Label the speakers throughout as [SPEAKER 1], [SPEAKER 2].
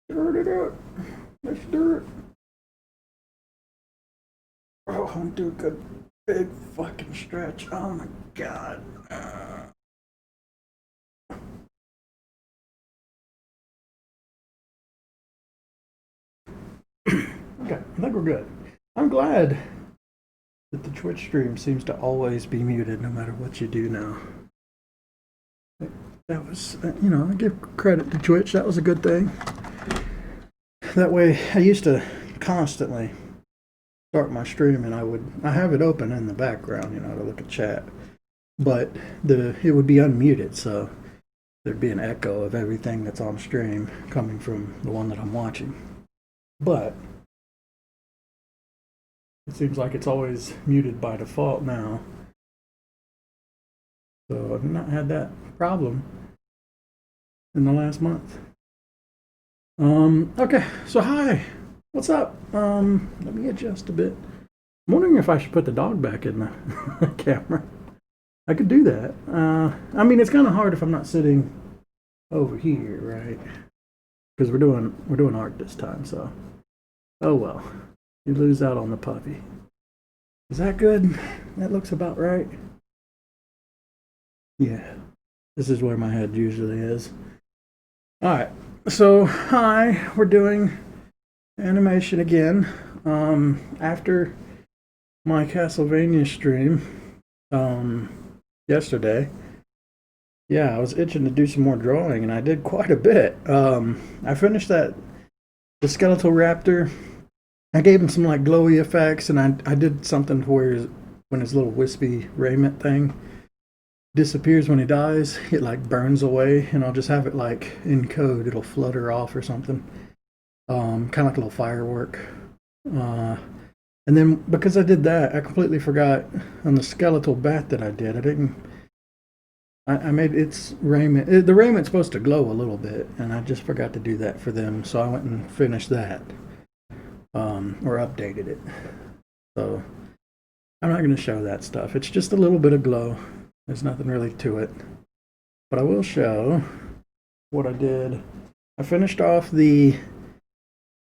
[SPEAKER 1] Stir it up. Let's do it. Oh, I'm doing a good big fucking stretch. Oh my god. Okay, I think we're good. I'm glad that the Twitch stream seems to always be muted no matter what you do now. That was, I give credit to Twitch. That was a good thing. That way, I used to constantly start my stream and I have it open in the background, to look at chat, but it would be unmuted, so there'd be an echo of everything that's on stream coming from the one that I'm watching. But it seems like it's always muted by default now. So I've not had that problem in the last month. Okay, so hi. What's up? Let me adjust a bit. I'm wondering if I should put the dog back in the camera. I could do that. I mean, it's kind of hard if I'm not sitting over here, right? Because we're doing art this time, so oh well. You lose out on the puppy. Is that good? That looks about right. Yeah, this is where my head usually is. All right, so hi, we're doing animation again. After my Castlevania stream yesterday, yeah, I was itching to do some more drawing, and I did quite a bit. I finished the skeletal raptor. I gave him some like glowy effects, and I did something where when his little wispy raiment thing disappears when he dies, it like burns away, and I'll just have it like in code. It'll flutter off or something, kind of like a little firework. And then because I did that, I completely forgot on the skeletal bat that I did. I didn't. I made its raiment. The raiment's supposed to glow a little bit, and I just forgot to do that for them. So I went and finished that, or updated it. So I'm not going to show that stuff. It's just a little bit of glow. There's nothing really to it. But I will show what I did. I finished off the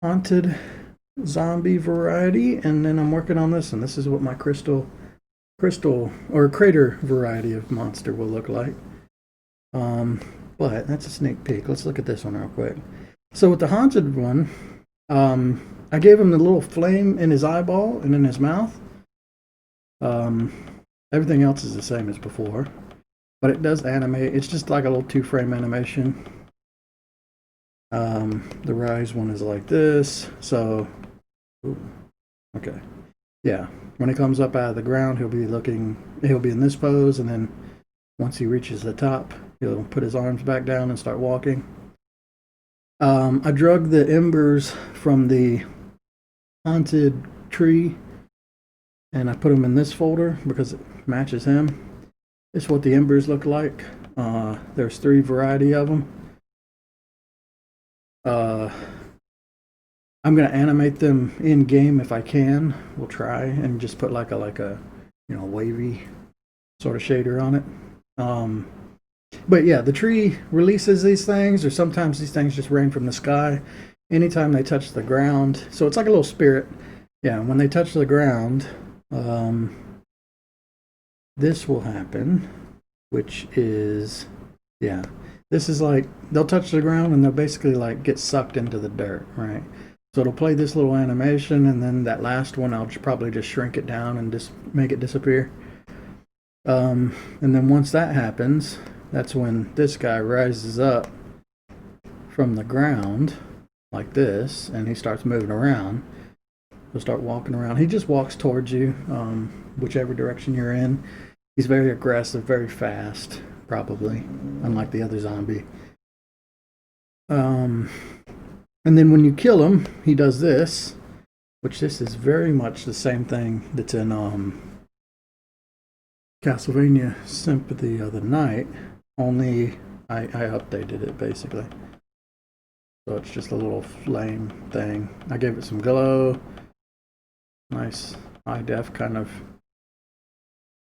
[SPEAKER 1] haunted zombie variety, and then I'm working on this, and this is what my crystal or crater variety of monster will look like. But that's a sneak peek. Let's look at this one real quick. So with the haunted one, I gave him the little flame in his eyeball and in his mouth. Everything else is the same as before, but it does animate. It's just like a little 2-frame animation. The rise one is like this. So, ooh, okay, yeah. When he comes up out of the ground, he'll be in this pose, and then once he reaches the top, he'll put his arms back down and start walking. I drug the embers from the haunted tree, and I put them in this folder because it matches him. This is what the embers look like. There's 3 variety of them. I'm gonna animate them in game if I can. We'll try and just put like a wavy sort of shader on it. But yeah, the tree releases these things, or sometimes these things just rain from the sky anytime they touch the ground. So it's like a little spirit. Yeah, when they touch the ground, this will happen, which is, yeah, this is like they'll touch the ground and they'll basically like get sucked into the dirt, right? So it'll play this little animation, and then that last one I'll probably just shrink it down and just make it disappear. And then once that happens, that's when this guy rises up from the ground like this, and he starts moving around. He'll start walking around. He just walks towards you, whichever direction you're in. He's very aggressive, very fast, probably, unlike the other zombie. And then when you kill him, he does this, which this is very much the same thing that's in Castlevania Sympathy of the Night, only I updated it basically. So it's just a little flame thing. I gave it some glow, nice high def kind of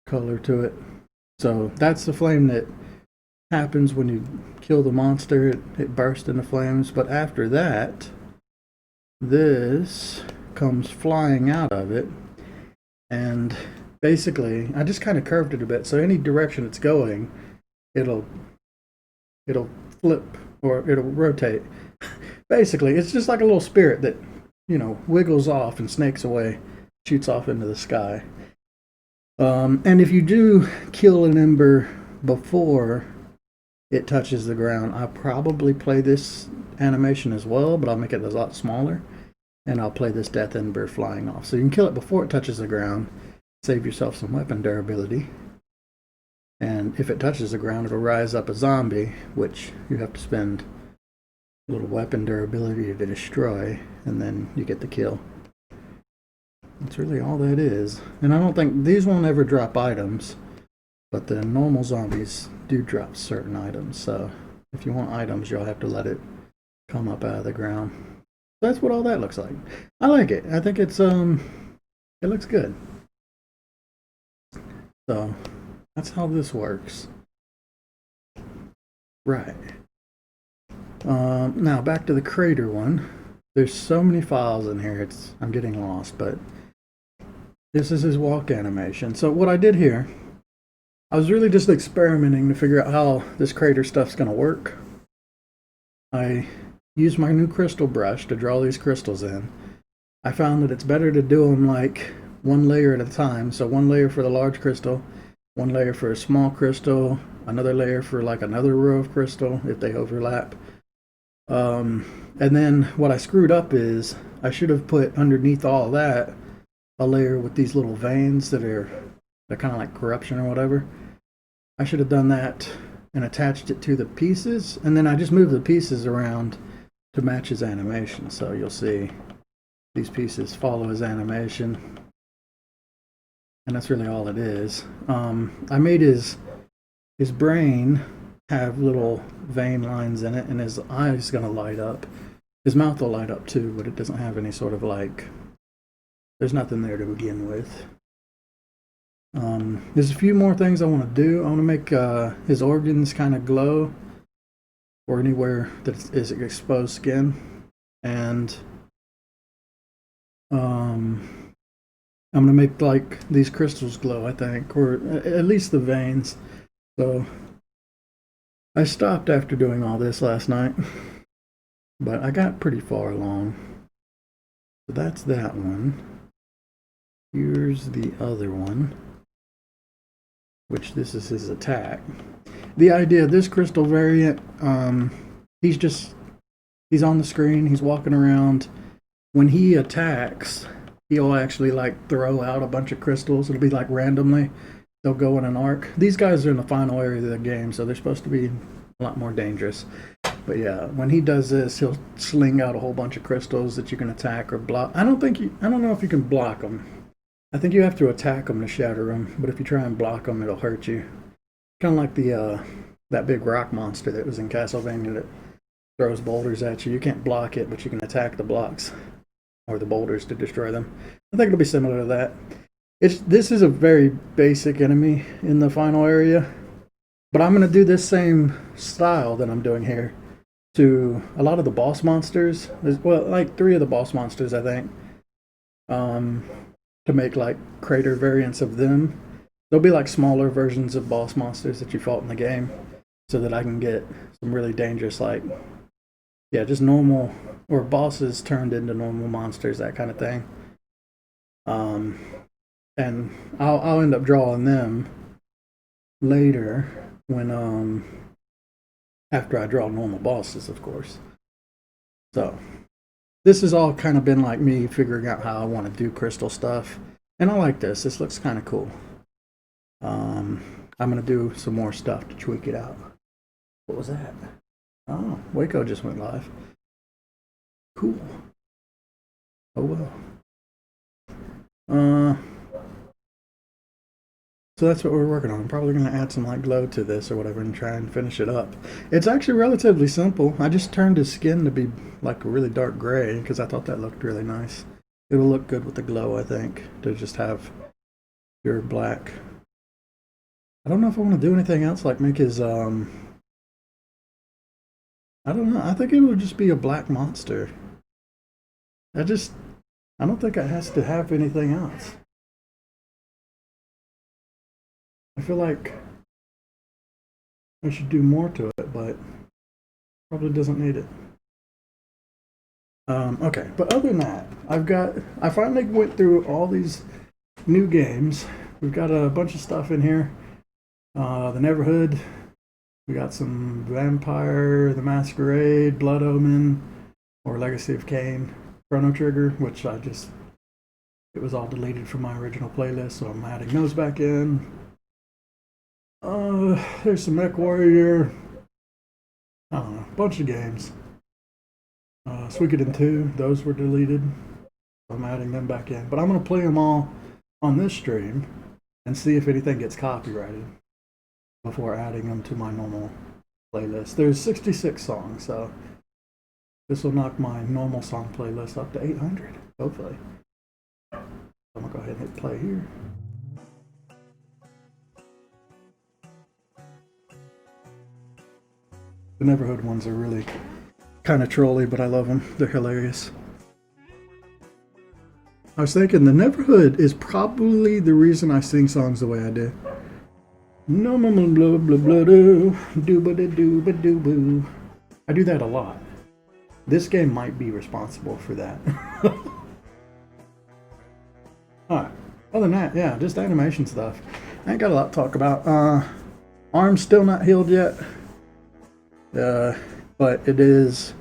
[SPEAKER 1] color to it. So that's the flame that happens when you kill the monster. It bursts into flames, but after that, this comes flying out of it, and basically, I just kind of curved it a bit, so any direction it's going, it'll flip or it'll rotate. Basically, it's just like a little spirit that, wiggles off and snakes away, shoots off into the sky. And if you do kill an ember before it touches the ground, I'll probably play this animation as well, but I'll make it a lot smaller, and I'll play this death ember flying off. So you can kill it before it touches the ground, save yourself some weapon durability. And if it touches the ground, it'll rise up a zombie, which you have to spend a little weapon durability to destroy, and then you get the kill. That's really all that is. And I don't think these won't ever drop items, but the normal zombies do drop certain items. So if you want items, you'll have to let it come up out of the ground. That's what all that looks like. I like it. I think it looks good. So that's how this works. Right. Now back to the crater one. There's so many files in here, I'm getting lost, but this is his walk animation. So what I did here, I was really just experimenting to figure out how this crater stuff's gonna work. I used my new crystal brush to draw these crystals in. I found that it's better to do them like one layer at a time. So one layer for the large crystal, one layer for a small crystal, another layer for like another row of crystal if they overlap. And then what I screwed up is I should have put underneath all that a layer with these little veins they're kind of like corruption or whatever. I should have done that and attached it to the pieces, and then I just moved the pieces around to match his animation. So you'll see these pieces follow his animation, and that's really all it is. I made his brain have little vein lines in it, and his eye's gonna light up. His mouth will light up too, but it doesn't have any sort of like, there's nothing there to begin with. There's a few more things I want to do. I want to make his organs kind of glow, or anywhere that is exposed skin, and I'm gonna make like these crystals glow, I think, or at least the veins. So I stopped after doing all this last night, but I got pretty far along. So that's that one. Here's the other one, which this is his attack. The idea of this crystal variant, he's on the screen, he's walking around. When he attacks, he'll actually like throw out a bunch of crystals. It'll be like randomly, they'll go in an arc. These guys are in the final area of the game, so they're supposed to be a lot more dangerous. But yeah, when he does this, he'll sling out a whole bunch of crystals that you can attack or block. I don't know if you can block them. I think you have to attack them to shatter them, but if you try and block them, it'll hurt you. Kind of like the that big rock monster that was in Castlevania that throws boulders at you. You can't block it, but you can attack the blocks or the boulders to destroy them. I think it'll be similar to that. This is a very basic enemy in the final area, but I'm going to do this same style that I'm doing here to a lot of the boss monsters. Well, like 3 of the boss monsters, I think. To make like crater variants of them. There'll be like smaller versions of boss monsters that you fought in the game, so that I can get some really dangerous, like, yeah, just normal, or bosses turned into normal monsters, that kind of thing. And I'll end up drawing them later when after I draw normal bosses, of course. So this has all kind of been like me figuring out how I want to do crystal stuff. And I like this. This looks kind of cool. I'm going to do some more stuff to tweak it out. What was that? Oh, Waco just went live. Cool. Oh, well. So that's what we're working on. I'm probably going to add some like glow to this or whatever and try and finish it up. It's actually relatively simple. I just turned his skin to be like a really dark gray because I thought that looked really nice. It'll look good with the glow, I think, to just have pure black. I don't know if I want to do anything else, like make his I don't know. I think it would just be a black monster. I just, I don't think it has to have anything else. I feel like I should do more to it, but probably doesn't need it. Okay, but other than that, I finally went through all these new games. We've got a bunch of stuff in here. The Neverhood. We got some Vampire, The Masquerade, Blood Omen, or Legacy of Kain, Chrono Trigger, which it was all deleted from my original playlist, so I'm adding those back in. There's some Mech Warrior. I don't know, a bunch of games. Suikoden 2, those were deleted. I'm adding them back in. But I'm going to play them all on this stream and see if anything gets copyrighted before adding them to my normal playlist. There's 66 songs, so this will knock my normal song playlist up to 800, hopefully. I'm going to go ahead and hit play here. The Neverhood ones are really kind of trolly, but I love them. They're hilarious. I was thinking the Neverhood is probably the reason I sing songs the way I do. No blah blah blah blah do doo ba doo boo. I do that a lot. This game might be responsible for that. Alright. Other than that, yeah, just animation stuff. I ain't got a lot to talk about. Arm's still not healed yet. But it is,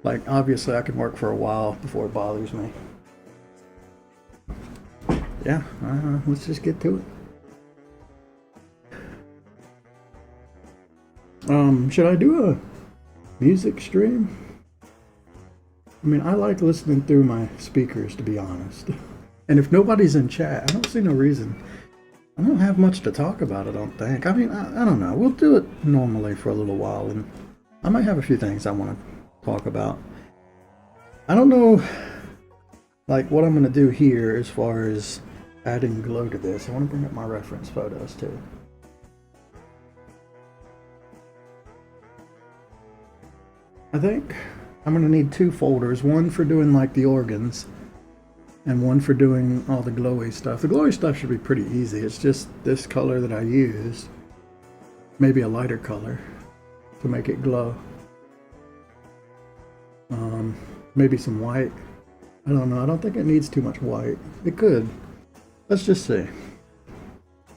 [SPEAKER 1] like, obviously I can work for a while before it bothers me. Yeah, let's just get to it. Should I do a music stream? I mean, I like listening through my speakers, to be honest. And if nobody's in chat, I don't see no reason. I don't have much to talk about, I don't think. I mean, I don't know. We'll do it normally for a little while, and I might have a few things I want to talk about. I don't know, like, what I'm going to do here as far as adding glow to this. I want to bring up my reference photos, too. I think I'm going to need two folders, one for doing, like, the organs, and one for doing all the glowy stuff. The glowy stuff should be pretty easy. It's just this color that I used, maybe a lighter color to make it glow. Maybe some white. I don't know. I don't think it needs too much white. It could. Let's just see.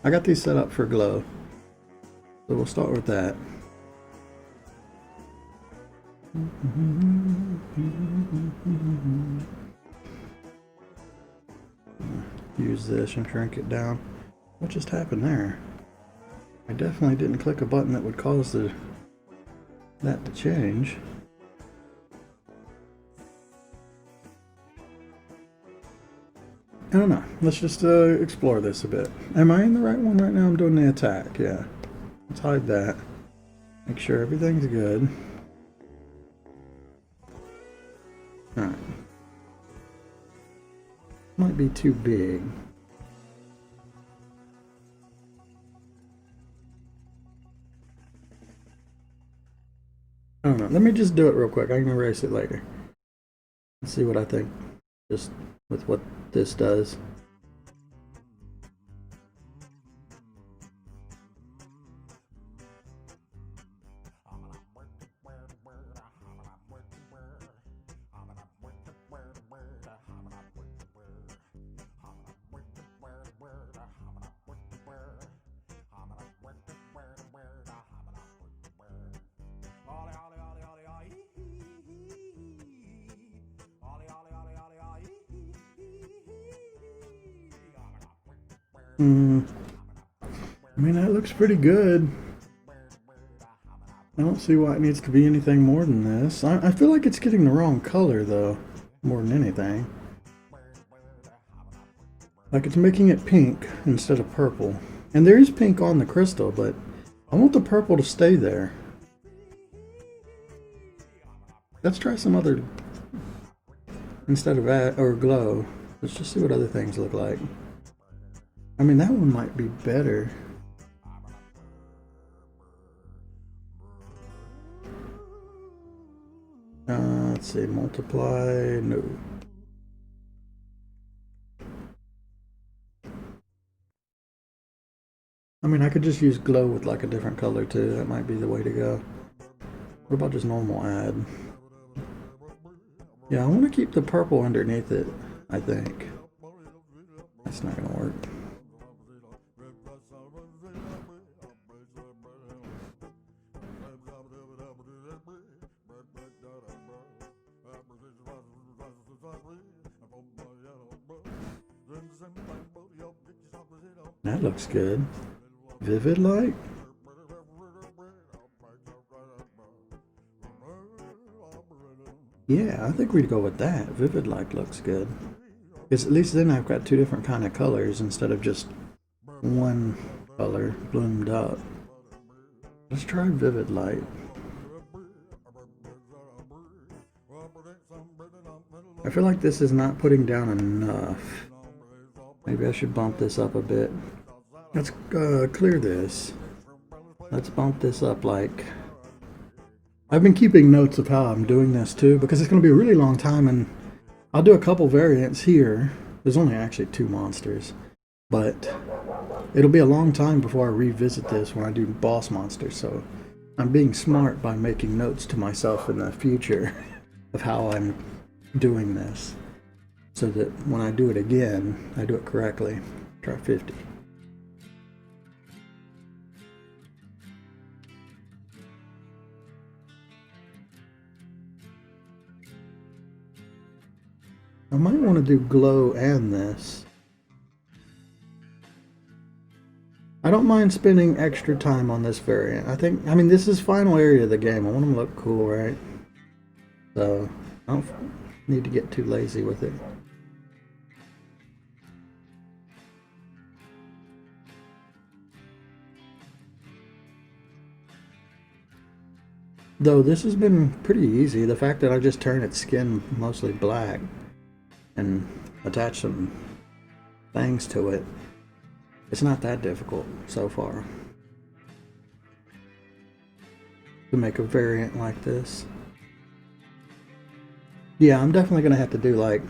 [SPEAKER 1] I got these set up for glow, so we'll start with that. Use this and shrink it down. What just happened there? I definitely didn't click a button that would cause that to change. I don't know. Let's just explore this a bit. Am I in the right one right now? I'm doing the attack, yeah. Let's hide that. Make sure everything's good. Alright. Might be too big. I don't know. Let me just do it real quick. I can erase it later. Let's see what I think. Just with what this does. I mean, that looks pretty good. I don't see why it needs to be anything more than this. I feel like it's getting the wrong color, though, more than anything. Like, it's making it pink instead of purple. And there is pink on the crystal, but I want the purple to stay there. Let's try some other, instead of or glow. Let's just see what other things look like. I mean, that one might be better. let's see, multiply, no. I mean, I could just use glow with like a different color too. That might be the way to go. What about just normal add? Yeah, I want to keep the purple underneath it, I think. That's not gonna work. That looks good. Vivid light? Yeah, I think we'd go with that. Vivid light looks good. Because at least then I've got two different kind of colors instead of just one color bloomed up. Let's try vivid light. I feel like this is not putting down enough. Maybe I should bump this up a bit. Let's clear this. Let's bump this up like... I've been keeping notes of how I'm doing this too, because it's going to be a really long time, and I'll do a couple variants here. There's only actually 2 monsters, but it'll be a long time before I revisit this when I do boss monsters, so I'm being smart by making notes to myself in the future of how I'm doing this, so that when I do it again, I do it correctly. Try 50. I might want to do glow and this. I don't mind spending extra time on this variant. I mean, this is final area of the game. I want them to look cool, right? So, I don't need to get too lazy with it. Though this has been pretty easy. The fact that I just turned its skin mostly black and attach some things to it, it's not that difficult so far to make a variant like this. Yeah, I'm definitely gonna have to do like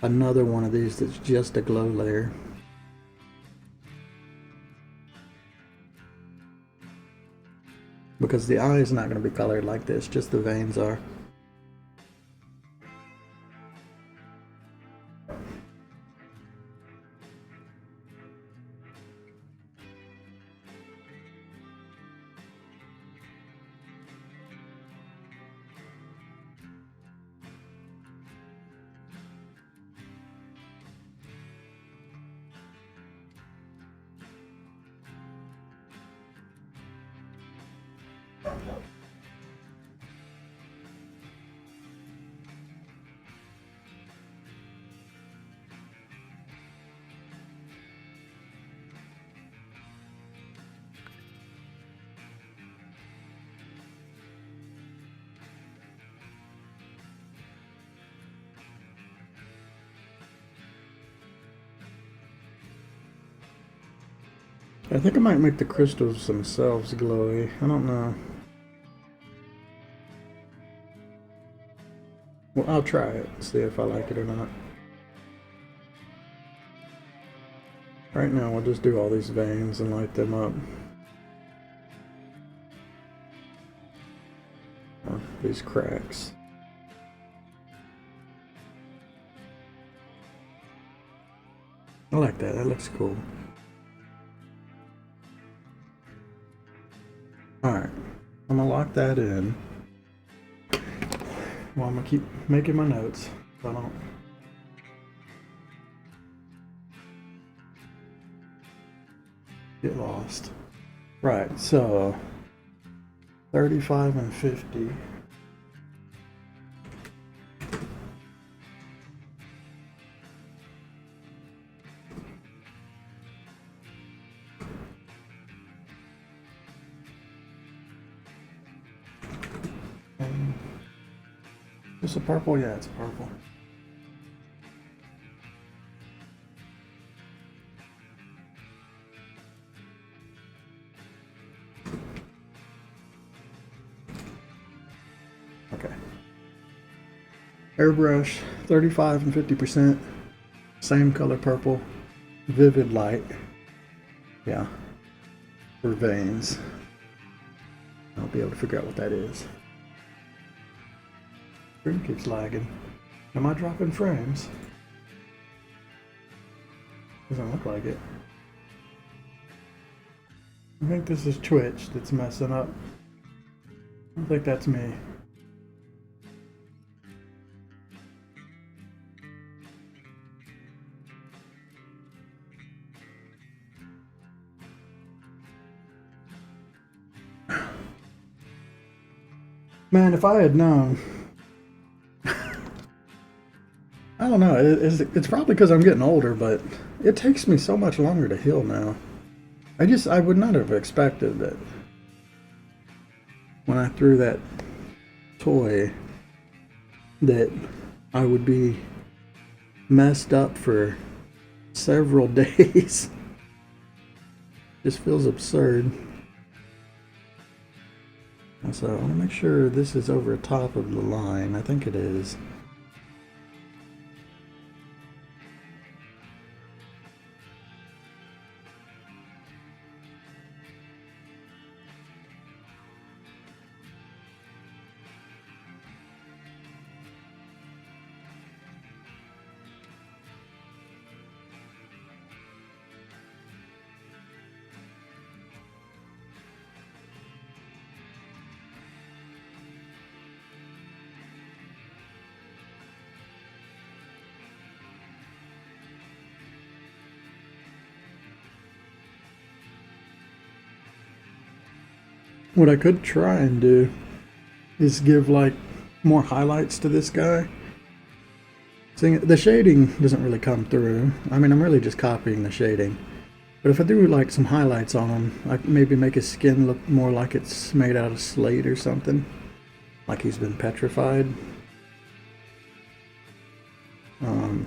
[SPEAKER 1] another one of these that's just a glow layer. Because the eye is not going to be colored like this, just the veins are. I think I might make the crystals themselves glowy. I don't know. Well, I'll try it, see if I like it or not. Right now, we'll just do all these veins and light them up. Oh, these cracks. I like that, that looks cool. Alright, I'm gonna lock that in. Well, I'm gonna keep making my notes so I don't get lost. Right, so 35 and 50. Is it purple? Yeah, it's purple. Okay. Airbrush 35 and 50%. Same color purple. Vivid light. Yeah. For veins. I'll be able to figure out what that is. Screen keeps lagging. Am I dropping frames? Doesn't look like it. I think this is Twitch that's messing up. I don't think that's me. Man, if I had known. I don't know, it's probably because I'm getting older, but it takes me so much longer to heal now. I would not have expected that when I threw that toy that I would be messed up for several days. Just feels absurd. So I want to make sure this is over top of the line. I think it is. What I could try and do is give like more highlights to this guy. See, the shading doesn't really come through. I mean, I'm really just copying the shading. But if I do like some highlights on him, I could maybe make his skin look more like it's made out of slate or something. Like he's been petrified.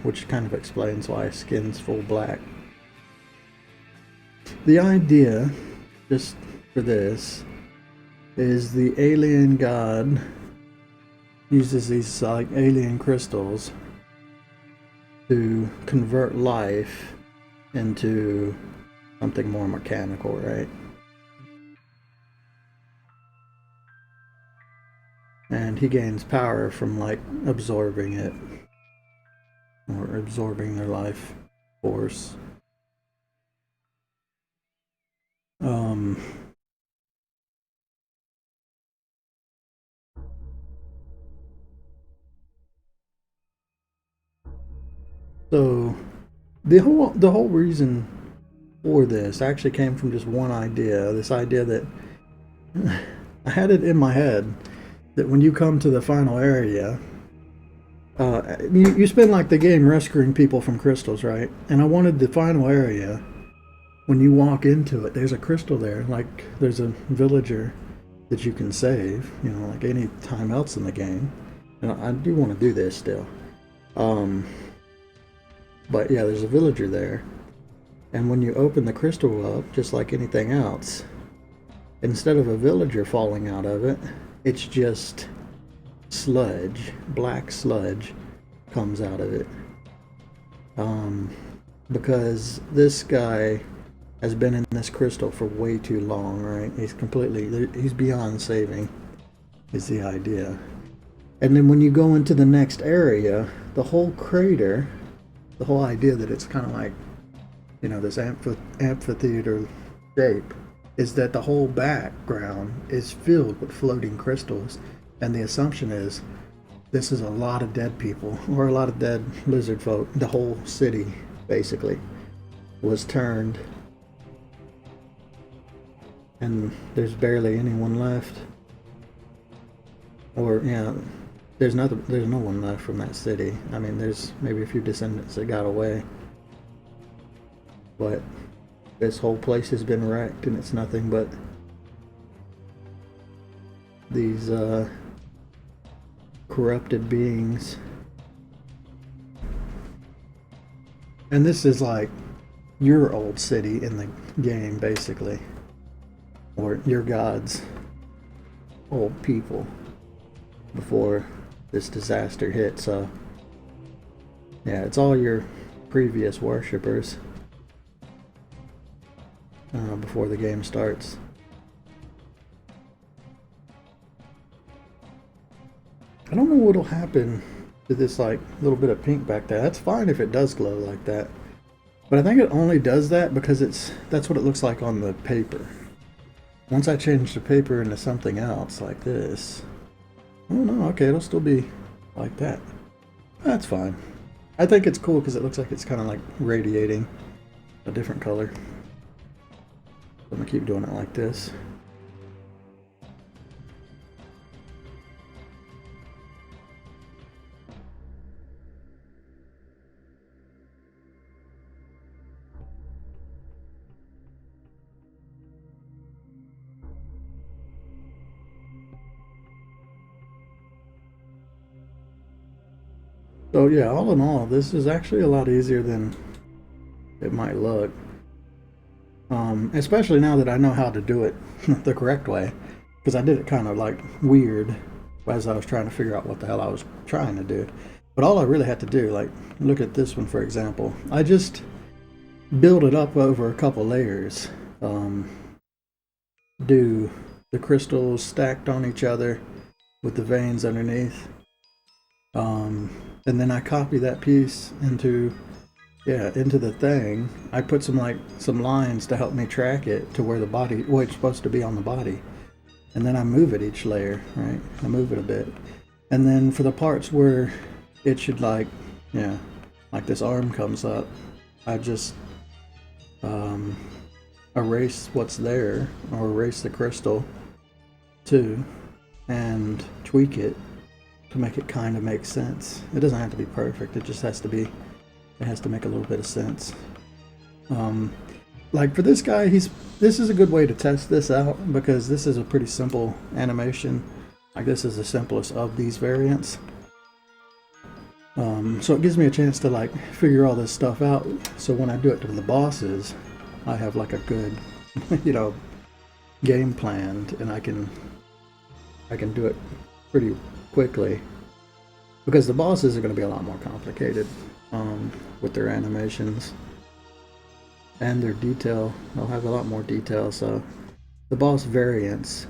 [SPEAKER 1] Which kind of explains why his skin's full black. The idea, just for this, is the alien god uses these like alien crystals to convert life into something more mechanical, right? And he gains power from like absorbing it or absorbing their life force. So the whole reason for this actually came from just one idea. This idea that I had it in my head that when you come to the final area, you spend like the game rescuing people from crystals, right? And I wanted the final area. When you walk into it, there's a crystal there, like there's a villager that you can save, you know, like any time else in the game. And I do want to do this still. But yeah, there's a villager there. And when you open the crystal up, just like anything else, instead of a villager falling out of it, it's just sludge, black sludge comes out of it. Because this guy has been in this crystal for way too long, right? He's beyond saving, is the idea. And then when you go into the next area, the whole crater, the whole idea that it's kind of like, you know, this amphitheater shape, is that the whole background is filled with floating crystals. And the assumption is this is a lot of dead people, or a lot of dead lizard folk. The whole city, basically, was turned. And there's barely anyone left. Or, yeah, there's no one left from that city. I mean, there's maybe a few descendants that got away. But this whole place has been wrecked, and it's nothing but these corrupted beings. And this is like your old city in the game, basically. Or your god's old people before this disaster hit. So yeah, it's all your previous worshippers before the game starts. I don't know what'll happen to this like little bit of pink back there. That's fine if it does glow like that, but I think it only does that because that's what it looks like on the paper. Once I change the paper into something else like this, oh no, okay, it'll still be like that. That's fine. I think it's cool because it looks like it's kind of like radiating a different color. I'm gonna keep doing it like this. So yeah, all in all, this is actually a lot easier than it might look. Especially now that I know how to do it the correct way, because I did it kind of like weird as I was trying to figure out what the hell I was trying to do. But all I really had to do, like look at this one for example, I just build it up over a couple layers. Do the crystals stacked on each other with the veins underneath. And then I copy that piece into the thing. I put some lines to help me track it to where it's supposed to be on the body. And then I move it each layer, right? I move it a bit. And then for the parts where it should like this arm comes up, I just erase what's there, or erase the crystal too, and tweak it to make it kind of make sense. It doesn't have to be perfect, it just has to be, it has to make a little bit of sense. Like for this guy, this is a good way to test this out because this is a pretty simple animation. Like this is the simplest of these variants. So it gives me a chance to like figure all this stuff out. So when I do it to the bosses, I have like a good, game planned, and I can do it pretty quickly, because the bosses are going to be a lot more complicated with their animations and their detail. They'll have a lot more detail, so the boss variants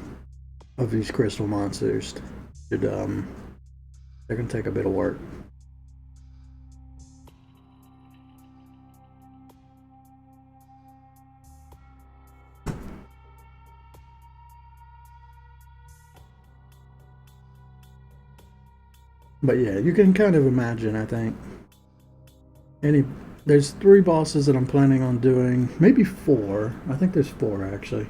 [SPEAKER 1] of these crystal monsters they're going to take a bit of work. But yeah, you can kind of imagine, I think. There's 3 bosses that I'm planning on doing, maybe 4. I think there's 4 actually.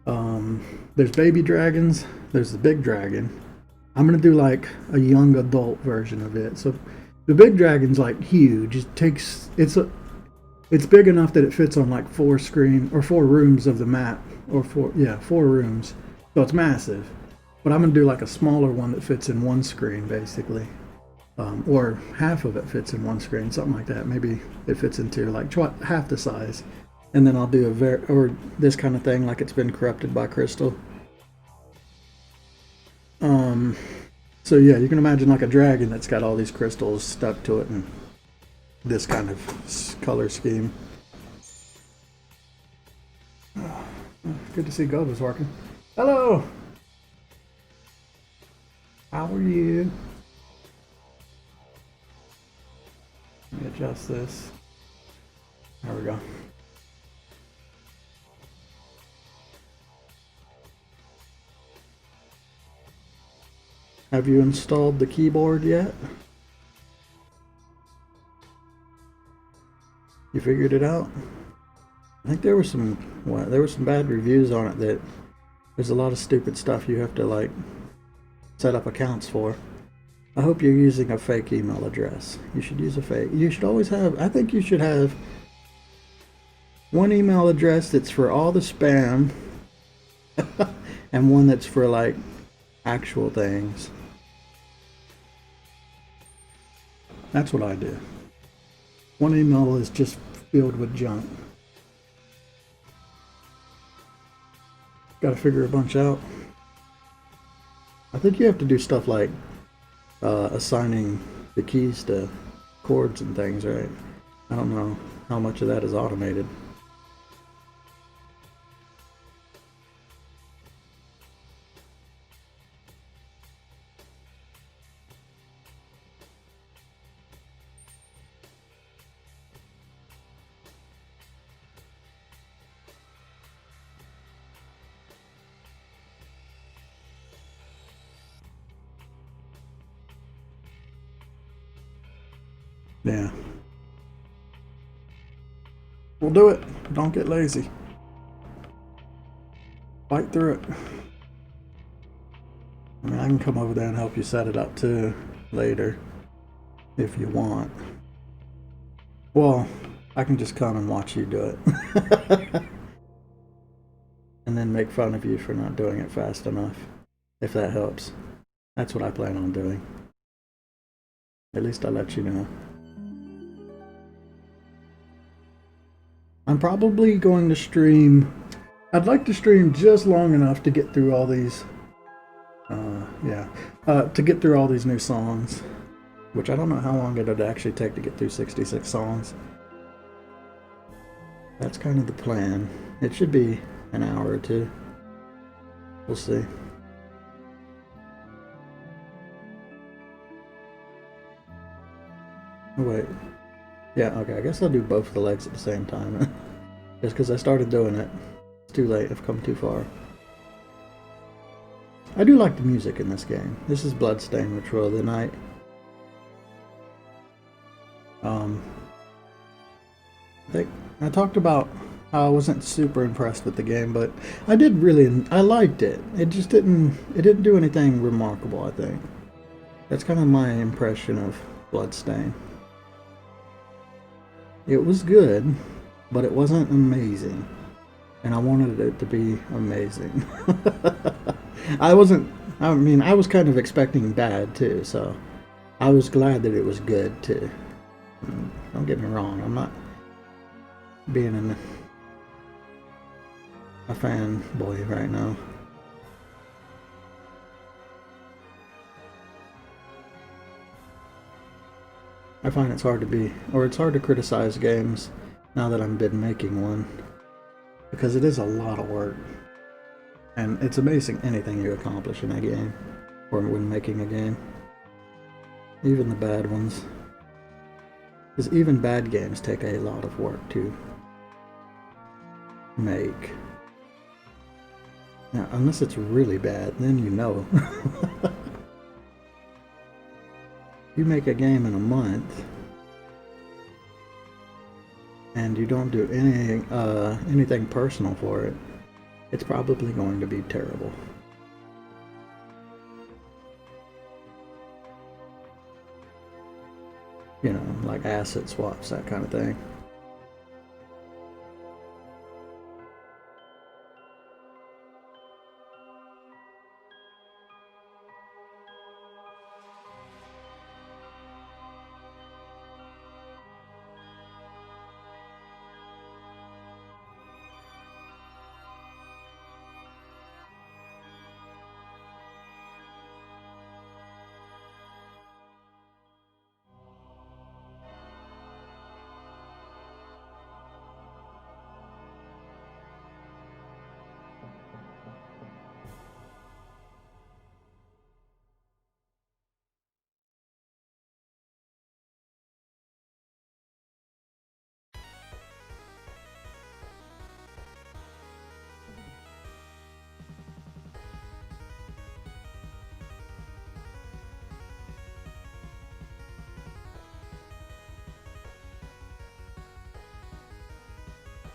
[SPEAKER 1] There's baby dragons, there's the big dragon. I'm gonna do like a young adult version of it. So the big dragon's like huge. It's big enough that it fits on like 4 rooms of the map, or 4 rooms. So it's massive. But I'm going to do like a smaller one that fits in one screen, basically. Or half of it fits in one screen, something like that. Maybe it fits into like half the size. And then I'll do this kind of thing, like it's been corrupted by crystal. So yeah, you can imagine like a dragon that's got all these crystals stuck to it and this kind of color scheme. Good to see Gova's working. Hello! How are you? Let me adjust this. There we go. Have you installed the keyboard yet? You figured it out? I think there were some bad reviews on it, that there's a lot of stupid stuff you have to like set up accounts for. I hope you're using a fake email address. You should use a fake. You should always have, I think you should have one email address that's for all the spam and one that's for like actual things. That's what I do. One email is just filled with junk. Got to figure a bunch out. I think you have to do stuff like assigning the keys to chords and things, right? I don't know how much of that is automated. Yeah. We'll do it. Don't get lazy. Fight through it. I mean, I can come over there and help you set it up too later if you want. Well, I can just come and watch you do it. And then make fun of you for not doing it fast enough, if that helps. That's what I plan on doing. At least I'll let you know. I'm probably going to stream. I'd like to stream just long enough to get through all these. To get through all these new songs, which I don't know how long it'd actually take to get through 66 songs. That's kind of the plan. It should be an hour or two. We'll see. Oh, wait. Yeah, okay, I guess I'll do both of the legs at the same time. Just because I started doing it. It's too late, I've come too far. I do like the music in this game. This is Bloodstained Ritual of the Night. I talked about how I wasn't super impressed with the game, but I liked it. It just didn't do anything remarkable, I think. That's kind of my impression of Bloodstained. It was good, but it wasn't amazing. And I wanted it to be amazing. I was kind of expecting bad too, so I was glad that it was good too. Don't get me wrong, I'm not being a fanboy right now. I find it's hard to criticize games now that I've been making one, because it is a lot of work. And it's amazing anything you accomplish in a game, or when making a game. Even the bad ones. Because even bad games take a lot of work to make. Now, unless it's really bad, then you know. You make a game in a month, and you don't do anything personal for it, it's probably going to be terrible. You know, like asset swaps, that kind of thing.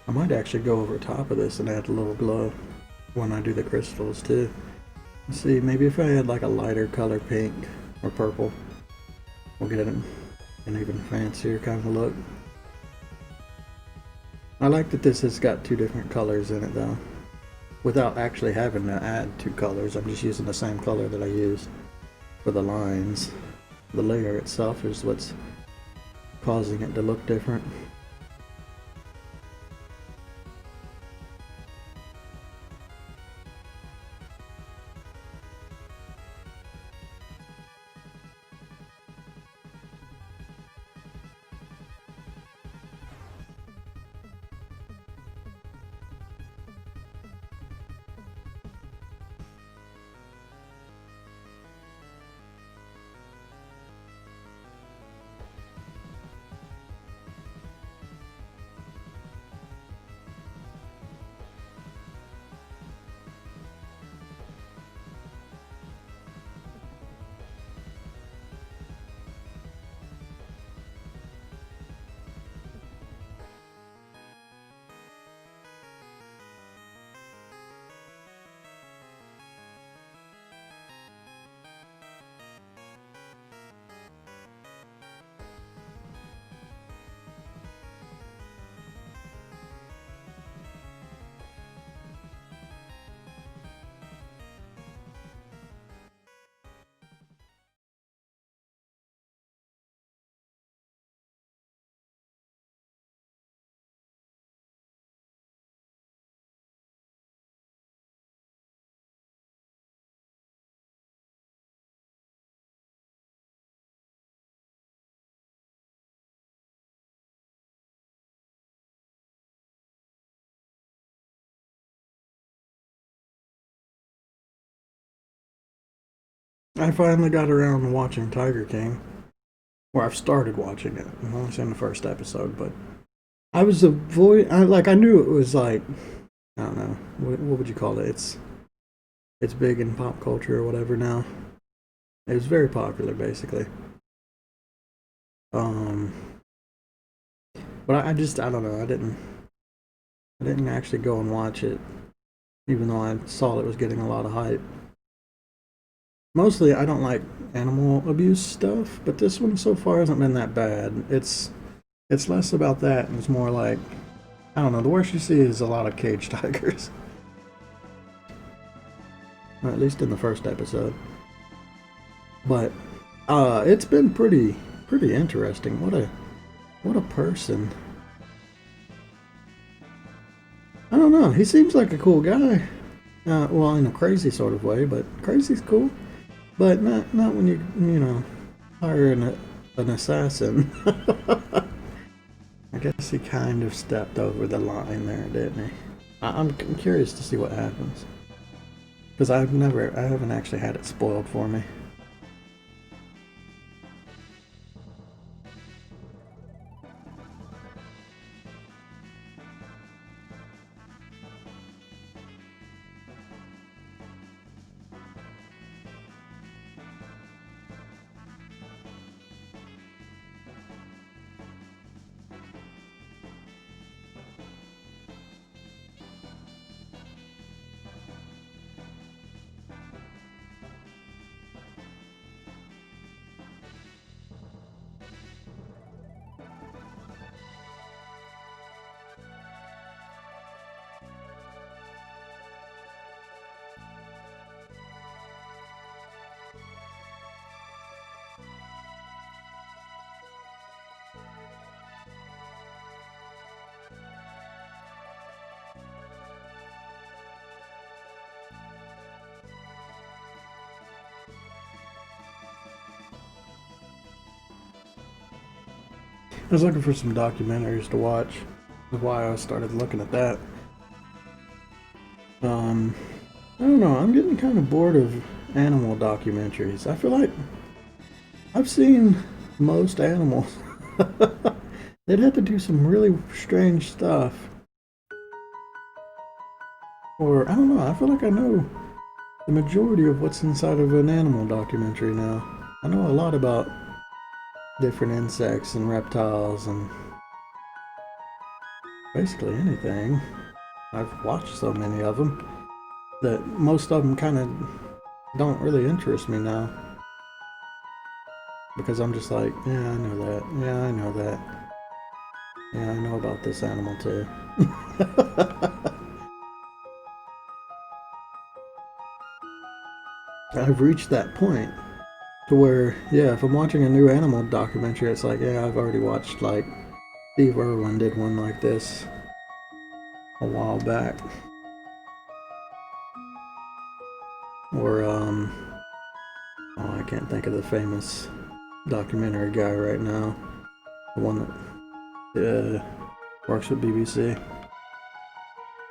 [SPEAKER 1] I might actually go over top of this and add a little glow when I do the crystals too. Let's see, maybe if I had like a lighter color pink or purple, we'll get an even fancier kind of look. I like that this has got two different colors in it though. Without actually having to add two colors, I'm just using the same color that I use for the lines. The layer itself is what's causing it to look different. I finally got around to watching Tiger King, or I've started watching it. I've only seen the first episode, but I was avoid. I knew it was like I don't know what would you call it. It's big in pop culture or whatever now. It was very popular, basically. Um, but I don't know. I didn't actually go and watch it, even though I saw it was getting a lot of hype. Mostly, I don't like animal abuse stuff, but this one so far hasn't been that bad. It's less about that, and it's more like I don't know. The worst you see is a lot of cage tigers, or at least in the first episode. But it's been pretty interesting. What a person. I don't know. He seems like a cool guy. Well, in a crazy sort of way, but crazy's cool. But not when you know hire an assassin. I guess he kind of stepped over the line there, didn't he? I'm curious to see what happens because I haven't actually had it spoiled for me. I was looking for some documentaries to watch. That's why I started looking at that. Um, I don't know. I'm getting kind of bored of animal documentaries. I feel like I've seen most animals. They'd have to do some really strange stuff. Or, I don't know. I feel like I know the majority of what's inside of an animal documentary now. I know a lot about different insects and reptiles and basically anything. I've watched so many of them that most of them kind of don't really interest me now because I'm just like, yeah, I know that. Yeah, I know that. Yeah, I know about this animal too. I've reached that point to where, yeah, if I'm watching a new animal documentary, it's like, yeah, I've already watched, like, Steve Irwin did one like this a while back. Or, oh, I can't think of the famous documentary guy right now. The one that works with BBC.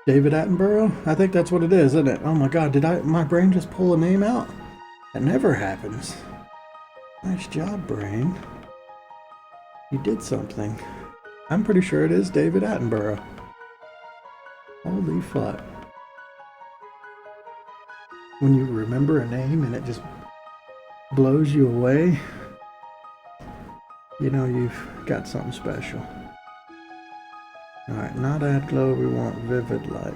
[SPEAKER 1] David Attenborough? I think that's what it is, isn't it? Oh my god, my brain just pull a name out? That never happens. Nice job, brain. You did something. I'm pretty sure it is David Attenborough. Holy fuck. When you remember a name and it just blows you away, you know you've got something special. Alright, not add glow, we want vivid light.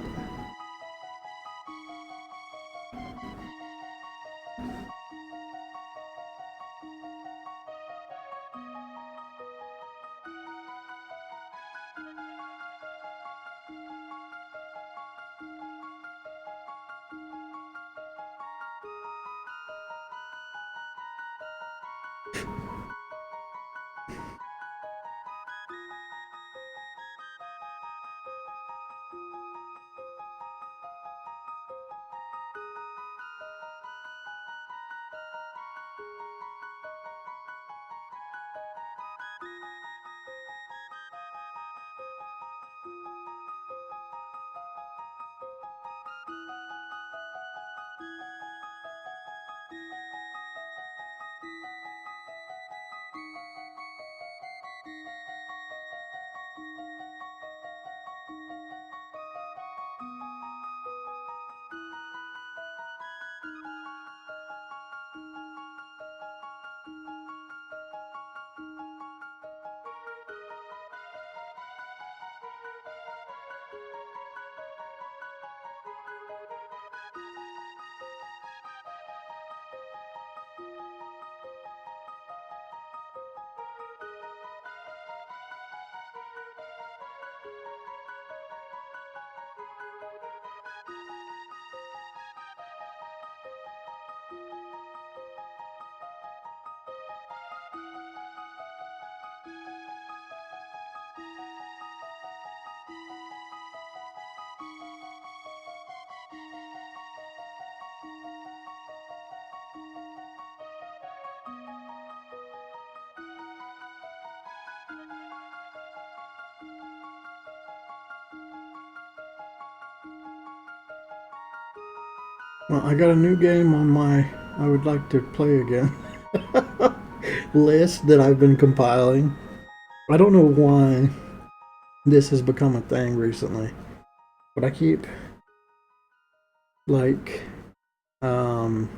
[SPEAKER 1] Well, I got a new game on my I would like to play again list that I've been compiling. I don't know why this has become a thing recently, but I keep like um,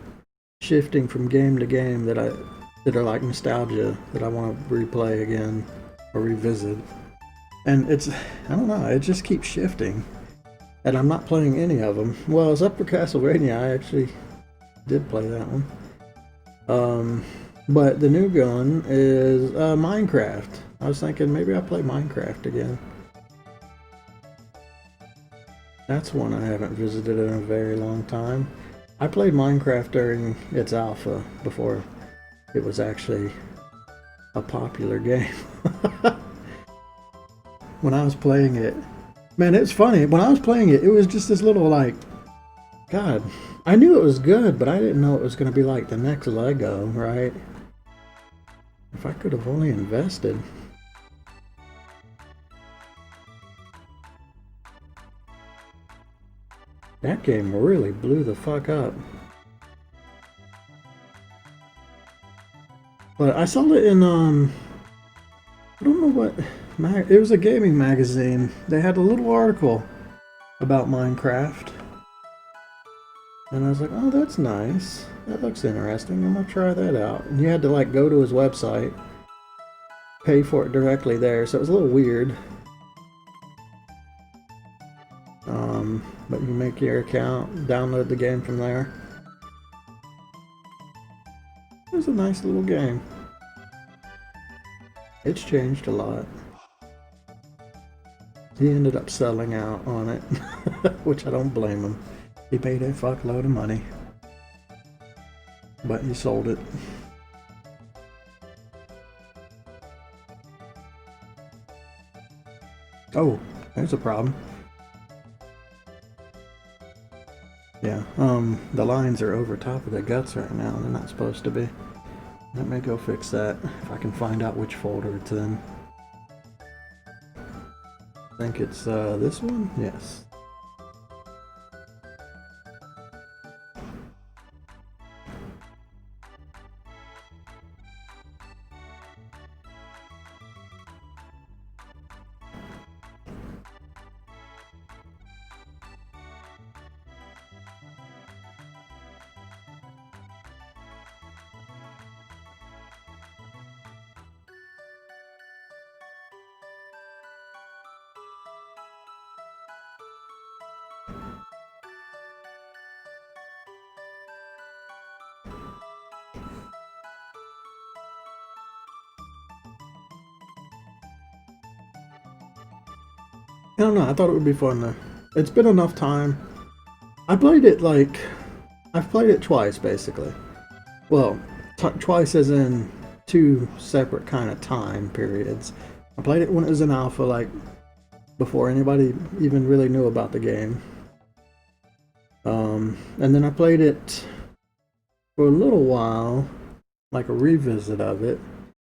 [SPEAKER 1] shifting from game to game that are like nostalgia that I want to replay again or revisit. And I don't know, it just keeps shifting. And I'm not playing any of them. Well, except for Castlevania, I actually did play that one. But the new gun is Minecraft. I was thinking maybe I'll play Minecraft again. That's one I haven't visited in a very long time. I played Minecraft during its alpha before it was actually a popular game. When I was playing it, man, it's funny. When I was playing it, it was just this little like, God, I knew it was good, but I didn't know it was going to be like the next Lego, right? If I could have only invested. That game really blew the fuck up. But I saw it in, I don't know what, it was a gaming magazine. They had a little article about Minecraft. And I was like, oh, that's nice. That looks interesting. I'm gonna try that out. And you had to like go to his website, pay for it directly there, so it was a little weird. But you make your account, download the game from there. It was a nice little game. It's changed a lot. He ended up selling out on it, which I don't blame him. He paid a fuckload of money, but he sold it. Oh, there's a problem. Yeah, the lines are over top of the guts right now. They're not supposed to be. Let me go fix that, if I can find out which folder it's in. I think it's this one? Yes. I don't know, I thought it would be fun though. It's been enough time. I played it like, I've played it twice basically. Well, twice as in two separate kind of time periods. I played it when it was in alpha, like before anybody even really knew about the game. And then I played it for a little while, like a revisit of it.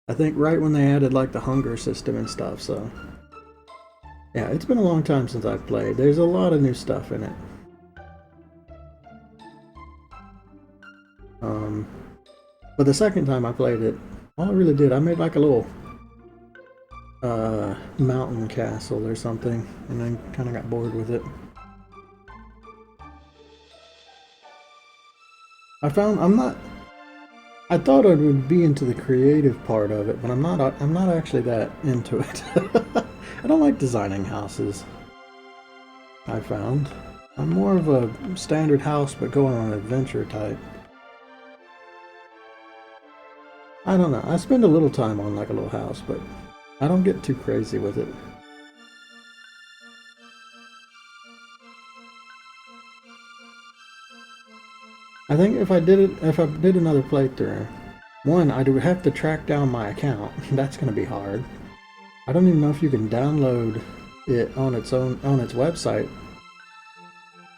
[SPEAKER 1] I think right when they added like the hunger system and stuff, so. Yeah, it's been a long time since I've played. There's a lot of new stuff in it. But the second time I played it, all I really did, I made like a little mountain castle or something, and then kind of got bored with it. I thought I would be into the creative part of it, but I'm not actually that into it. I don't like designing houses. I found I'm more of a standard house but going on an adventure type. I don't know. I spend a little time on like a little house, but I don't get too crazy with it. I think if I did another playthrough, one, I would have to track down my account. That's gonna be hard. I don't even know if you can download it on its website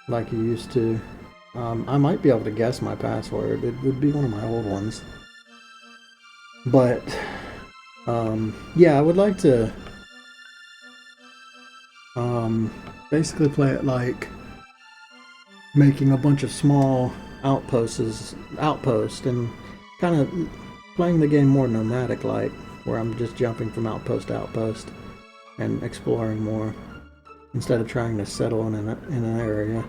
[SPEAKER 1] like you used to. I might be able to guess my password. It would be one of my old ones. But yeah, I would like to basically play it like making a bunch of small outposts and kind of playing the game more nomadic like, where I'm just jumping from outpost to outpost and exploring more instead of trying to settle in an area.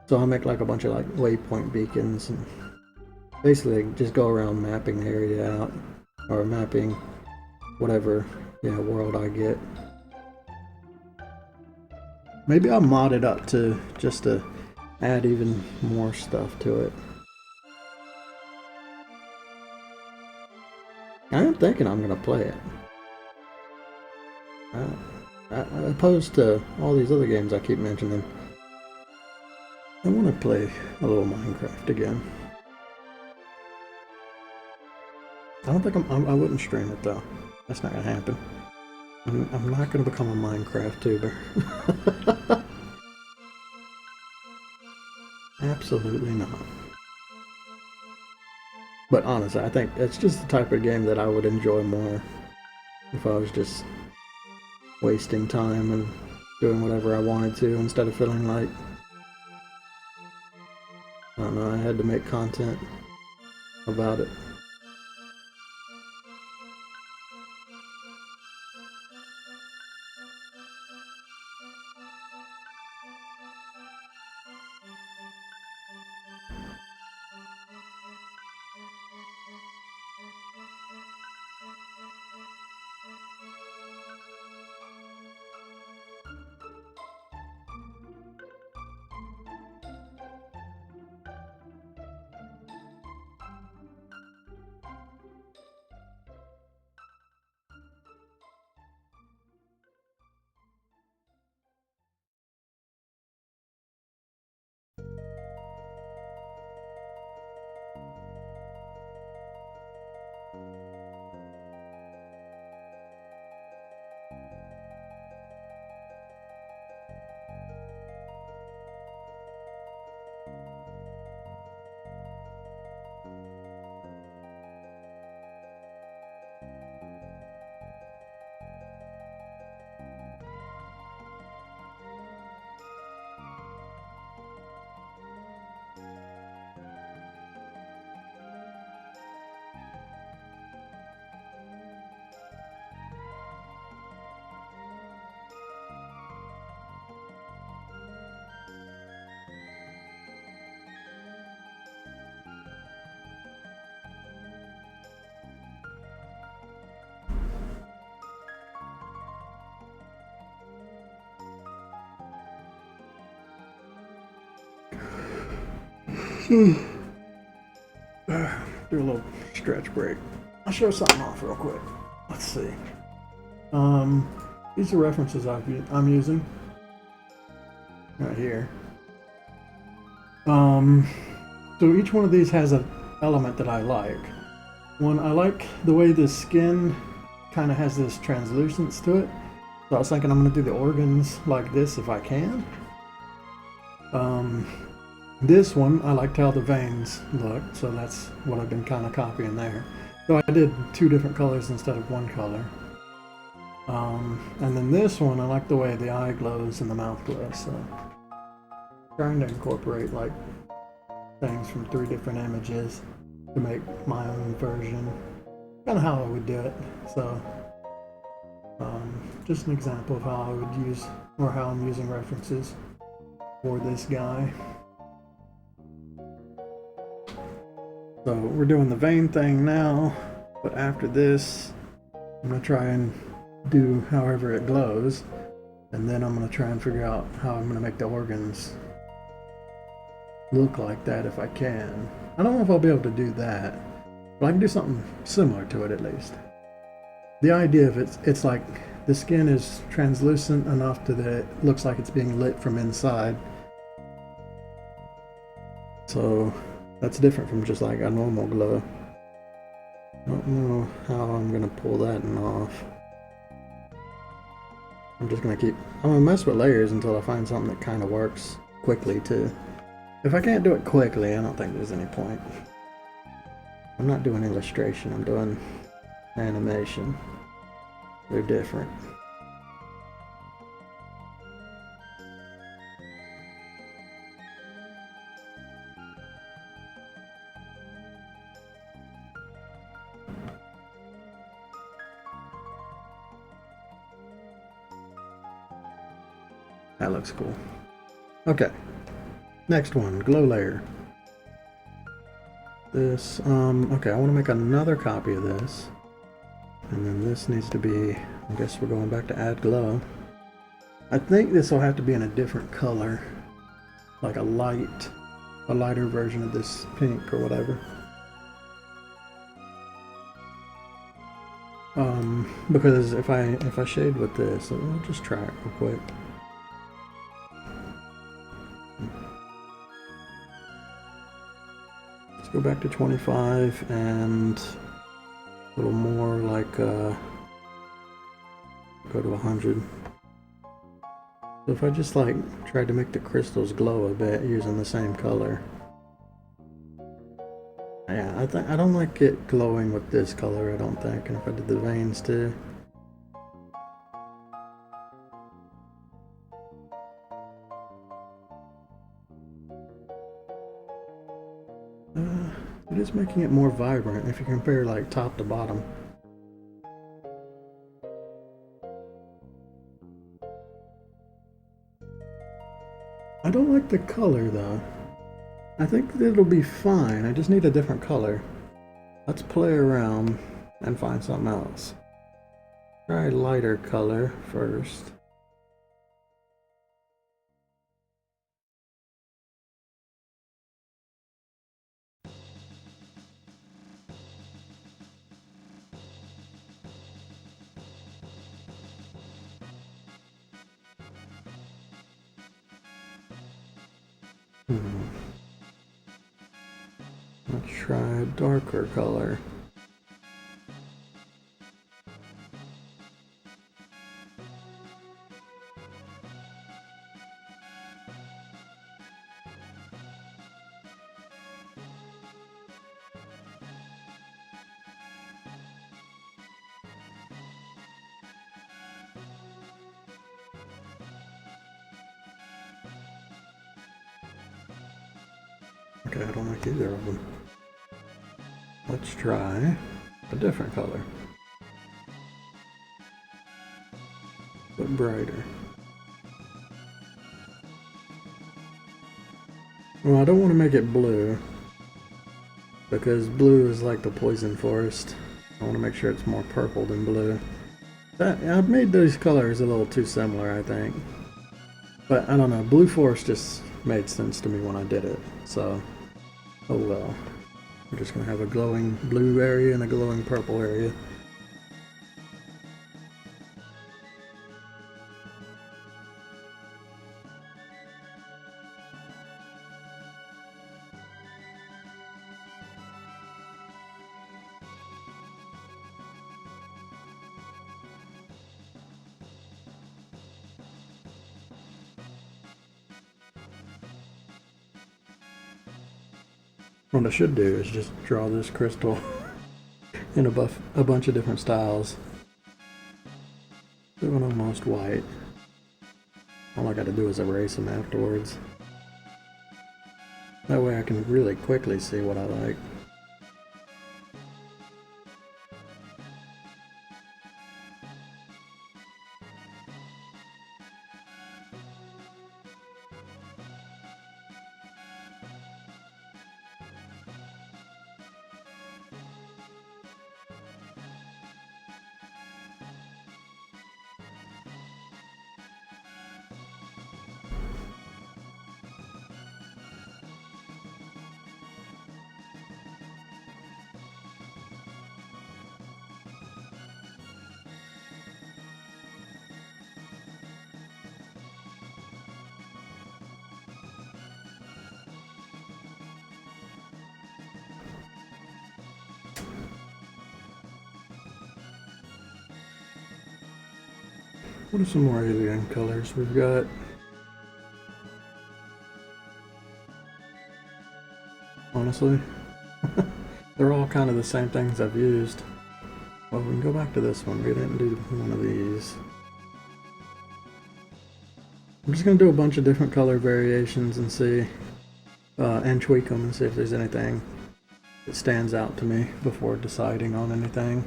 [SPEAKER 1] So I make like a bunch of like waypoint beacons and basically just go around mapping the area out, or mapping whatever world I get. Maybe I'll mod it up to just to add even more stuff to it. I am thinking I'm gonna play it. Opposed to all these other games I keep mentioning, I want to play a little Minecraft again. I don't think I wouldn't stream it though. That's not gonna happen. I'm not gonna become a Minecraft tuber. Absolutely not. But honestly, I think it's just the type of game that I would enjoy more if I was just wasting time and doing whatever I wanted to instead of feeling like, I don't know, I had to make content about it. Do a little stretch break. I'll show something off real quick. Let's see. These are references I'm using right here. So each one of these has an element that I like. One, I like the way the skin kind of has this translucence to it. So I was thinking I'm going to do the organs like this if I can. This one, I liked how the veins look, so that's what I've been kind of copying there. So I did two different colors instead of one color. And then this one, I like the way the eye glows and the mouth glows, so trying to incorporate like things from 3 different images to make my own version. Kind of how I would do it. So just an example of how I would use, or how I'm using references for this guy. So we're doing the vein thing now, but after this, I'm going to try and do however it glows, and then I'm going to try and figure out how I'm going to make the organs look like that if I can. I don't know if I'll be able to do that, but I can do something similar to it at least. The idea of it's like the skin is translucent enough to that it looks like it's being lit from inside. So that's different from just like a normal glow. I don't know how I'm gonna pull that off. I'm gonna mess with layers until I find something that kind of works quickly too. If I can't do it quickly, I don't think there's any point. I'm not doing illustration, I'm doing animation. They're different. That looks cool. Okay. Next one, glow layer. This, okay, I want to make another copy of this. And then this needs to be, I guess we're going back to add glow. I think this will have to be in a different color. Like a lighter version of this pink or whatever. Because if I shade with this, I'll just try it real quick. Let's go back to 25 and a little more like go to 100. So if I just like tried to make the crystals glow a bit using the same color. Yeah, I don't like it glowing with this color, I don't think. And if I did the veins too. It is making it more vibrant if you compare like top to bottom. I don't like the color though. I think it'll be fine. I just need a different color. Let's play around and find something else. Try a lighter color first. Let's try a darker color. Okay, I don't like either of them. Let's try a different color. But brighter. Well, I don't want to make it blue, because blue is like the poison forest. I want to make sure it's more purple than blue. I've made those colors a little too similar, I think. But I don't know, blue forest just made sense to me when I did it, so oh well. We're just going to have a glowing blue area and a glowing purple area. What I should do is just draw this crystal in a bunch of different styles. Do it almost white. All I gotta do is erase them afterwards. That way I can really quickly see what I like. What are some more alien colors we've got? Honestly, they're all kind of the same things I've used. Well, we can go back to this one. We didn't do one of these. I'm just going to do a bunch of different color variations and see, and tweak them and see if there's anything that stands out to me before deciding on anything.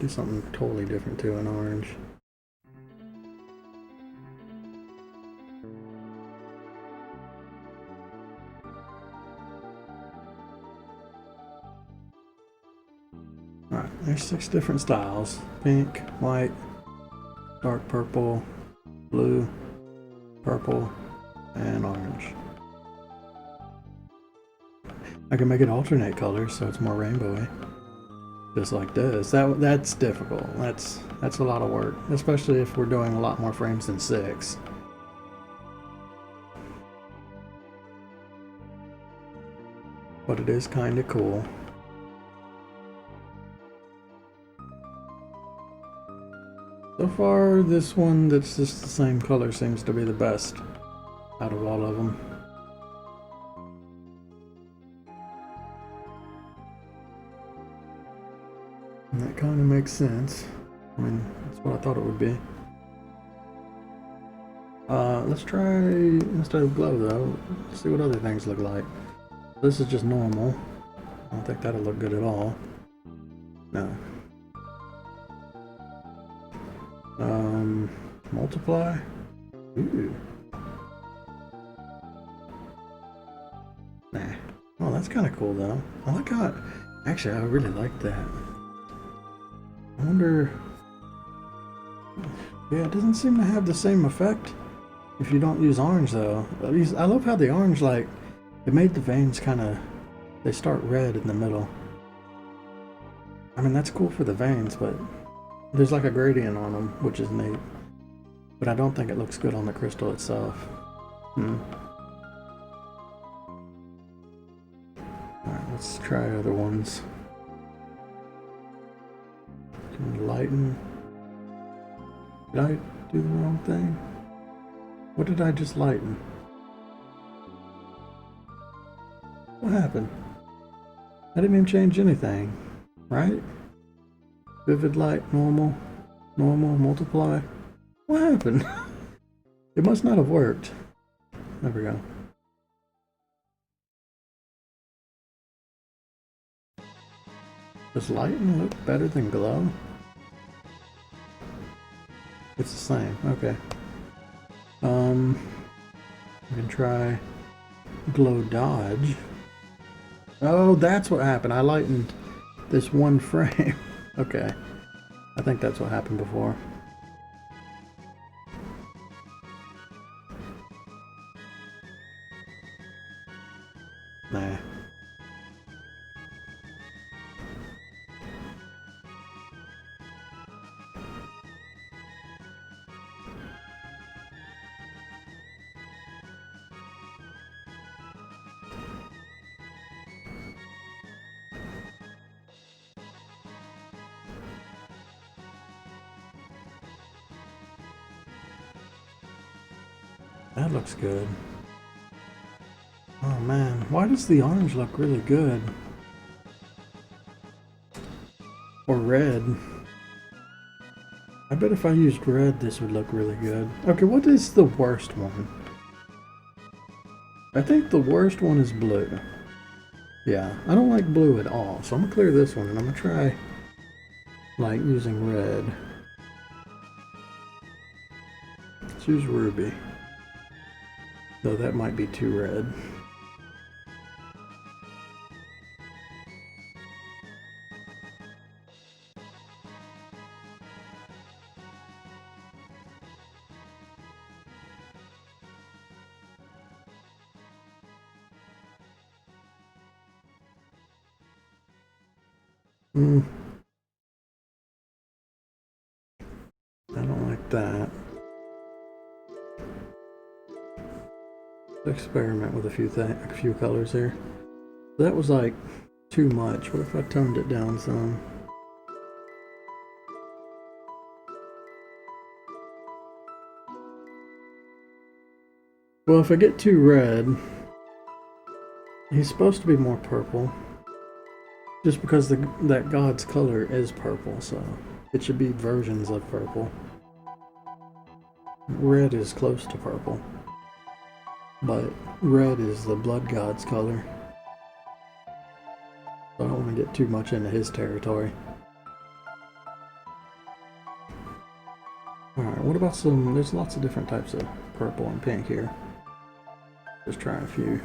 [SPEAKER 1] do something totally different too in orange. Alright, there's 6 different styles. Pink, white, dark purple, blue, purple, and orange. I can make it alternate colors so it's more rainbowy. Just like this. That's difficult. That's a lot of work, especially if we're doing a lot more frames than 6. But it is kind of cool. So far, this one that's just the same color seems to be the best out of all of them. And that kind of makes sense. I mean, that's what I thought it would be. Let's try, instead of glow though, let's see what other things look like. This is just normal. I don't think that'll look good at all. No. Multiply. Ooh. Nah. Oh, that's kind of cool though. I like how actually I really like that. I wonder. Yeah, it doesn't seem to have the same effect if you don't use orange though. I love how the orange, like, it made the veins kind of, they start red in the middle. I mean, that's cool for the veins, but there's like a gradient on them, which is neat. But I don't think it looks good on the crystal itself. Alright, let's try other ones. Can we lighten? Did I do the wrong thing? What did I just lighten? What happened? I didn't even change anything, right? Vivid light, normal, normal, multiply. What happened? It must not have worked. There we go. Does lighten look better than glow? It's the same, okay. We can try glow dodge. Oh, that's what happened. I lightened this one frame. Okay. I think that's what happened before. Nah. That looks good. Oh man, why does the orange look really good? Or red. I bet if I used red, this would look really good. Okay, what is the worst one? I think the worst one is blue. Yeah, I don't like blue at all, so I'm gonna clear this one and I'm gonna try, like, using red. Let's use ruby. Though that might be too red. I don't like that. Let's experiment with a few colors here. That was like too much. What if I toned it down some? Well, if I get too red, he's supposed to be more purple. Just because that god's color is purple, so it should be versions of purple. Red is close to purple, but red is the blood god's color. So I don't want to get too much into his territory. What about some, there's lots of different types of purple and pink here. Just try a few.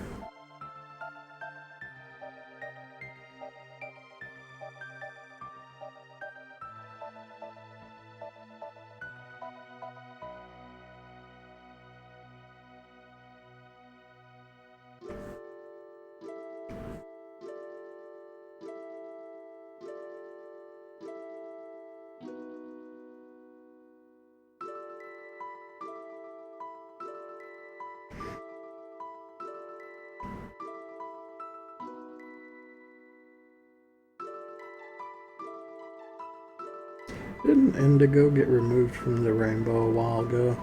[SPEAKER 1] Didn't indigo get removed from the rainbow a while ago?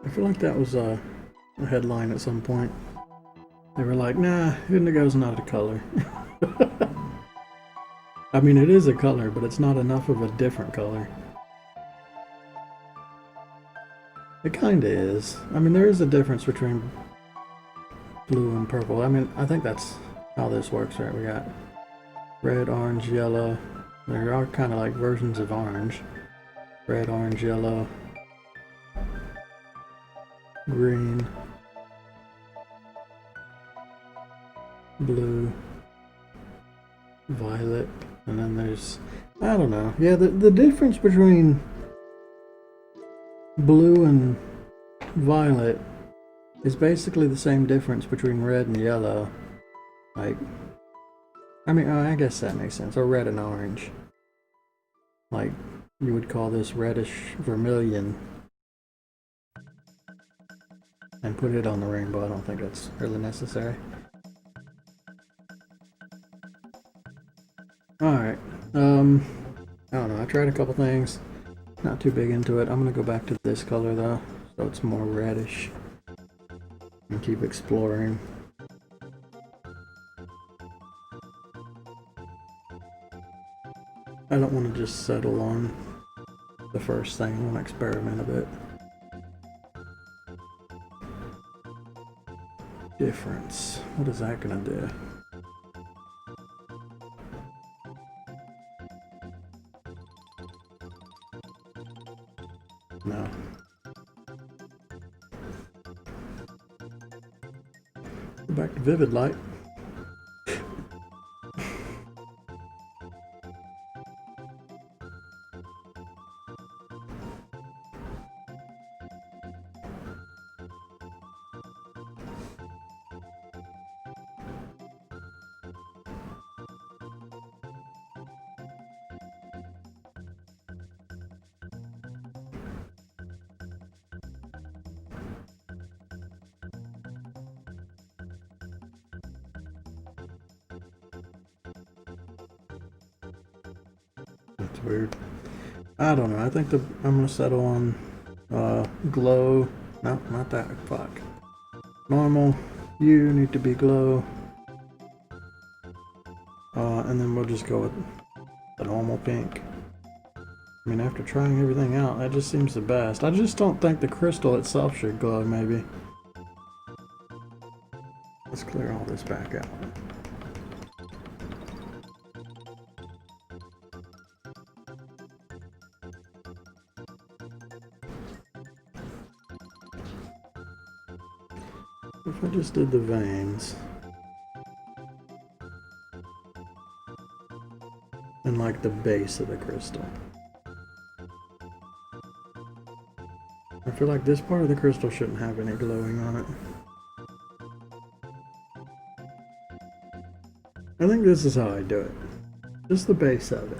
[SPEAKER 1] I feel like that was a headline at some point. They were like, nah, indigo's not a color. I mean, it is a color, but it's not enough of a different color. It kinda is. I mean, there is a difference between blue and purple. I mean, I think that's how this works, right? We got red, orange, yellow. There are kind of like versions of orange. Red, orange, yellow, green, blue, violet, and then there's, I don't know. Yeah, the difference between blue and violet is basically the same difference between red and yellow. Like, I mean, I guess that makes sense. Or red and orange. Like, you would call this reddish vermilion and put it on the rainbow. I don't think that's really necessary. Alright, I don't know, I tried a couple things, not too big into it. I'm gonna go back to this color though, so it's more reddish, and keep exploring. I don't want to just settle on the first thing, I want to experiment a bit. Difference, what is that gonna do? No. Go back to vivid light. That's weird. I don't know. I think I'm gonna settle on glow. No, not that. Fuck. Normal. You need to be glow. And then we'll just go with the normal pink. I mean, after trying everything out, that just seems the best. I just don't think the crystal itself should glow, maybe. Let's clear all this back out. If I just did the veins and like the base of the crystal, I feel like this part of the crystal shouldn't have any glowing on it. I think this is how I do it. Just the base of it.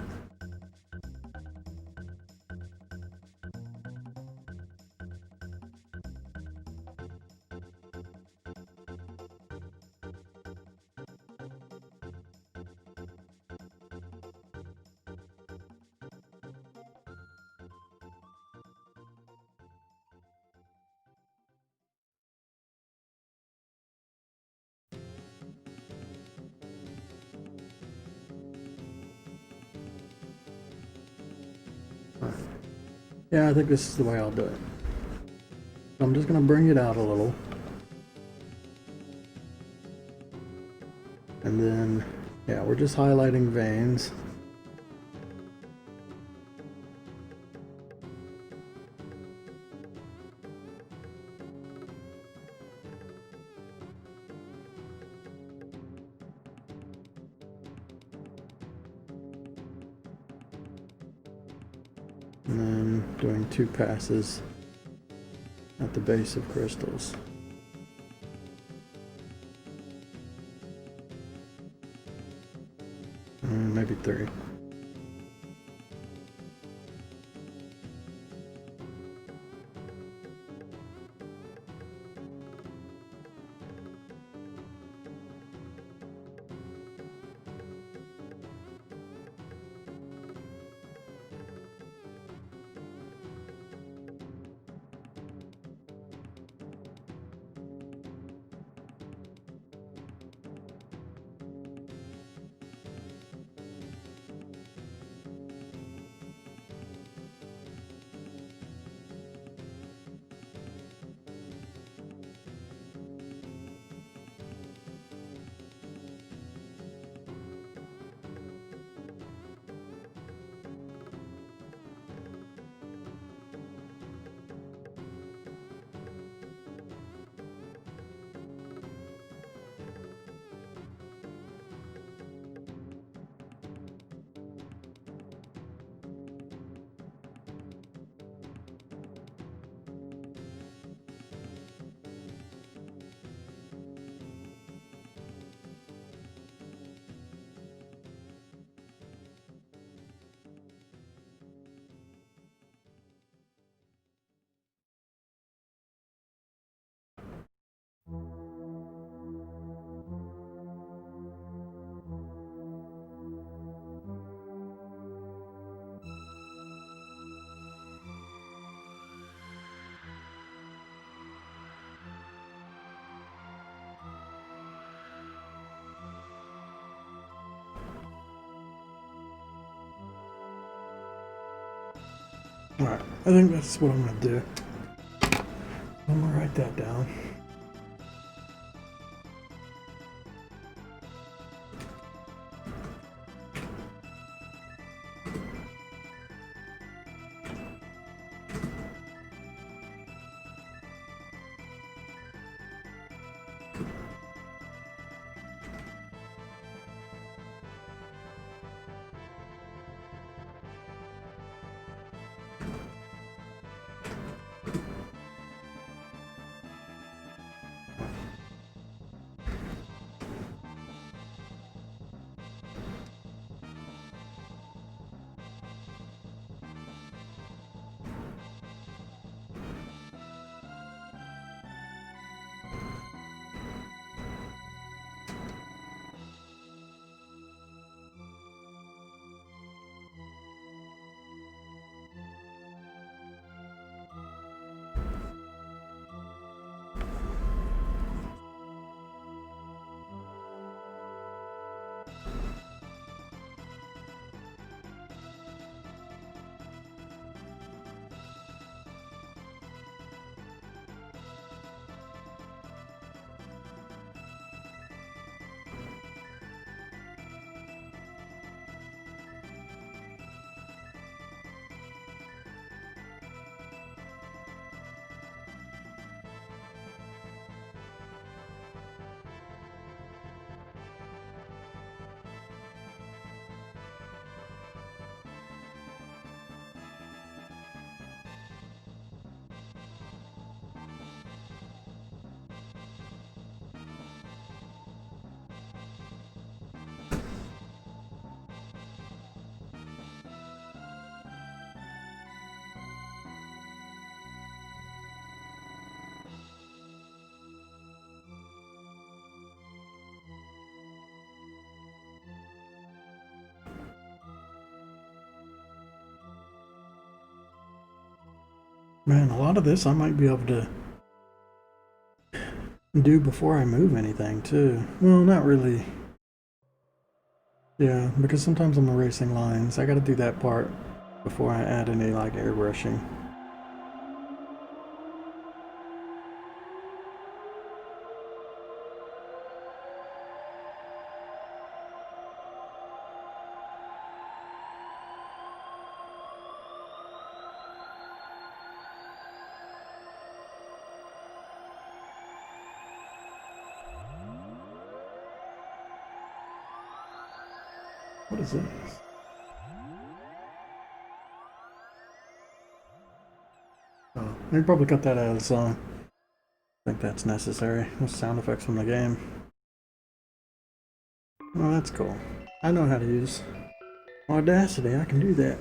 [SPEAKER 1] Yeah, I think this is the way I'll do it. I'm just going to bring it out a little. And then, yeah, we're just highlighting veins. and then doing 2 passes at the base of crystals. And maybe 3. Alright, I think that's what I'm going to do. I'm going to write that down. Man, a lot of this I might be able to do before I move anything too. Well, not really. Yeah, because sometimes I'm erasing lines. I gotta do that part before I add any like airbrushing. What is this? I'd probably cut that out of the song. I think that's necessary. Those sound effects from the game. Oh, that's cool. I know how to use Audacity. I can do that.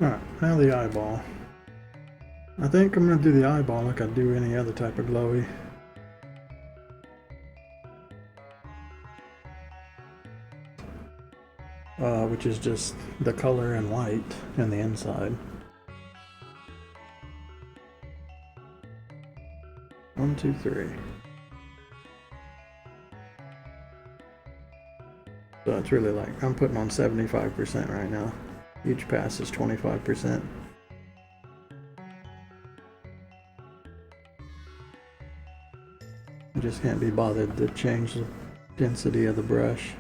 [SPEAKER 1] Alright, now the eyeball. I think I'm going to do the eyeball like I do any other type of glowy. Which is just the color in white in the inside. 1, 2, 3. So it's really like, I'm putting on 75% right now. Each pass is 25%. I just can't be bothered to change the density of the brush.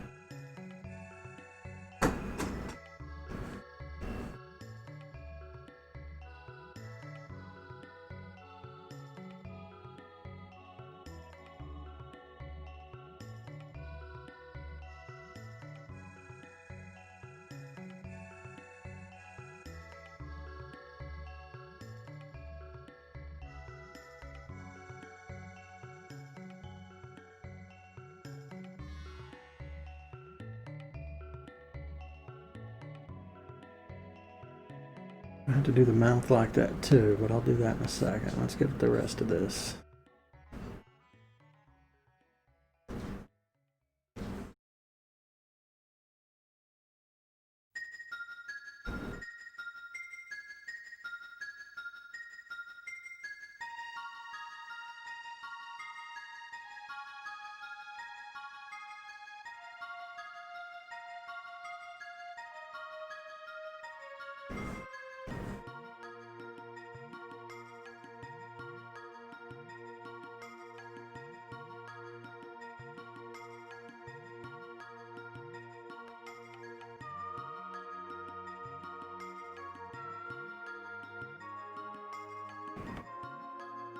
[SPEAKER 1] I have to do the mouth like that too, but I'll do that in a second. Let's get the rest of this.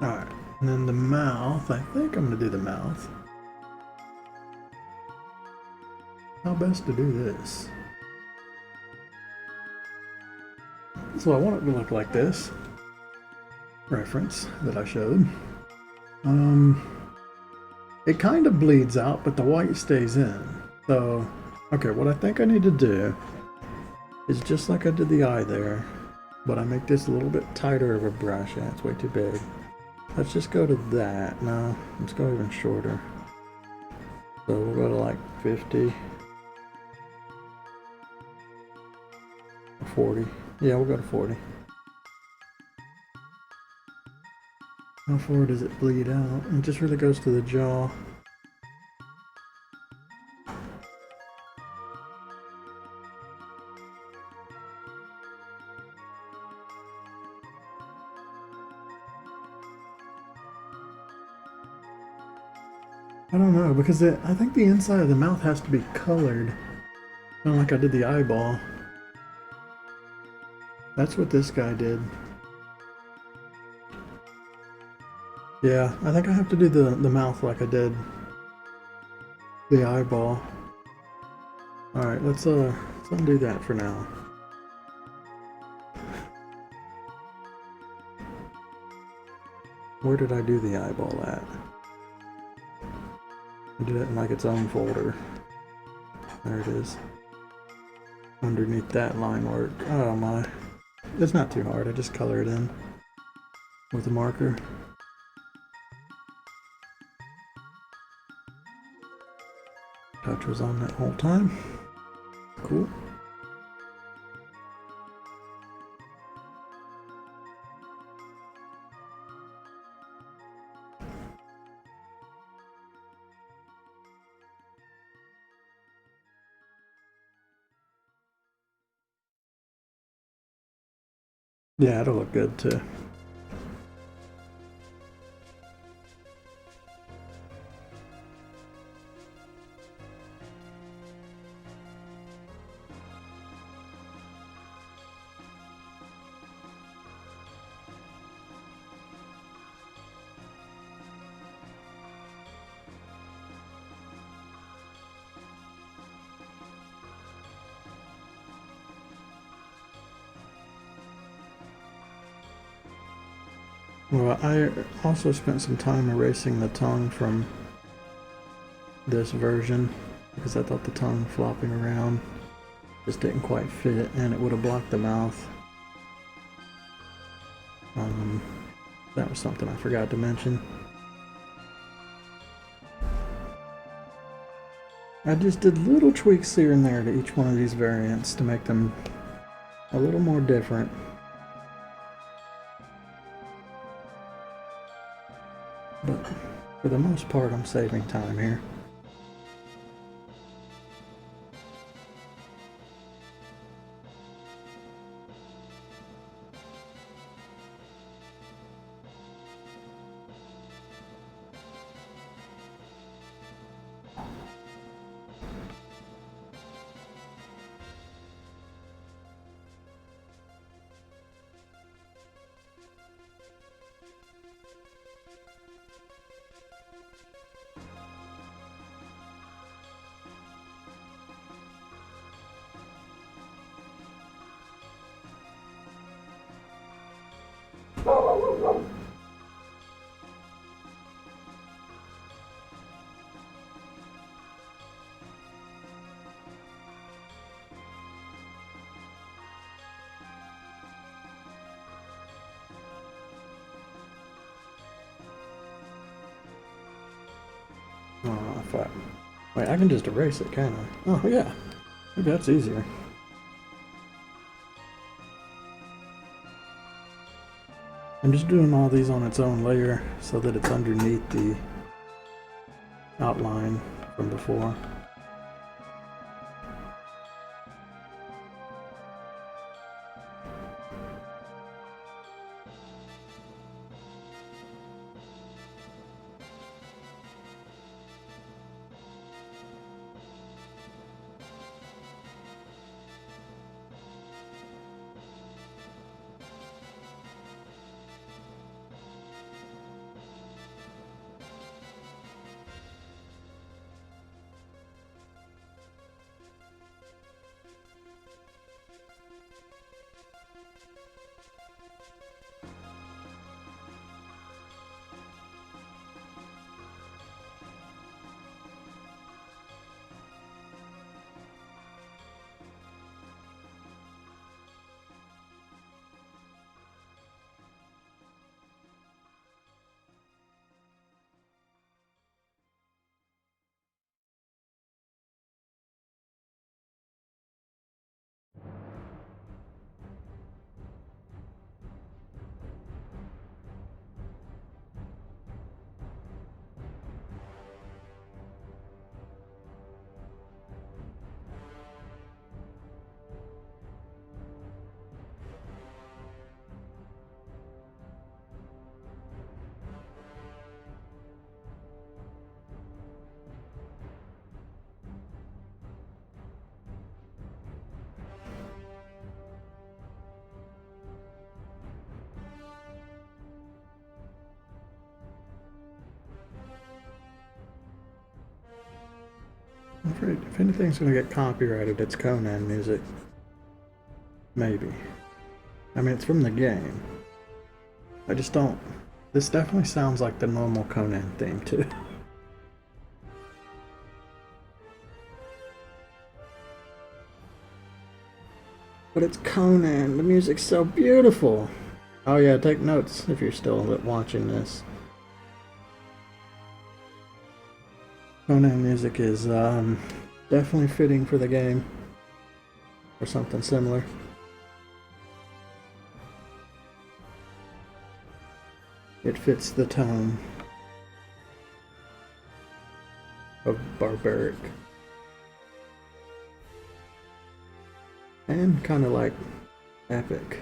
[SPEAKER 1] Alright, and then the mouth, I think I'm going to do the mouth. How best to do this? So I want it to look like this. Reference that I showed. It kind of bleeds out, but the white stays in. So, okay, what I think I need to do is just like I did the eye there, but I make this a little bit tighter of a brush. Yeah, it's way too big. Let's just go to that. No, let's go even shorter. So we'll go to like 50. 40. Yeah, we'll go to 40. How far does it bleed out? It just really goes to the jaw. I don't know, because I think the inside of the mouth has to be colored. Not like I did the eyeball. That's what this guy did. Yeah, I think I have to do the mouth like I did the eyeball. Alright, let's undo that for now. Where did I do the eyeball at? I did it in like its own folder. There it is. Underneath that line work. Oh my. It's not too hard, I just color it in with a marker. Touch was on that whole time. Cool. Yeah, it'll look good too. Well, I also spent some time erasing the tongue from this version because I thought the tongue flopping around just didn't quite fit and it would have blocked the mouth. That was something I forgot to mention. I just did little tweaks here and there to each one of these variants to make them a little more different. But for the most part, I'm saving time here. If I... Wait, I can just erase it, can I? Oh, yeah. Maybe that's easier. I'm just doing all these on its own layer so that it's underneath the outline from before. I'm afraid if anything's gonna get copyrighted, it's Conan music. Maybe. I mean, it's from the game. I just don't. This definitely sounds like the normal Conan theme, too. But it's Conan. The music's so beautiful. Oh, yeah, take notes if you're still watching this. Conan music is definitely fitting for the game. Or something similar. It fits the tone of barbaric. And kind of like epic.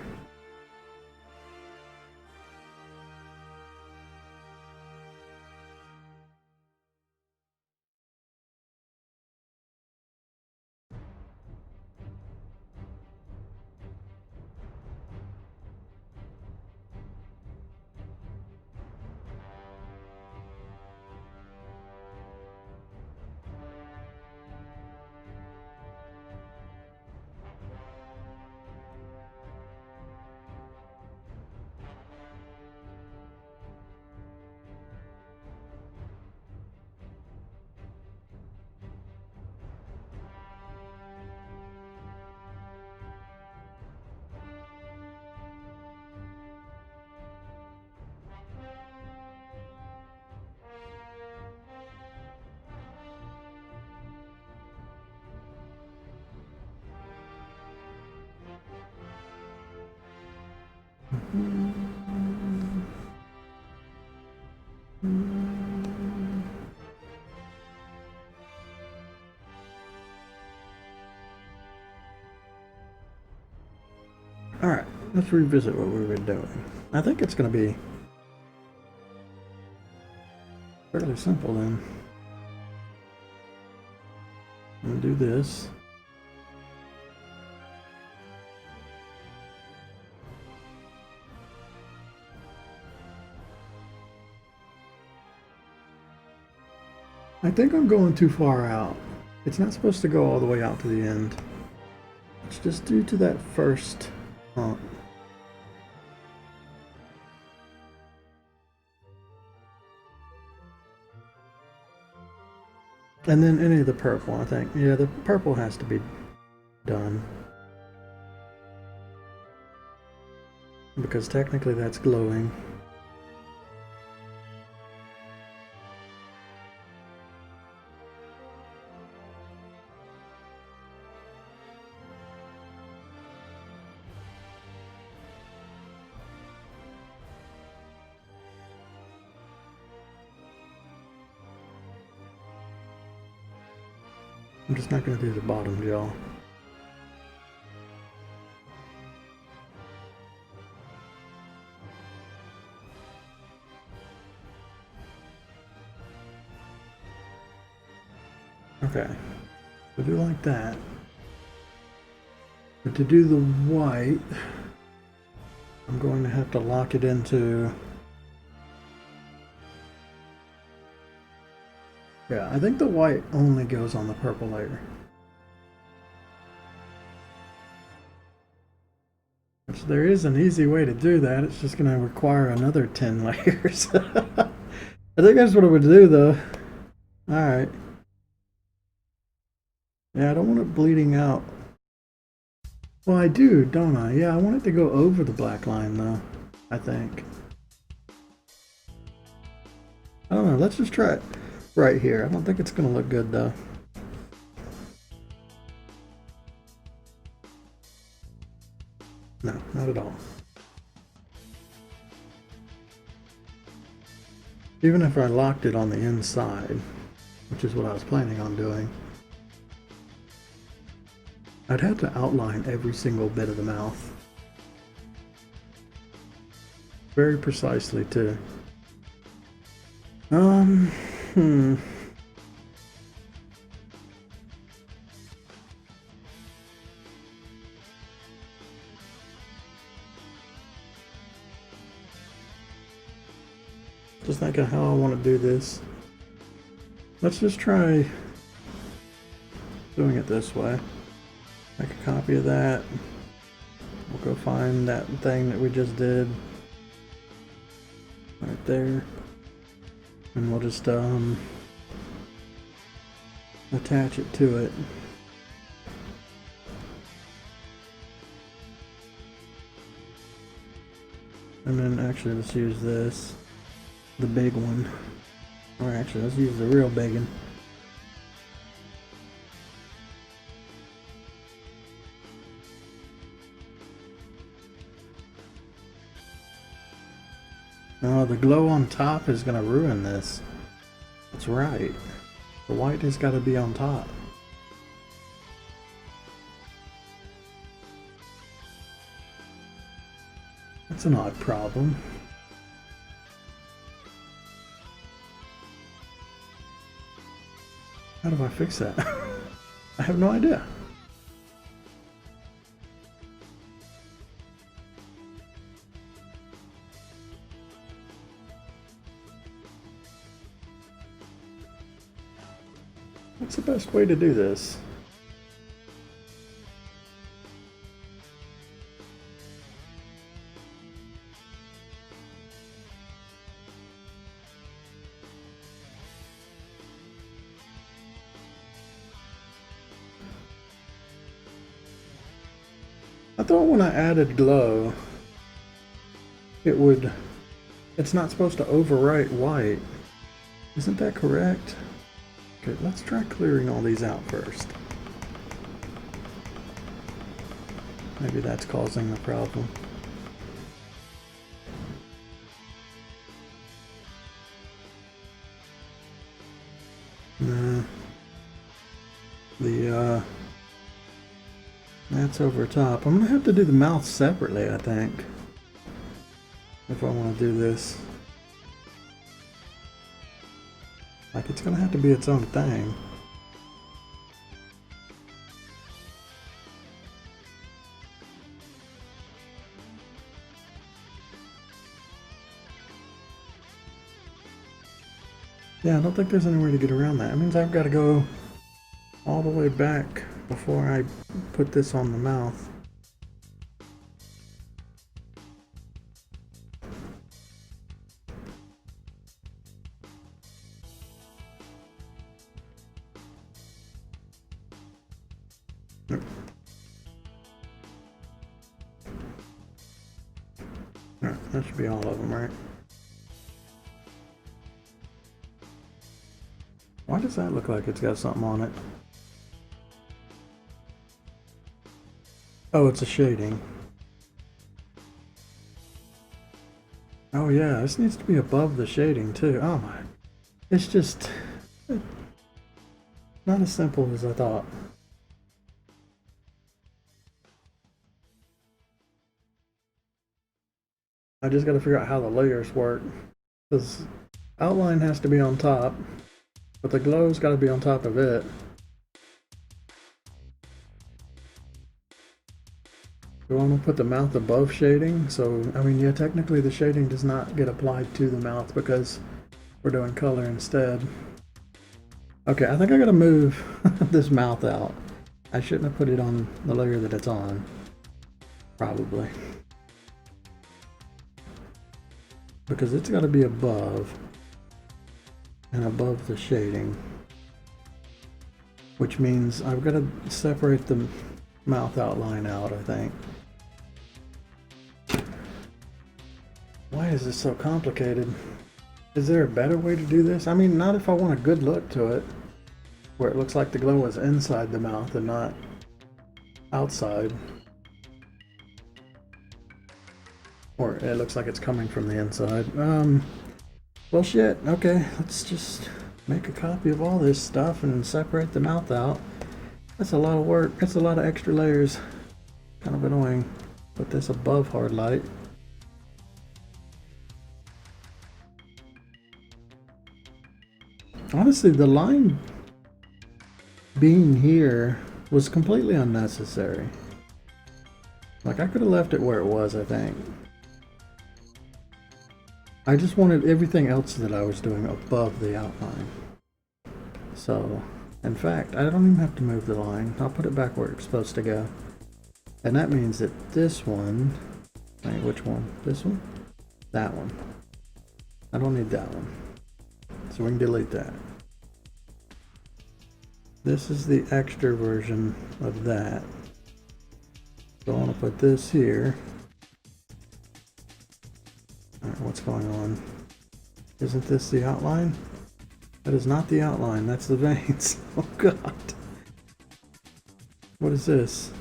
[SPEAKER 1] Alright, let's revisit what we've been doing. I think it's going to be fairly simple then. I'm going to do this. I think I'm going too far out. It's not supposed to go all the way out to the end. It's just due to that first hump. And then any of the purple, I think. Yeah, the purple has to be done. Because technically that's glowing. I'm just not going to do the bottom jaw. Okay, we'll do like that. But to do the white, I'm going to have to lock it into... Yeah, I think the white only goes on the purple layer. Which there is an easy way to do that, it's just going to require another 10 layers. I think that's what it would do though. Alright. Yeah, I don't want it bleeding out. Well, I do, don't I? Yeah, I want it to go over the black line though, I think. I don't know, let's just try it right here. I don't think it's going to look good though. No, not at all. Even if I locked it on the inside, which is what I was planning on doing, I'd have to outline every single bit of the mouth. Very precisely too. Just thinking how I want to do this. Let's just try doing it this way. Make a copy of that. We'll go find that thing that we just did. Right there. And we'll just attach it to it. And then actually let's use this, the big one. Or actually let's use the real big one. Oh, the glow on top is gonna ruin this. That's right. The white has got to be on top. That's an odd problem. How do I fix that? I have no idea. What's the best way to do this? I thought when I added glow, it's not supposed to overwrite white. Isn't that correct? Okay, let's try clearing all these out first. Maybe that's causing the problem. Nah. That's over top. I'm gonna have to do the mouth separately, I think, if I want to do this. Like, it's gonna have to be its own thing. Yeah, I don't think there's any way to get around that. It means I've got to go all the way back before I put this on the mouth. Nope. Alright, that should be all of them, right? Why does that look like it's got something on it? Oh, it's a shading. Oh yeah, this needs to be above the shading too. Oh my. It's just not as simple as I thought. I just gotta figure out how the layers work. Because outline has to be on top, but the glow's gotta be on top of it. We want to put the mouth above shading, so I mean, yeah, technically the shading does not get applied to the mouth because we're doing color instead. Okay, I think I gotta move this mouth out. I shouldn't have put it on the layer that it's on. Probably. Because it's gotta be above and above the shading. Which means I've gotta separate the mouth outline out, I think. Why is this so complicated? Is there a better way to do this? I mean, not if I want a good look to it, where it looks like the glow is inside the mouth and not outside. Or it looks like it's coming from the inside. Well shit, okay, let's just make a copy of all this stuff and separate the mouth out. That's a lot of work, that's a lot of extra layers. Kind of annoying. Put this above hard light. Honestly, the line being here was completely unnecessary. Like, I could have left it where it was, I think. I just wanted everything else that I was doing above the outline. So, In fact, I don't even have to move the line. I'll put it back where it's supposed to go. And that means that this one, wait, which one? This one? That one. I don't need that one. So we can delete that. This is the extra version of that. So I want to put this here. Alright, what's going on? Isn't this the outline? That is not the outline, that's the veins. Oh god. What is this?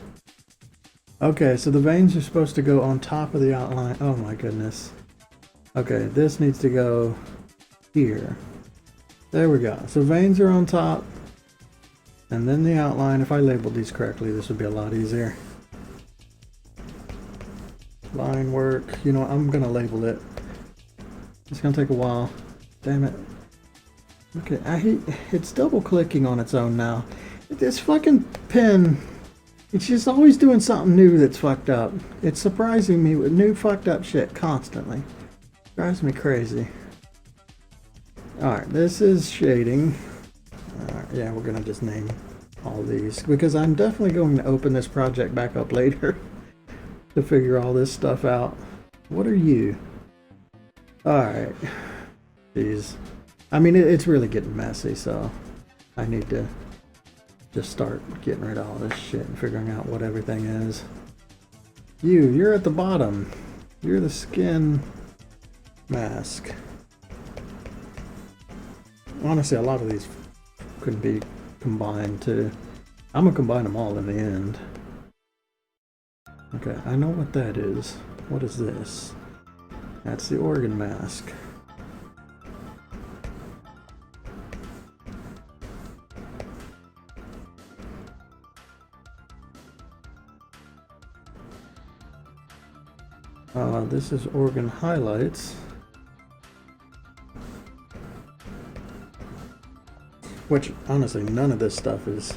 [SPEAKER 1] Okay, so the veins are supposed to go on top of the outline. Oh my goodness. Okay, this needs to go here. There we go. So veins are on top. And then the outline. If I labeled these correctly, this would be a lot easier. Line work. You know, I'm going to label it. It's going to take a while. Damn it. Okay, I hate it's double clicking on its own now. This fucking pen, it's just always doing something new that's fucked up. It's surprising me with new fucked up shit constantly. Drives me crazy. Alright, this is shading. Alright, yeah, we're gonna just name all these because I'm definitely going to open this project back up later to figure all this stuff out. What are you? Alright. Jeez. I mean, it's really getting messy, so I need to just start getting rid of all this shit and figuring out what everything is. You're at the bottom. You're the skin mask. Honestly, a lot of these could be combined too. I'm gonna combine them all in the end. Okay, I know what that is. What is this? That's the organ mask. This is organ highlights. Which, honestly, none of this stuff is...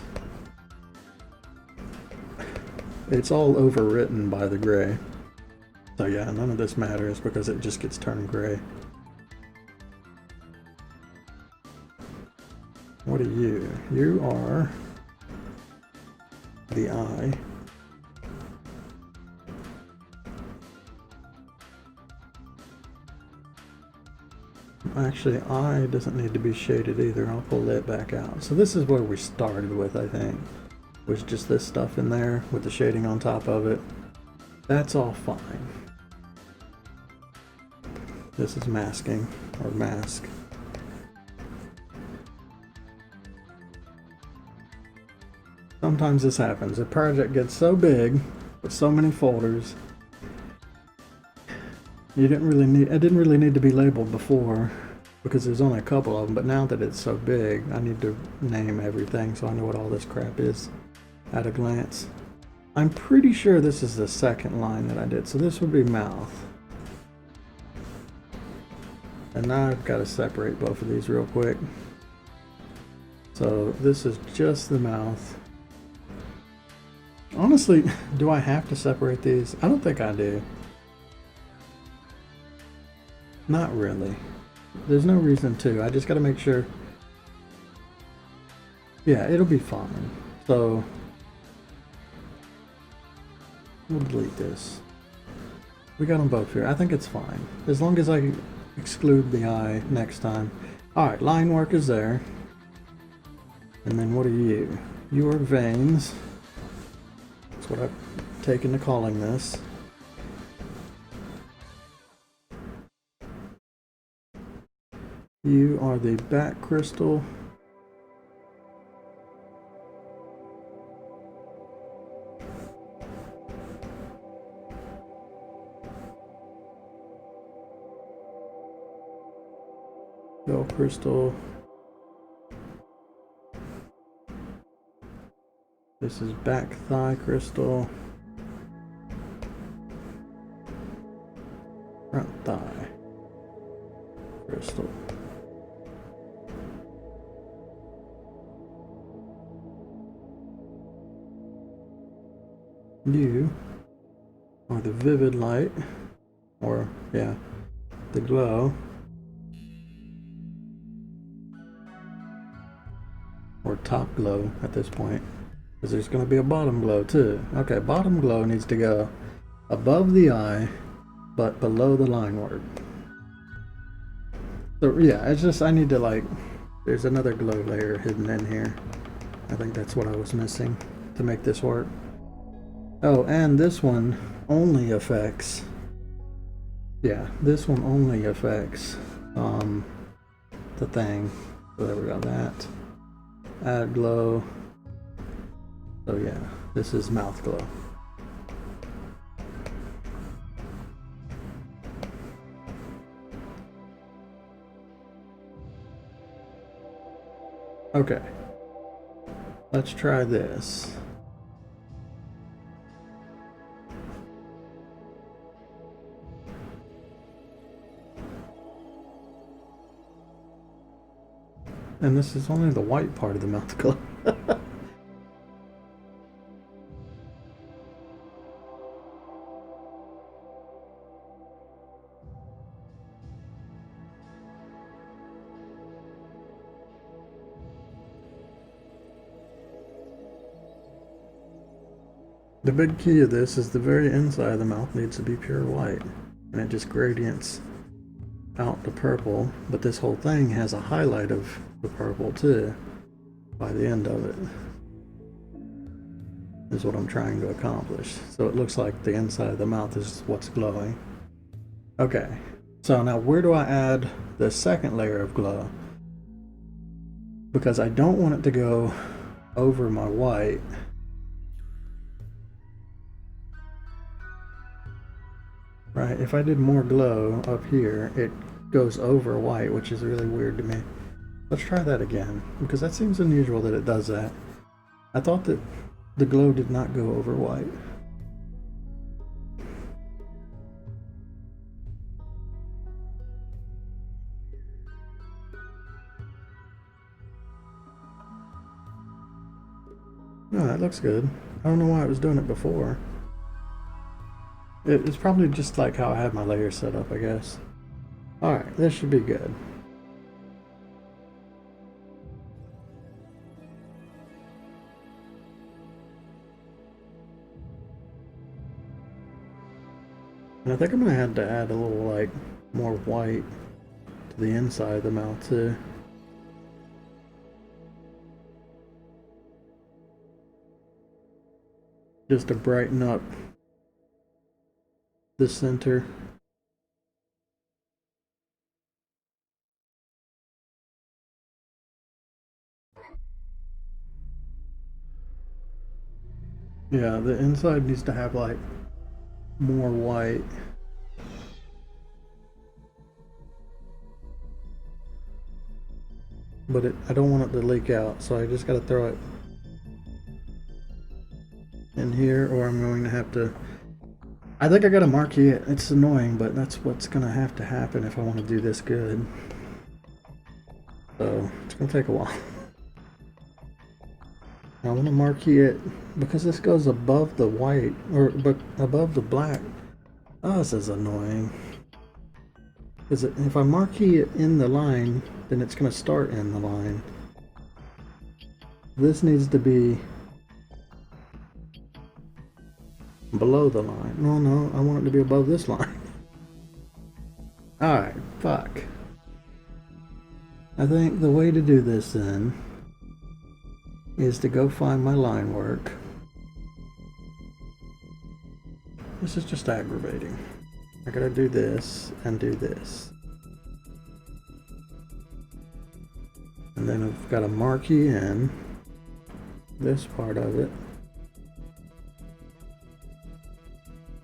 [SPEAKER 1] It's all overwritten by the gray. So yeah, none of this matters because it just gets turned gray. What are you? You are the eye. Actually, eye doesn't need to be shaded either. I'll pull that back out. So this is where we started with, I think. Was just this stuff in there with the shading on top of it. That's all fine. This is masking, or mask. Sometimes this happens. A project gets so big, with so many folders, it didn't really need to be labeled before, because there's only a couple of them, but now that it's so big, I need to name everything so I know what all this crap is at a glance. I'm pretty sure this is the second line that I did, so this would be mouth. And now I've got to separate both of these real quick. So this is just the mouth. Honestly, do I have to separate these? I don't think I do. Not really. There's no reason to. I just got to make sure. Yeah, it'll be fine. So we'll delete this. We got them both here. I think it's fine. As long as I exclude the eye next time. Alright, line work is there. And then what are you? You are veins. That's what I've taken to calling this. You are the back crystal. Bell crystal. This is back thigh crystal. Front thigh crystal. You are the vivid light, or yeah, the glow. or top glow at this point, because there's going to be a bottom glow too. Okay, bottom glow needs to go above the eye, but below the line work. So yeah, it's just I need to like, there's another glow layer hidden in here. I think that's what I was missing to make this work. Oh, and this one only affects, yeah, this one only affects the thing. So there we go, that. Add glow. So yeah, this is mouth glow. Okay, let's try this. And this is only the white part of the mouth glow. The big key of this is the very inside of the mouth needs to be pure white, and it just gradients out the purple, but this whole thing has a highlight of the purple too by the end of it, is what I'm trying to accomplish. So it looks like the inside of the mouth is what's glowing. Okay, so now where do I add the second layer of glow? Because I don't want it to go over my white. Right, if I did more glow up here, it goes over white, which is really weird to me. Let's try that again, because that seems unusual that it does that. I thought that the glow did not go over white. No, that looks good. I don't know why it was doing it before. It's probably just like how I have my layers set up, I guess. Alright, this should be good. And I think I'm gonna have to add a little like more white to the inside of the mouth too. Just to brighten up the center. Yeah, the inside needs to have like more white. But I don't want it to leak out, so I just gotta throw it in here, or I'm going to have to, I think I gotta marquee it. It's annoying, but that's what's gonna have to happen if I want to do this good. So it's gonna take a while. I want to marquee it because this goes above the white, or above the black. Oh, this is annoying. Because if I marquee it in the line, then it's going to start in the line. This needs to be below the line. No, no, I want it to be above this line. Alright, fuck. I think the way to do this then is to go find my line work. This is just aggravating. I gotta do this and do this. And then I've got to marquee in this part of it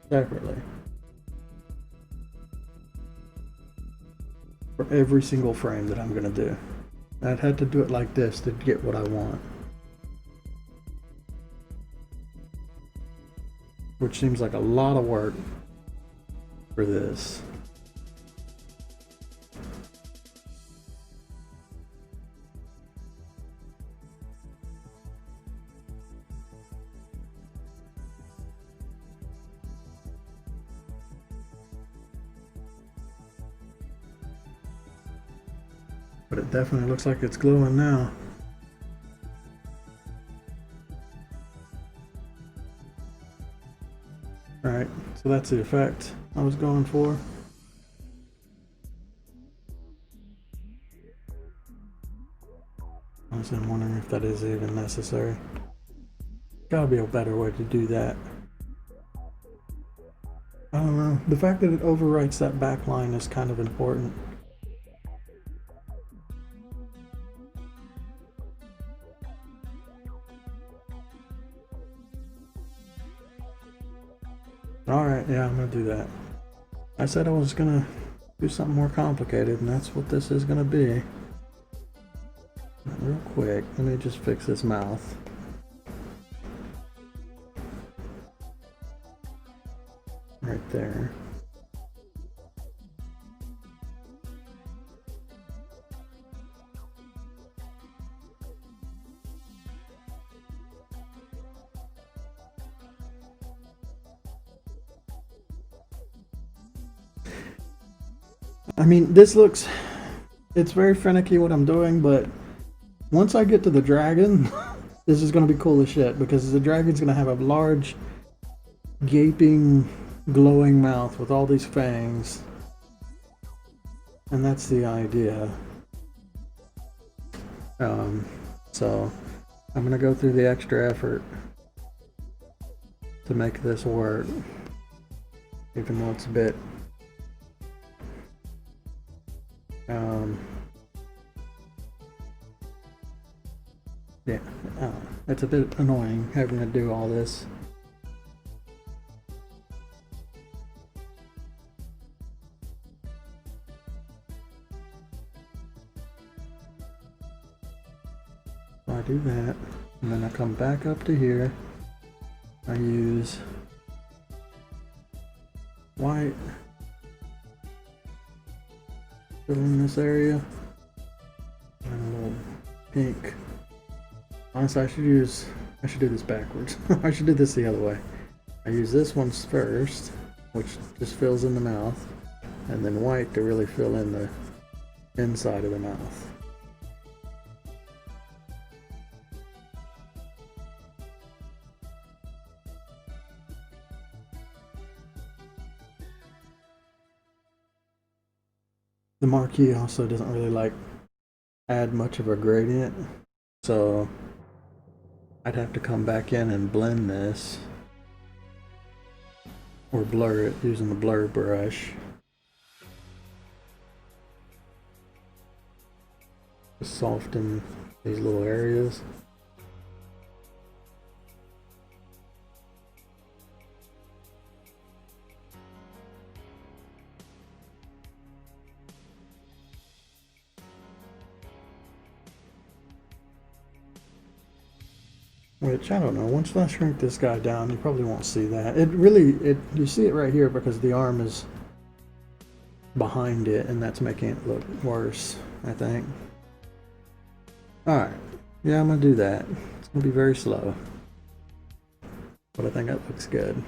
[SPEAKER 1] separately for every single frame that I'm gonna do. I'd had to do it like this to get what I want. Which seems like a lot of work for this. But it definitely looks like it's glowing now. Alright, so that's the effect I was going for. Honestly, I'm wondering if that is even necessary. Gotta be a better way to do that. I don't know. The fact that it overwrites that back line is kind of important. Alright, yeah, I'm gonna do that. I said I was gonna do something more complicated, and that's what this is gonna be. Real quick, let me just fix this mouth. Right there. I mean, this looks, it's very finicky what I'm doing, but once I get to the dragon, this is going to be cool as shit, because the dragon's going to have a large, gaping, glowing mouth with all these fangs. And that's the idea. So I'm going to go through the extra effort to make this work, even though it's a bit yeah, it's a bit annoying having to do all this. So I do that, and then I come back up to here. I use white, fill in this area, and a little pink. Honestly, I should do this backwards. I should do this the other way. I use this one first, which just fills in the mouth, and then white to really fill in the inside of the mouth. The marquee also doesn't really like add much of a gradient, so I'd have to come back in and blend this or blur it using the blur brush. To soften these little areas. Which, I don't know, once I shrink this guy down, you probably won't see that. You see it right here because the arm is behind it, and that's making it look worse, I think. Alright, yeah, I'm gonna do that. It's gonna be very slow, but I think that looks good.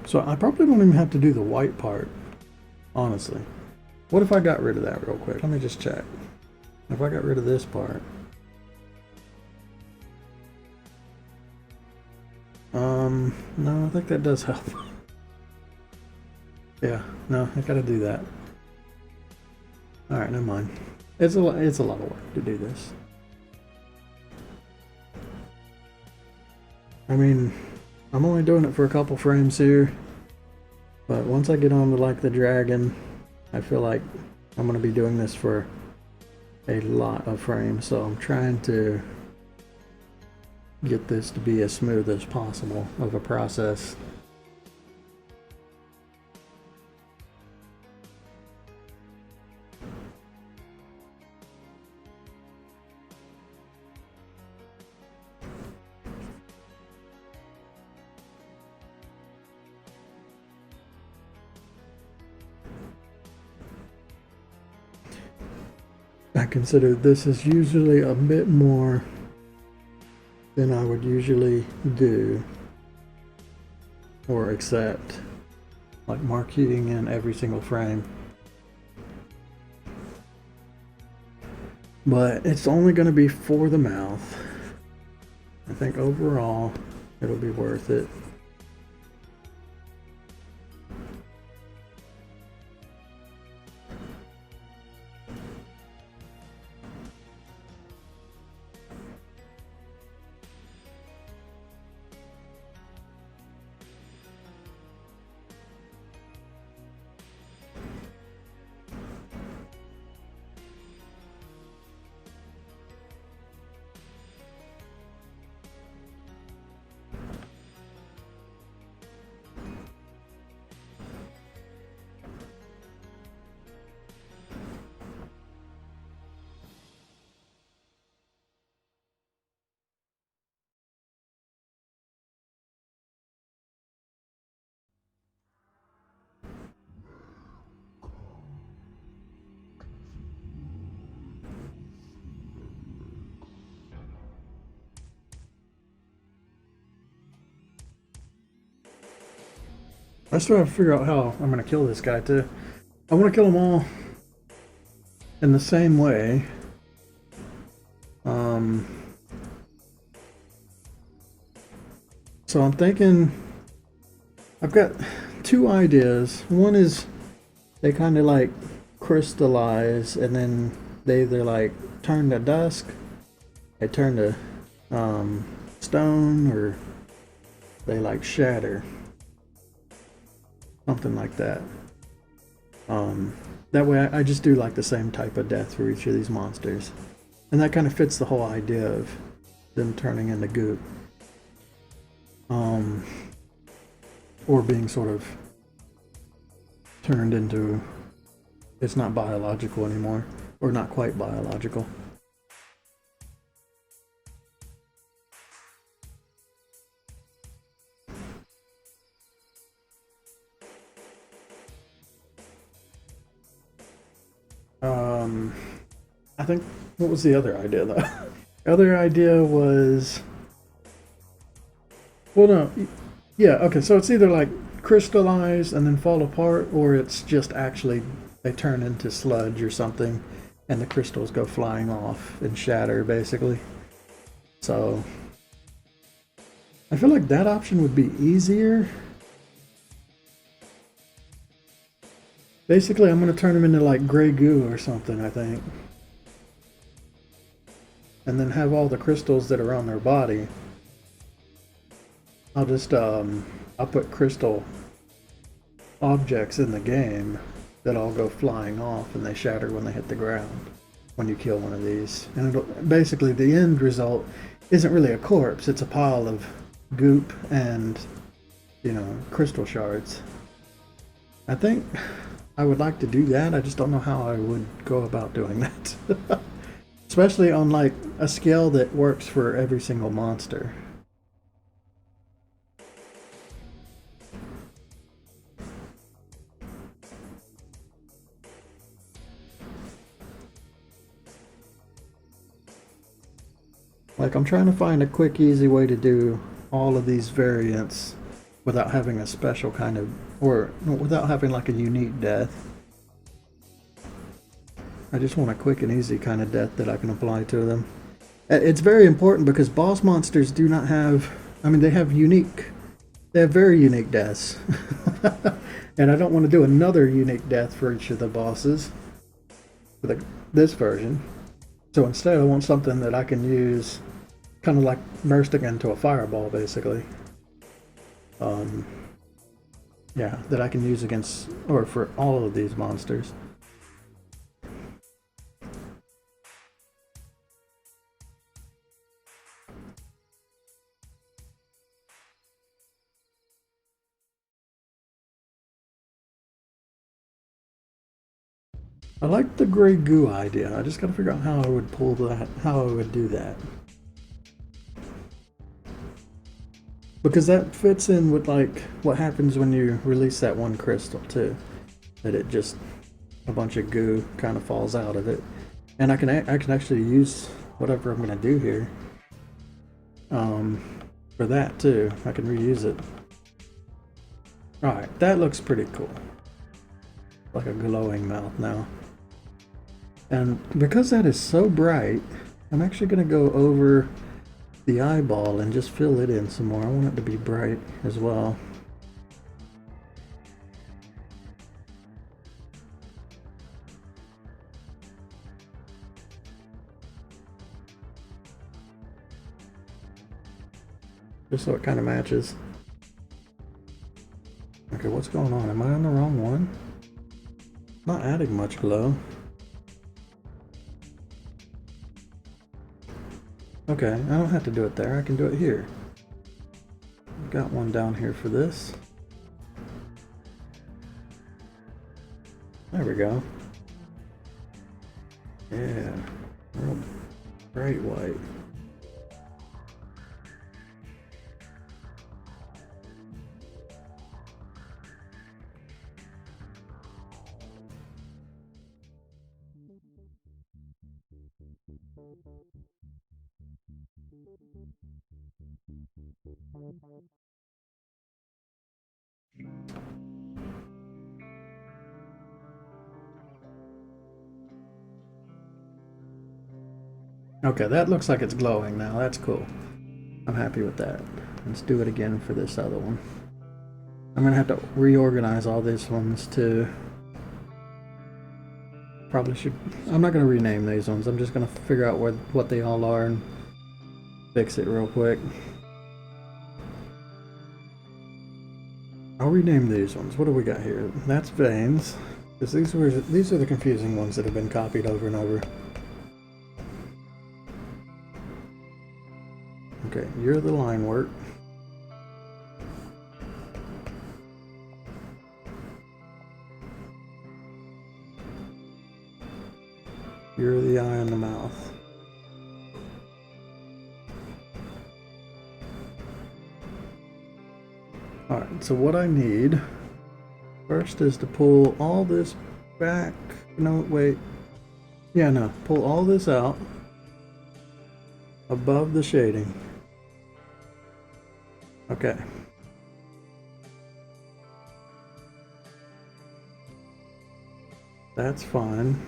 [SPEAKER 1] So I probably don't even have to do the white part, honestly. What if I got rid of that real quick? Let me just check. If I got rid of this part. No, I think that does help. Yeah, no, I gotta do that. Alright, never mind. It's a lot of work to do this. I mean, I'm only doing it for a couple frames here, but once I get on to like the dragon, I feel like I'm gonna be doing this for a lot of frames, so I'm trying to get this to be as smooth as possible of a process. consider this is usually a bit more than I would usually do or accept, like marking in every single frame. But it's only going to be for the mouth. I think overall it'll be worth it. I still have to figure out how I'm going to kill this guy too. I want to kill them all in the same way. So I'm thinking I've got two ideas. One is they kind of like crystallize and then they either like turn to dust, they turn to stone, or they like shatter. Something like that. That way I just do like the same type of death for each of these monsters. And that kind of fits the whole idea of them turning into goop. Or being sort of turned into, it's not biological anymore. Or not quite biological. I think, what was the other idea though? The other idea was, well no, yeah, okay, so it's either like crystallize and then fall apart, or it's just actually, they turn into sludge or something, and the crystals go flying off and shatter basically. So, I feel like that option would be easier. Basically, I'm going to turn them into like gray goo or something, I think. And then have all the crystals that are on their body. I'll just, I'll put crystal objects in the game that all go flying off and they shatter when they hit the ground when you kill one of these. And it'll, basically the end result isn't really a corpse, it's a pile of goop and, you know, crystal shards. I think I would like to do that, I just don't know how I would go about doing that. Especially on like a scale that works for every single monster. Like I'm trying to find a quick, easy way to do all of these variants without having a special kind of, or without having like a unique death. I just want a quick and easy kind of death that I can apply to them. It's very important because boss monsters do not have, I mean, they have very unique deaths. And I don't want to do another unique death for each of the bosses for this version. So instead I want something that I can use kind of like bursting into a fireball basically. Yeah, that I can use against, or for all of these monsters. I like the gray goo idea. I just gotta figure out how I would pull that, how I would do that. Because that fits in with like what happens when you release that one crystal too. That it just, a bunch of goo kind of falls out of it. And I can actually use whatever I'm gonna do here for that too. I can reuse it. All right, that looks pretty cool. Like a glowing mouth now. And because that is so bright, I'm actually gonna go over the eyeball and just fill it in some more. I want it to be bright as well. Just so it kind of matches. Okay, what's going on? Am I on the wrong one? Not adding much glow. Okay, I don't have to do it there. I can do it here. Got one down here for this. There we go. Yeah, real bright white. Okay, that looks like it's glowing now. That's cool. I'm happy with that. Let's do it again for this other one. I'm gonna have to reorganize all these ones too. Probably should. I'm not gonna rename these ones. I'm just gonna figure out what they all are and fix it real quick. I'll rename these ones. What do we got here? That's veins. Because these are the confusing ones that have been copied over and over. Okay, you're the line work. You're the eye in the mouth. Alright, so what I need first is to pull all this back. No, wait. Yeah, no. Pull all this out above the shading. Okay. That's fine.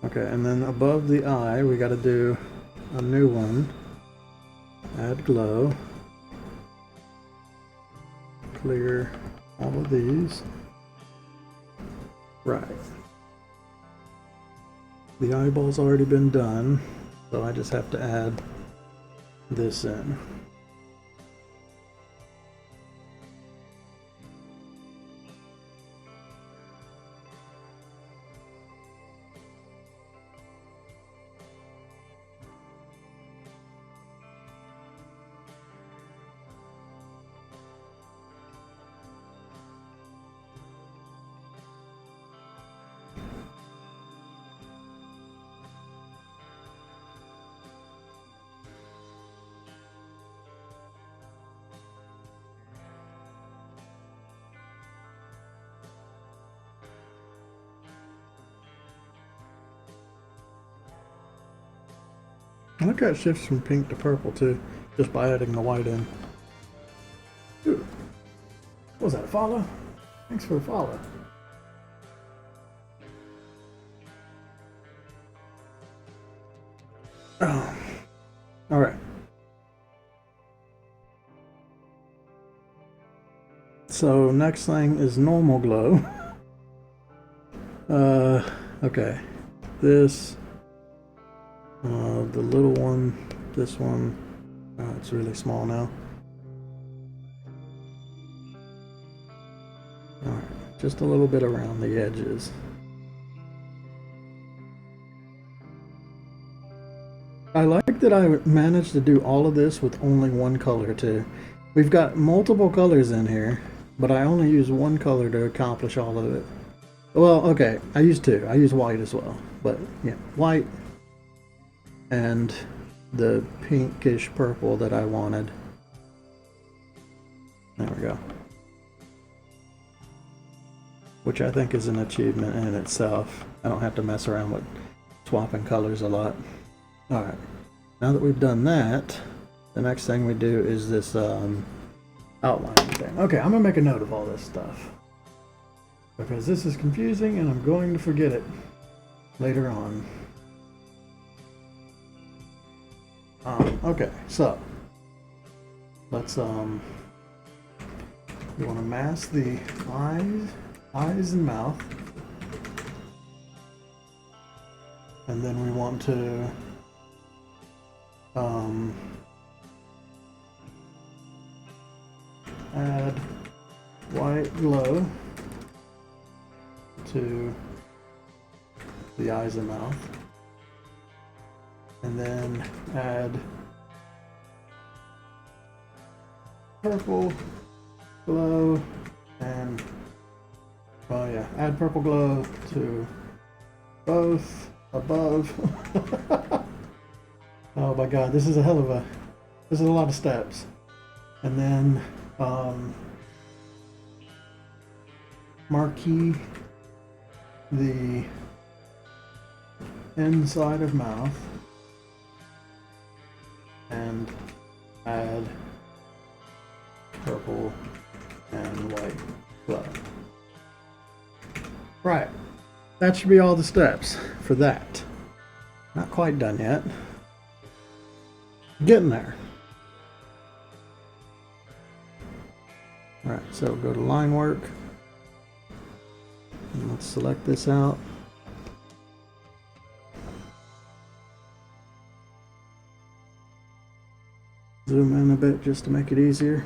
[SPEAKER 1] Okay, and then above the eye, we got to do a new one. Add glow. Clear all of these. Right. The eyeball's already been done, so I just have to add this in. I like how it shifts from pink to purple too, just by adding the white in. Ooh. What was that, a follow? Thanks for the follow. Oh. Alright. So next thing is normal glow. Okay. This, the little one, this one, it's really small now. Alright, just a little bit around the edges. I like that I managed to do all of this with only one color too. We've got multiple colors in here, but I only use one color to accomplish all of it. Well, okay, I use two. I use white as well, but yeah, white and the pinkish purple that I wanted. There we go. which I think is an achievement in itself. I don't have to mess around with swapping colors a lot. Alright, now that we've done that, the next thing we do is this outline thing. Okay, I'm gonna make a note of all this stuff because this is confusing and I'm going to forget it later on. Okay, so let's you want to mask the eyes and mouth, and then we want to add white glow to the eyes and mouth, and then add purple glow and add purple glow to both above. Oh my god, this is a lot of steps. And then marquee the inside of mouth and add purple and white glow. Right, that should be all the steps for that. Not quite done yet. Getting there. Alright, so go to line work. And let's select this out. Zoom in a bit just to make it easier.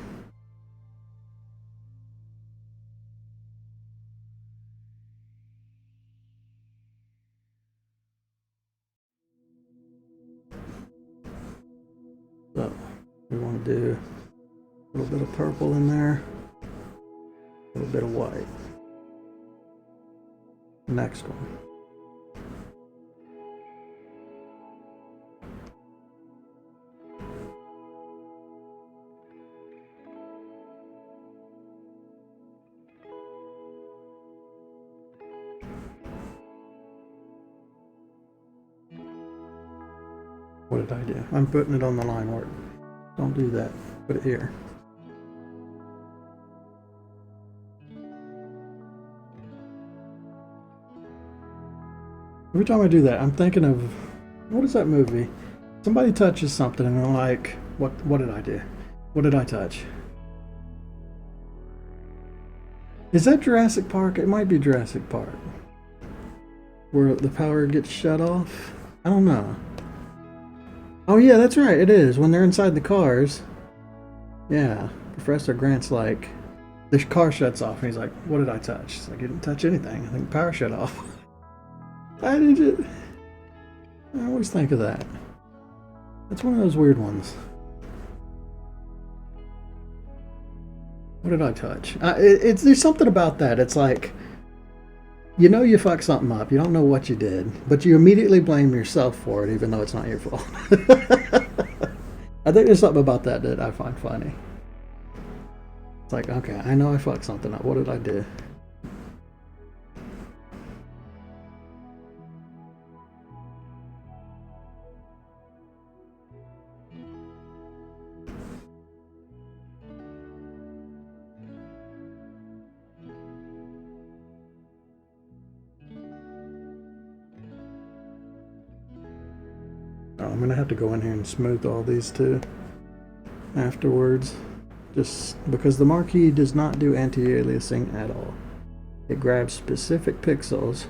[SPEAKER 1] So we want to do a little bit of purple in there, a little bit of white. Next one. What did I do? I'm putting it on the line work. Don't do that. Put it here. Every time I do that, I'm thinking of, what is that movie? Somebody touches something and I'm like, what did I do? What did I touch? Is that Jurassic Park? It might be Jurassic Park. Where the power gets shut off? I don't know. Oh yeah, that's right, it is. When they're inside the cars. Yeah, Professor Grant's like, the car shuts off and he's like, what did I touch? It's like, you didn't touch anything. I think the power shut off. I always think of that. That's one of those weird ones. What did I touch? There's something about that. It's like, you know you fucked something up. You don't know what you did, but you immediately blame yourself for it, even though it's not your fault. I think there's something about that that I find funny. It's like, okay, I know I fucked something up. What did I do? I'm gonna have to go in here and smooth all these too afterwards, just because the marquee does not do anti-aliasing at all. It grabs specific pixels,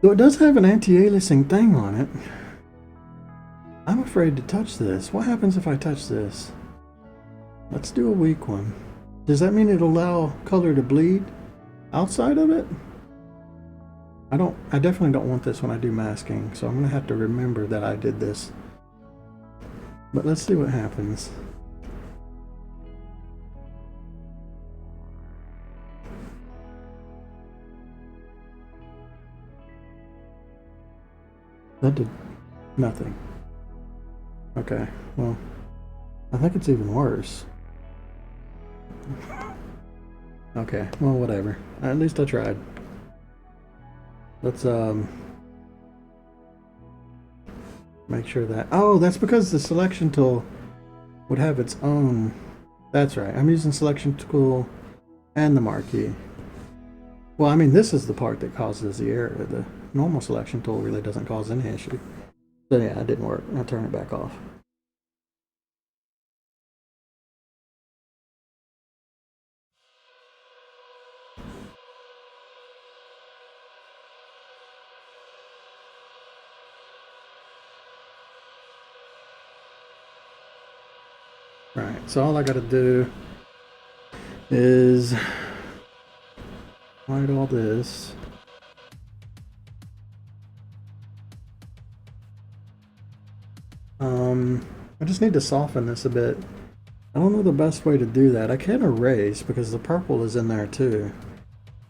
[SPEAKER 1] though it does have an anti-aliasing thing on it. I'm afraid to touch this. What happens if I touch this? Let's do a weak one. Does that mean it'll allow color to bleed outside of it? I definitely don't want this when I do masking, so I'm gonna have to remember that I did this. But let's see what happens. That did nothing. Okay, well, I think it's even worse. Okay, well, whatever. At least I tried. Let's make sure that. Oh, that's because the selection tool would have its own. That's right. I'm using selection tool and the marquee. Well, I mean, this is the part that causes the error. The normal selection tool really doesn't cause any issue. So yeah, it didn't work. I'll turn it back off. Right, so all I gotta do is hide all this. I just need to soften this a bit. I don't know the best way to do that. I can erase because the purple is in there too.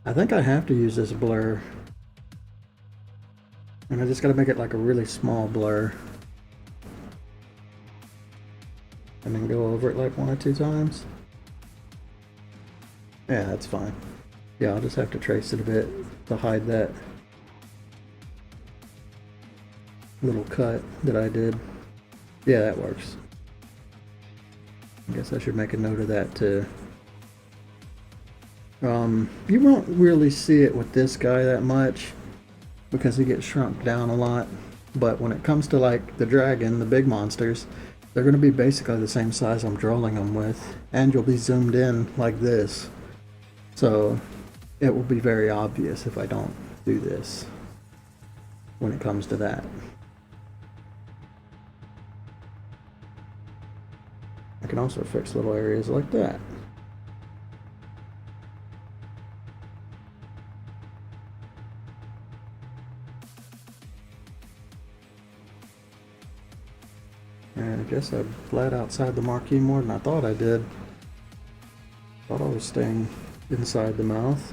[SPEAKER 1] I think I have to use this blur. And I just gotta make it like a really small blur. And then go over it like 1 or 2 times. Yeah, that's fine. Yeah, I'll just have to trace it a bit to hide that little cut that I did. Yeah, that works. I guess I should make a note of that too. You won't really see it with this guy that much because he gets shrunk down a lot. But when it comes to like the dragon, the big monsters, they're going to be basically the same size I'm drawing them with. And you'll be zoomed in like this. So it will be very obvious if I don't do this when it comes to that. I can also fix little areas like that. And I guess I bled outside the marquee more than I thought I did. Thought I was staying inside the mouth.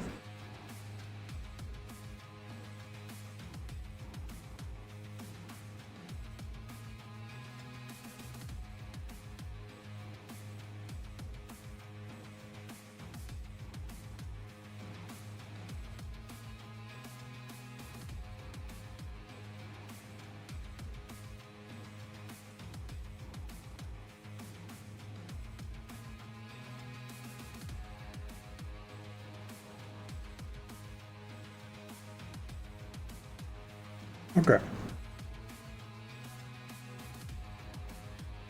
[SPEAKER 1] Okay.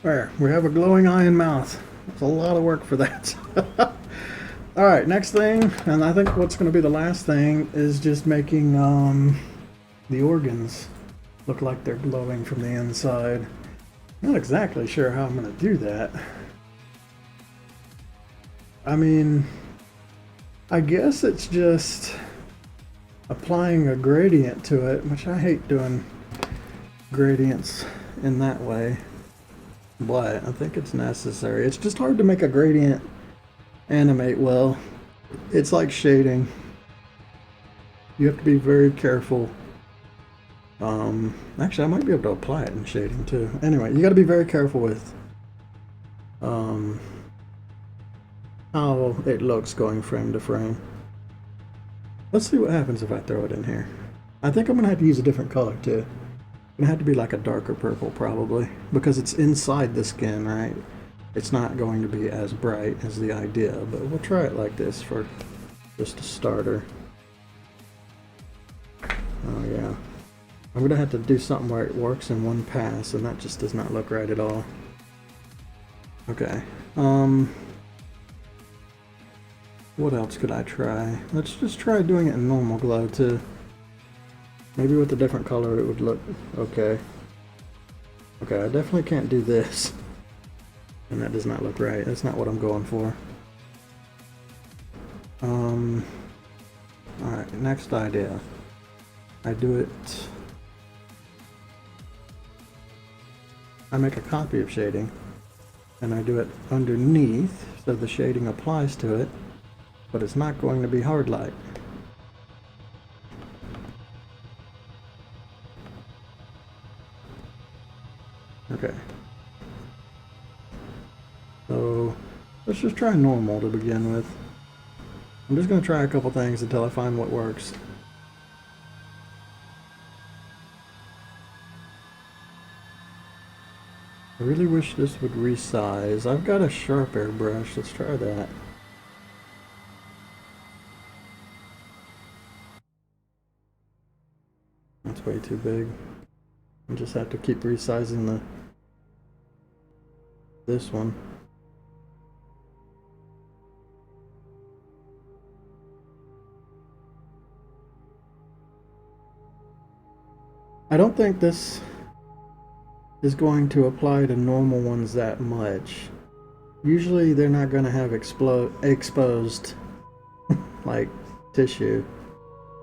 [SPEAKER 1] There, we have a glowing eye and mouth. It's a lot of work for that. Alright, next thing, and I think what's going to be the last thing, is just making the organs look like they're glowing from the inside. Not exactly sure how I'm going to do that. I mean, I guess it's just applying a gradient to it, which I hate doing gradients in that way, but I think it's necessary. It's just hard to make a gradient animate well. It's like shading. You have to be very careful. Actually, I might be able to apply it in shading too. Anyway, you got to be very careful with how it looks going frame to frame. Let's see what happens if I throw it in here. I think I'm gonna have to use a different color too. It's gonna have to be like a darker purple probably, because it's inside the skin, right? It's not going to be as bright as the idea, but we'll try it like this for just a starter. Oh yeah. I'm gonna have to do something where it works in one pass, and that just does not look right at all. Okay. What else could I try? Let's just try doing it in normal glow too. Maybe with a different color it would look okay. Okay, I definitely can't do this. And that does not look right. That's not what I'm going for. Alright, next idea. I do it... I make a copy of shading, and I do it underneath, so the shading applies to it, but it's not going to be hard light. Okay. So let's just try normal to begin with. I'm just going to try a couple things until I find what works. I really wish this would resize. I've got a sharp airbrush. Let's try that. That's way too big. I just have to keep resizing this one. I don't think this is going to apply to normal ones that much. Usually they're not going to have exposed like tissue,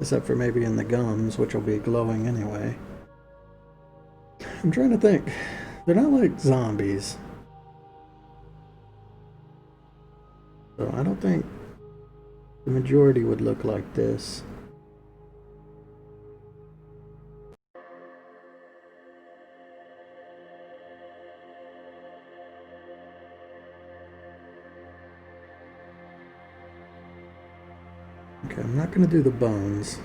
[SPEAKER 1] except for maybe in the gums, which will be glowing anyway. I'm trying to think. They're not like zombies. So I don't think the majority would look like this. Okay, I'm not going to do the bones.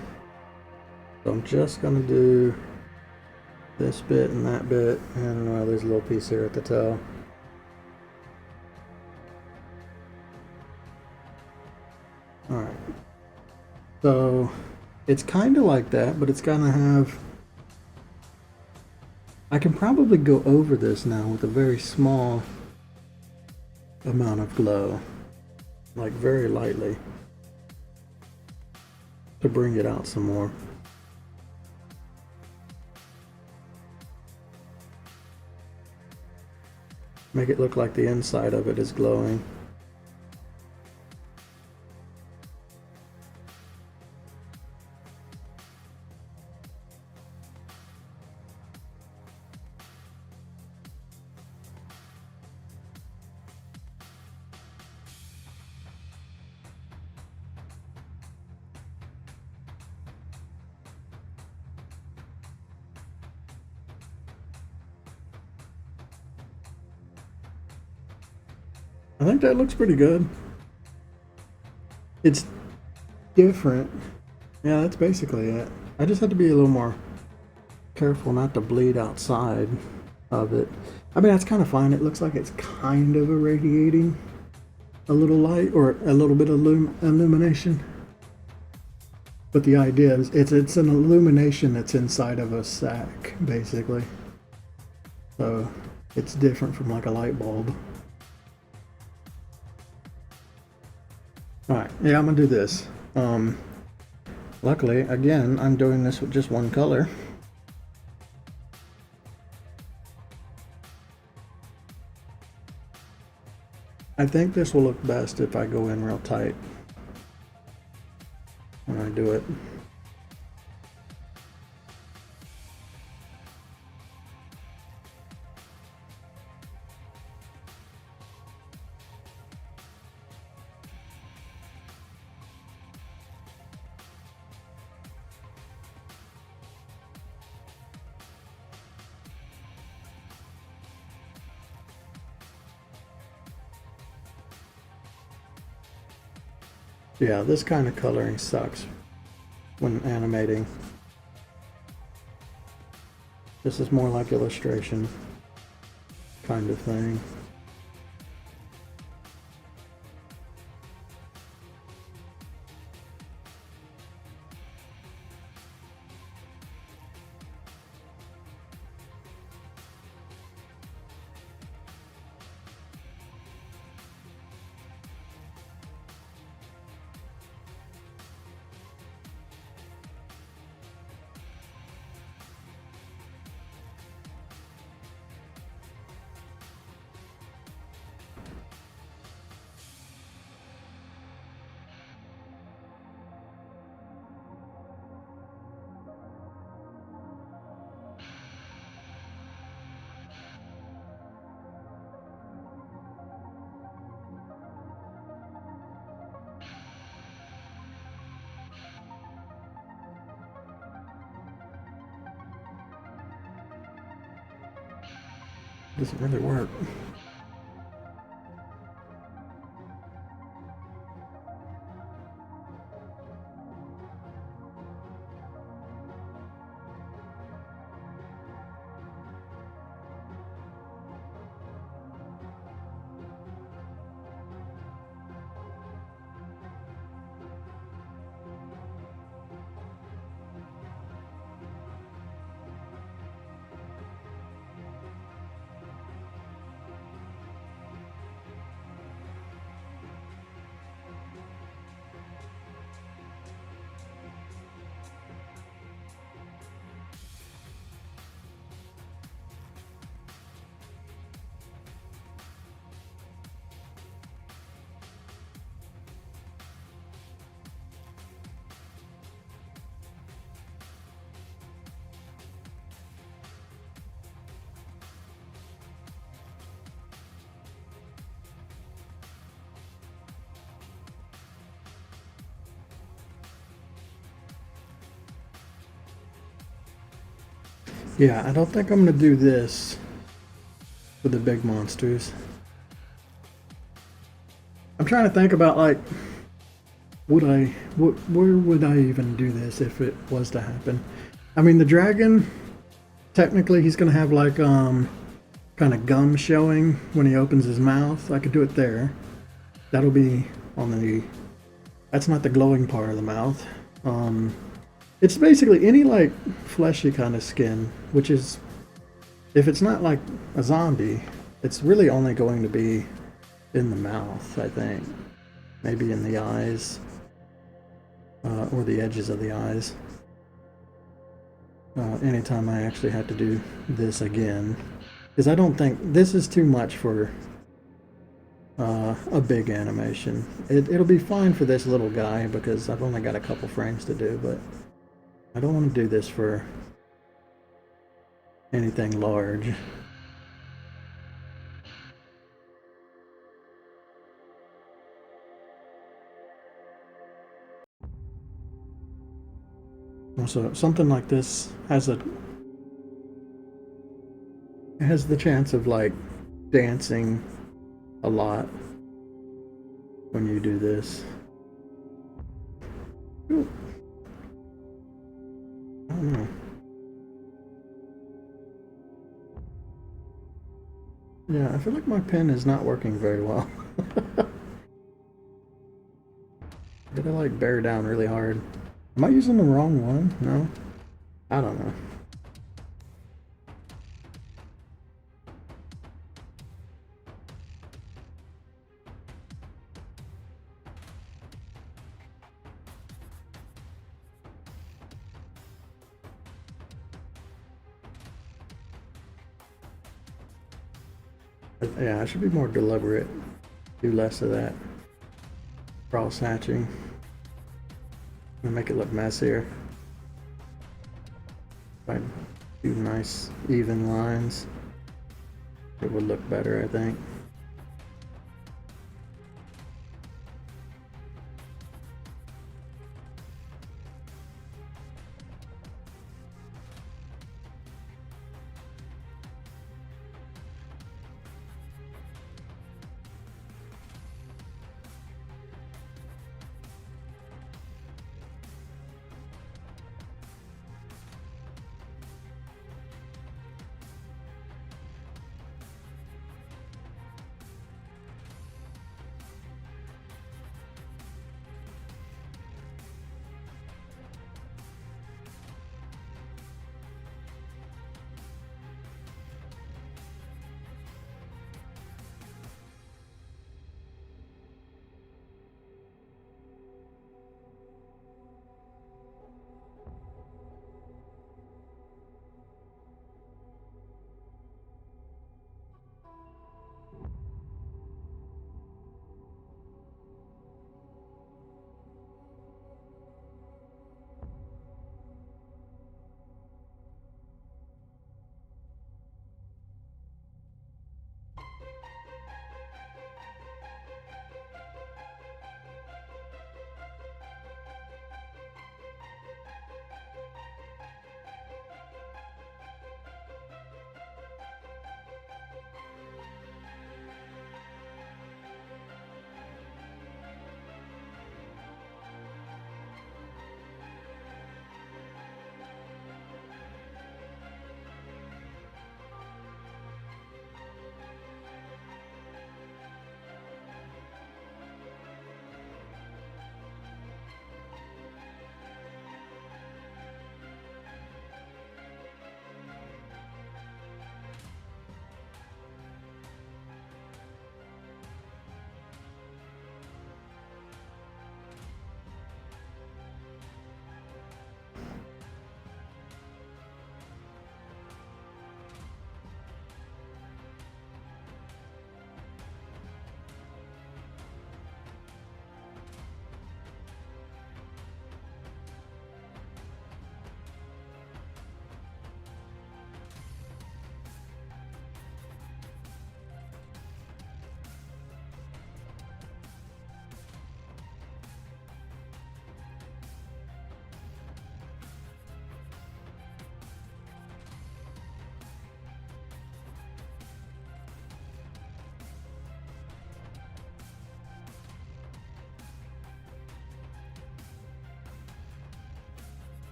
[SPEAKER 1] So I'm just going to do this bit and that bit, and well, there's a little piece here at the toe. Alright. So it's kind of like that, but it's going to have... I can probably go over this now with a very small amount of glow. Like very lightly. To bring it out some more. Make it look like the inside of it is glowing. I think that looks pretty good. It's different. Yeah, that's basically it. I just have to be a little more careful not to bleed outside of it. I mean, that's kind of fine. It looks like it's kind of irradiating a little light or a little bit of illumination. But the idea is it's an illumination that's inside of a sack, basically. So it's different from like a light bulb. Alright, yeah, I'm gonna do this. Luckily, again, I'm doing this with just one color. I think this will look best if I go in real tight when I do it. Yeah, this kind of coloring sucks when animating. This is more like illustration kind of thing. Doesn't really work. Yeah, I don't think I'm gonna do this for the big monsters. I'm trying to think about like, where would I even do this if it was to happen? I mean, the dragon, technically he's gonna have like kind of gum showing when he opens his mouth. I could do it there. That'll be on the. That's not the glowing part of the mouth. Um, it's basically any like fleshy kind of skin, which is, if it's not like a zombie, it's really only going to be in the mouth, I think. Maybe in the eyes, or the edges of the eyes. Anytime I actually have to do this again. Because I don't think this is too much for a big animation. It'll be fine for this little guy because I've only got a couple frames to do, but I don't want to do this for anything large. Also, something like this has the chance of like dancing a lot when you do this. Ooh. I don't know. Yeah, I feel like my pen is not working very well. Did I like bear down really hard? Am I using the wrong one? No? I don't know. But yeah, I should be more deliberate. Do less of that cross hatching. And make it look messier. If I do nice even lines, it would look better, I think.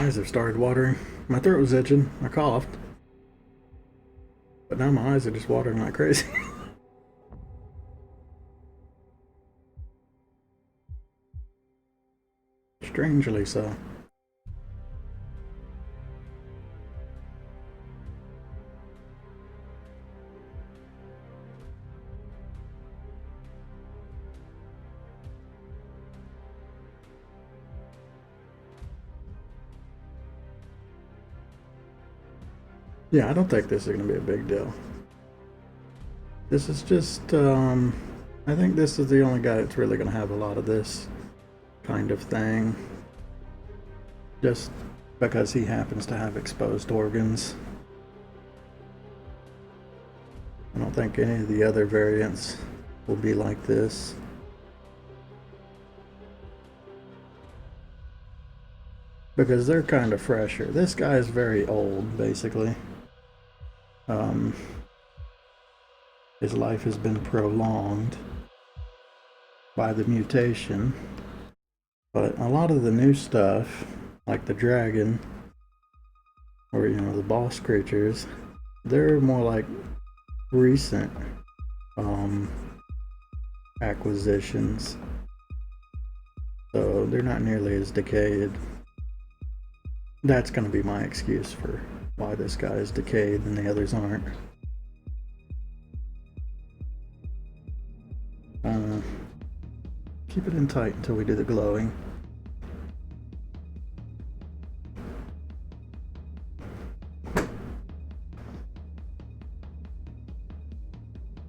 [SPEAKER 1] eyes have started watering. My throat was itching. I coughed. But now my eyes are just watering like crazy. Strangely so. Yeah, I don't think this is going to be a big deal. This is just, I think this is the only guy that's really going to have a lot of this kind of thing. Just because he happens to have exposed organs. I don't think any of the other variants will be like this. Because they're kind of fresher. This guy is very old, basically. His life has been prolonged by the mutation. But a lot of the new stuff, like the dragon, or the boss creatures, they're more like recent acquisitions. So they're not nearly as decayed. That's going to be my excuse for why this guy is decayed and the others aren't. Keep it in tight until we do the glowing. I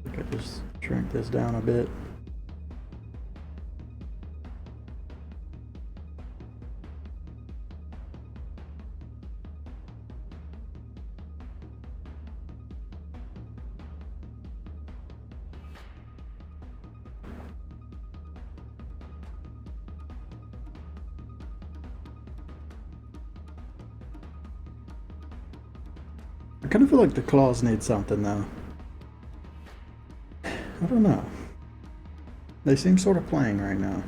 [SPEAKER 1] think I just shrink this down a bit. I kind of feel like the claws need something though. I don't know. They seem sort of plain right now.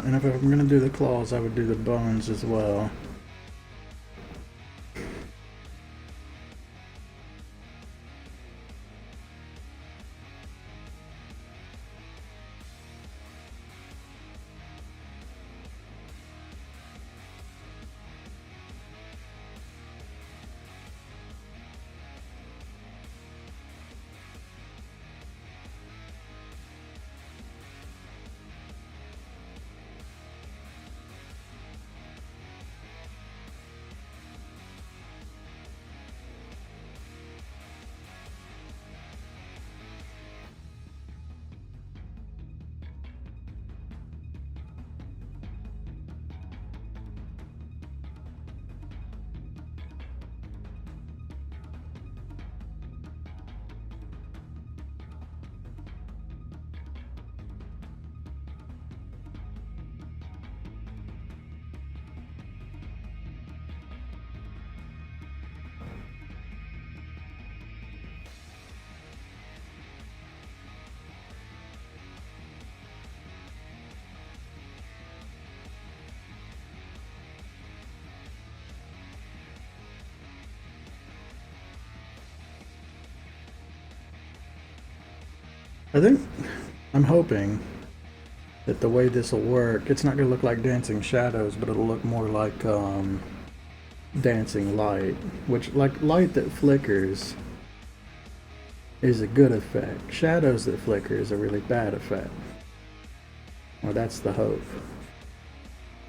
[SPEAKER 1] And if I'm going to do the claws, I would do the bones as well. I'm hoping that the way this will work, it's not going to look like dancing shadows, but it'll look more like dancing light, which, like, light that flickers is a good effect. Shadows that flicker is a really bad effect. Well, that's the hope.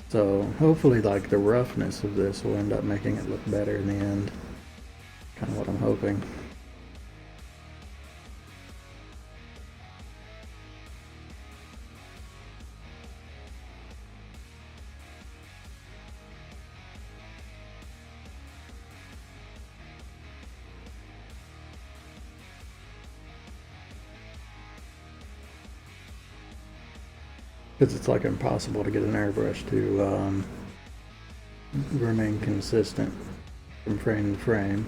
[SPEAKER 1] So hopefully, like, the roughness of this will end up making it look better in the end. Kind of what I'm hoping. because it's like impossible to get an airbrush to remain consistent from frame to frame.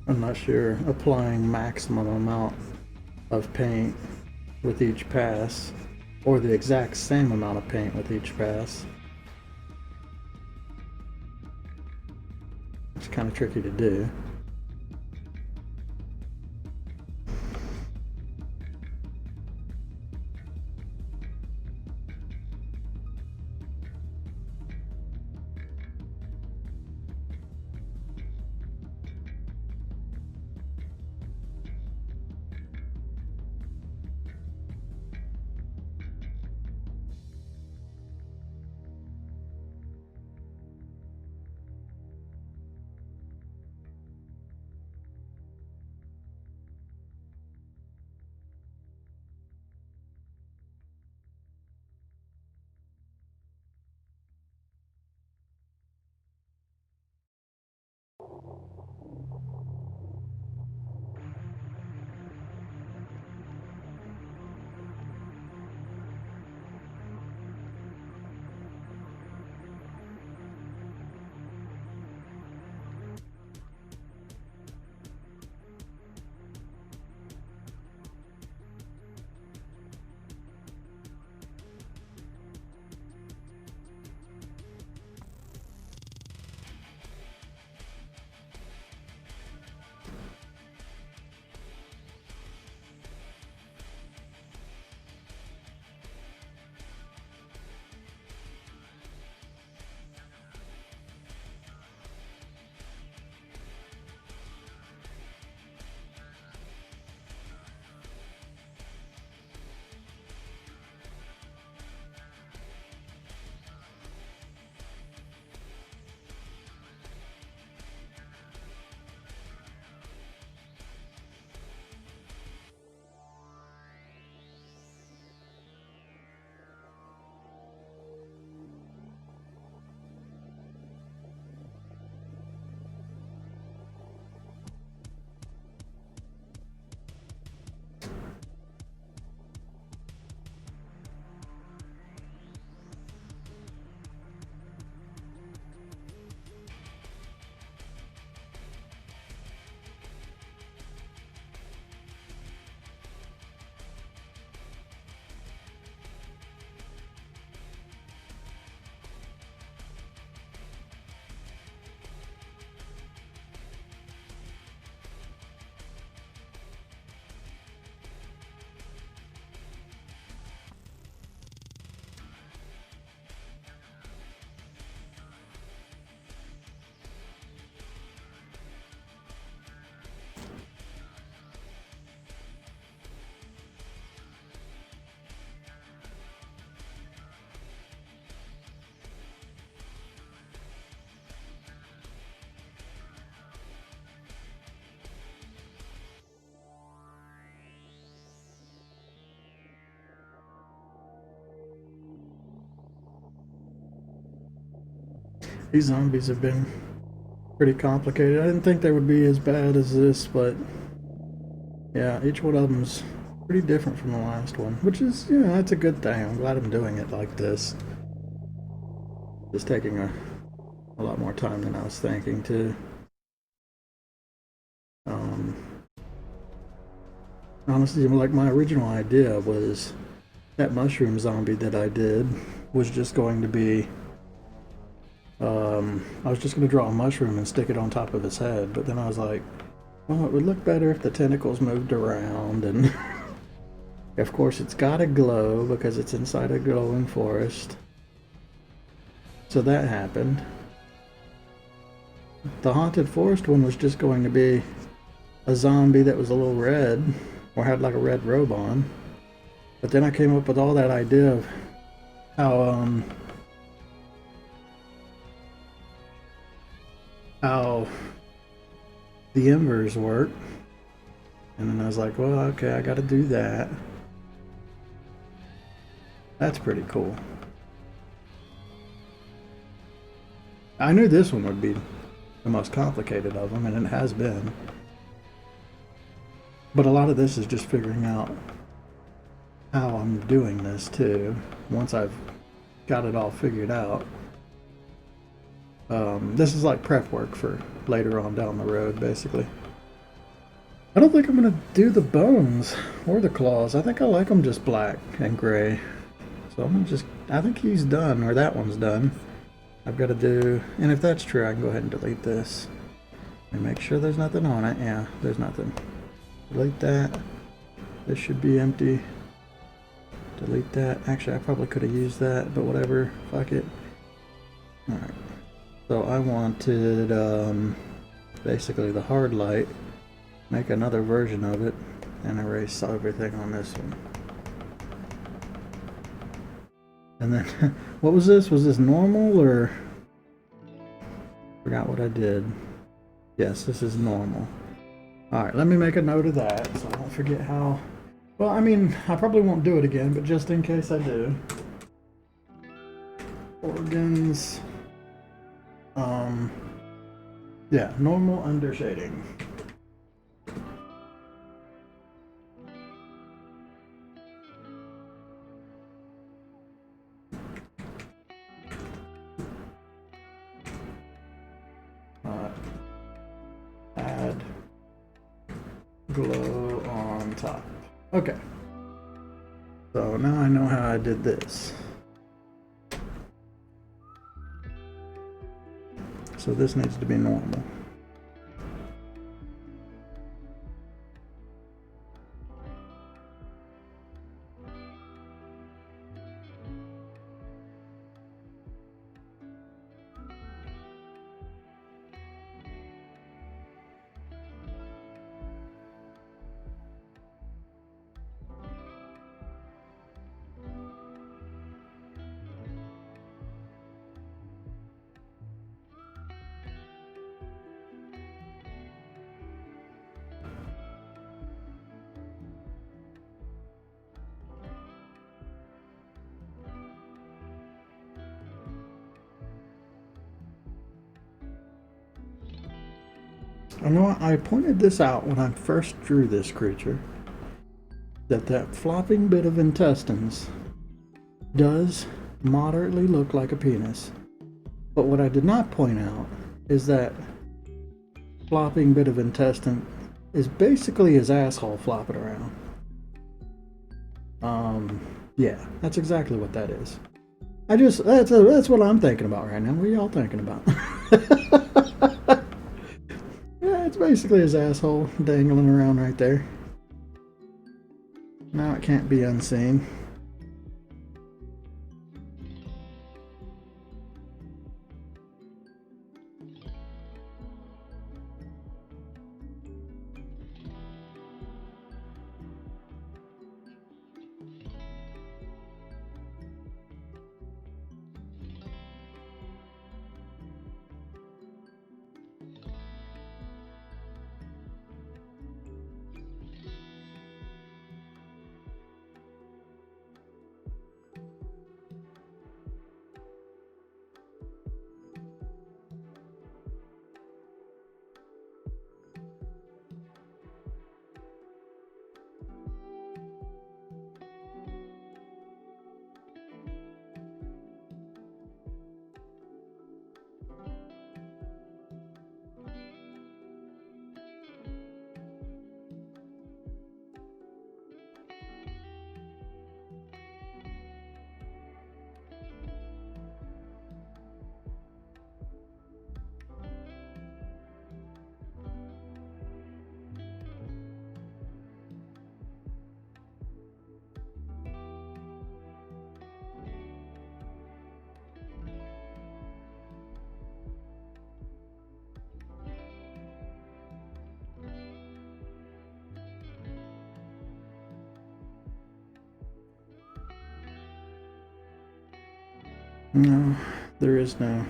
[SPEAKER 1] Unless you're applying maximum amount of paint with each pass, or the exact same amount of paint with each pass. It's kind of tricky to do. These zombies have been pretty complicated. I didn't think they would be as bad as this, but yeah, each one of them's pretty different from the last one, which is, you know, that's a good thing. I'm glad I'm doing it like this. It's taking a lot more time than I was thinking, too. Honestly, like my original idea was that mushroom zombie that I did was just going to be I was just going to draw a mushroom and stick it on top of his head, but then I was like, well, it would look better if the tentacles moved around, and of course it's gotta glow because it's inside a glowing forest. So that happened. The haunted forest one was just going to be a zombie that was a little red, or had like a red robe on. But then I came up with all that idea of how the embers work, and then I was like, well, okay, I gotta do that. That's pretty cool. I knew this one would be the most complicated of them, and it has been. But a lot of this is just figuring out how I'm doing this too. Once I've got it all figured out. This is like prep work for later on down the road, basically. I don't think I'm going to do the bones or the claws. I think I like them just black and gray. So I'm going to just, I think he's done, or that one's done. I've got to do, and if that's true, I can go ahead and delete this. And make sure there's nothing on it. Yeah, there's nothing. Delete that. This should be empty. Delete that. Actually, I probably could have used that, but whatever. Fuck it. Alright. So I wanted, basically the hard light. Make another version of it and erase everything on this one. And then, what was this? Was this normal or? Forgot what I did. Yes, this is normal. Alright, let me make a note of that so I don't forget how. Well, I mean, I probably won't do it again, but just in case I do. Organs. Yeah, normal undershading. Add glow on top. Okay. So now I know how I did this. So this needs to be normal. I know I pointed this out when I first drew this creature, that flopping bit of intestines does moderately look like a penis. But what I did not point out is that flopping bit of intestine is basically his asshole flopping around. Yeah, that's exactly what that is. That's what I'm thinking about right now. What are y'all thinking about? Yeah, it's basically his asshole dangling around right there. Now it can't be unseen. No, there is no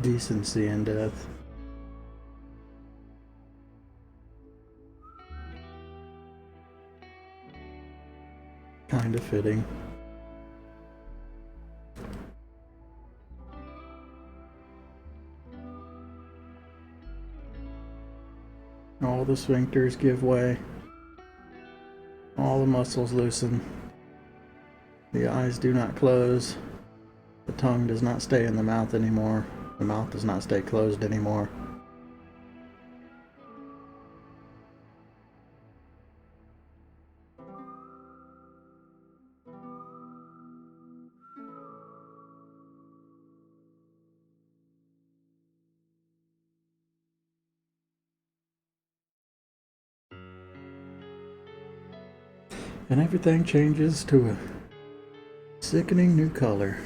[SPEAKER 1] decency in death. kind of fitting. All the sphincters give way. All the muscles loosen. The eyes do not close. The tongue does not stay in the mouth anymore. The mouth does not stay closed anymore. And everything changes to a sickening new color.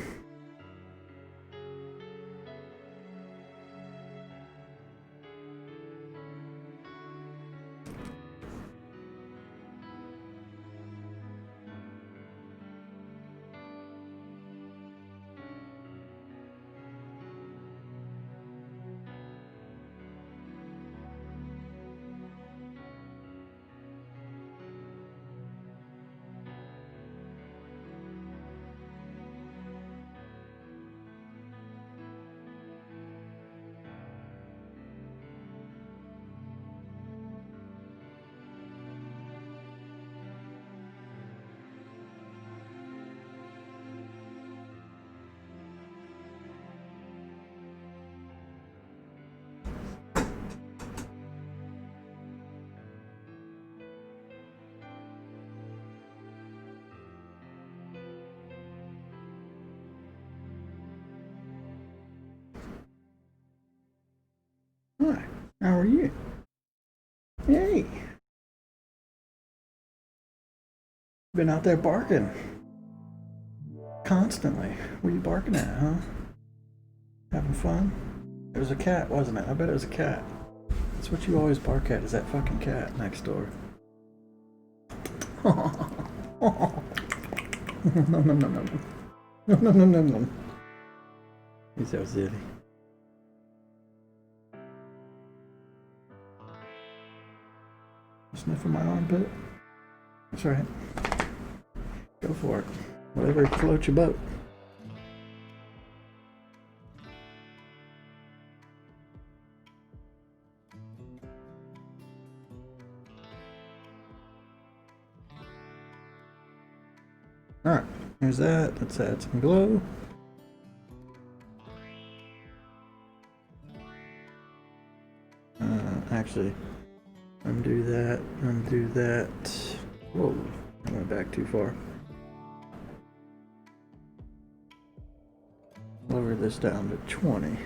[SPEAKER 1] Hi, how are you? Hey, been out there barking constantly. What are you barking at, huh? Having fun? It was a cat, wasn't it? I bet it was a cat. That's what you always bark at, is that fucking cat next door. No, no, no, no, no. No, no, no, no, no. He's so silly. Sniffing my armpit? That's right. Go for it. Whatever floats your boat. Alright, here's that. Let's add some glow. Actually, undo that, undo that. Whoa, I went back too far. Lower this down to 20.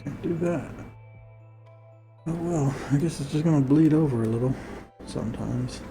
[SPEAKER 1] Can't do that. Oh well, I guess it's just gonna bleed over a little sometimes.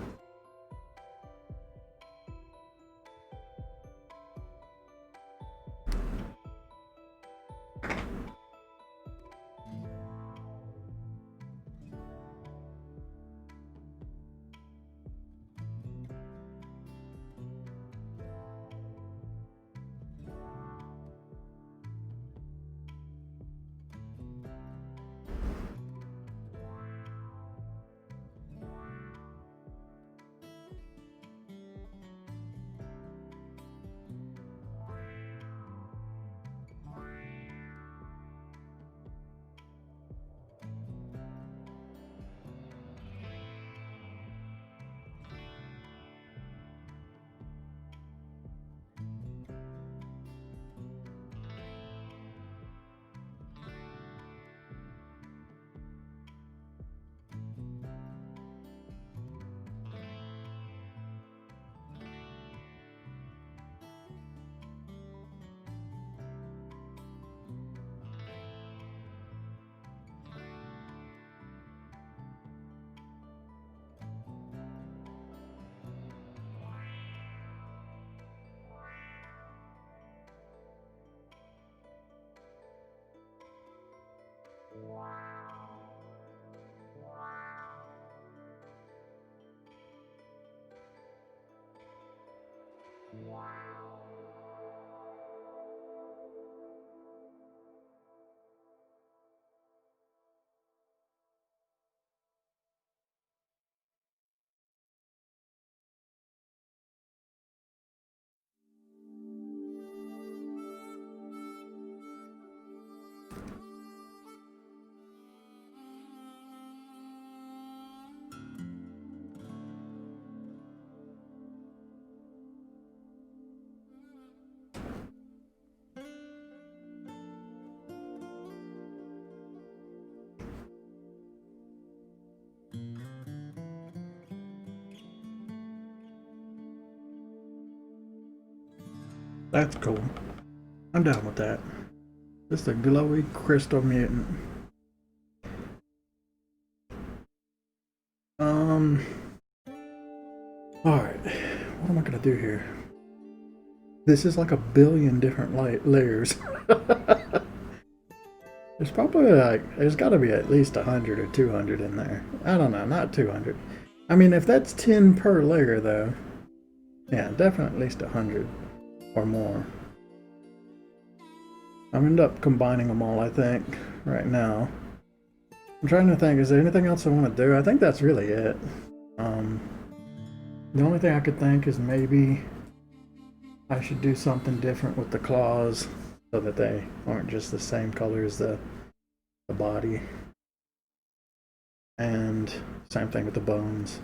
[SPEAKER 1] That's cool. I'm down with that. Just a glowy crystal mutant. Alright. What am I gonna do here? This is like a billion different layers. There's probably there's gotta be at least 100 or 200 in there. I don't know, not 200. I mean, if that's 10 per layer though, yeah, definitely at least 100 or more. I'm end up combining them all, I think, right now. I'm trying to think, is there anything else I want to do? I think that's really it. The only thing I could think is maybe I should do something different with the claws so that they aren't just the same color as the body. And same thing with the bones.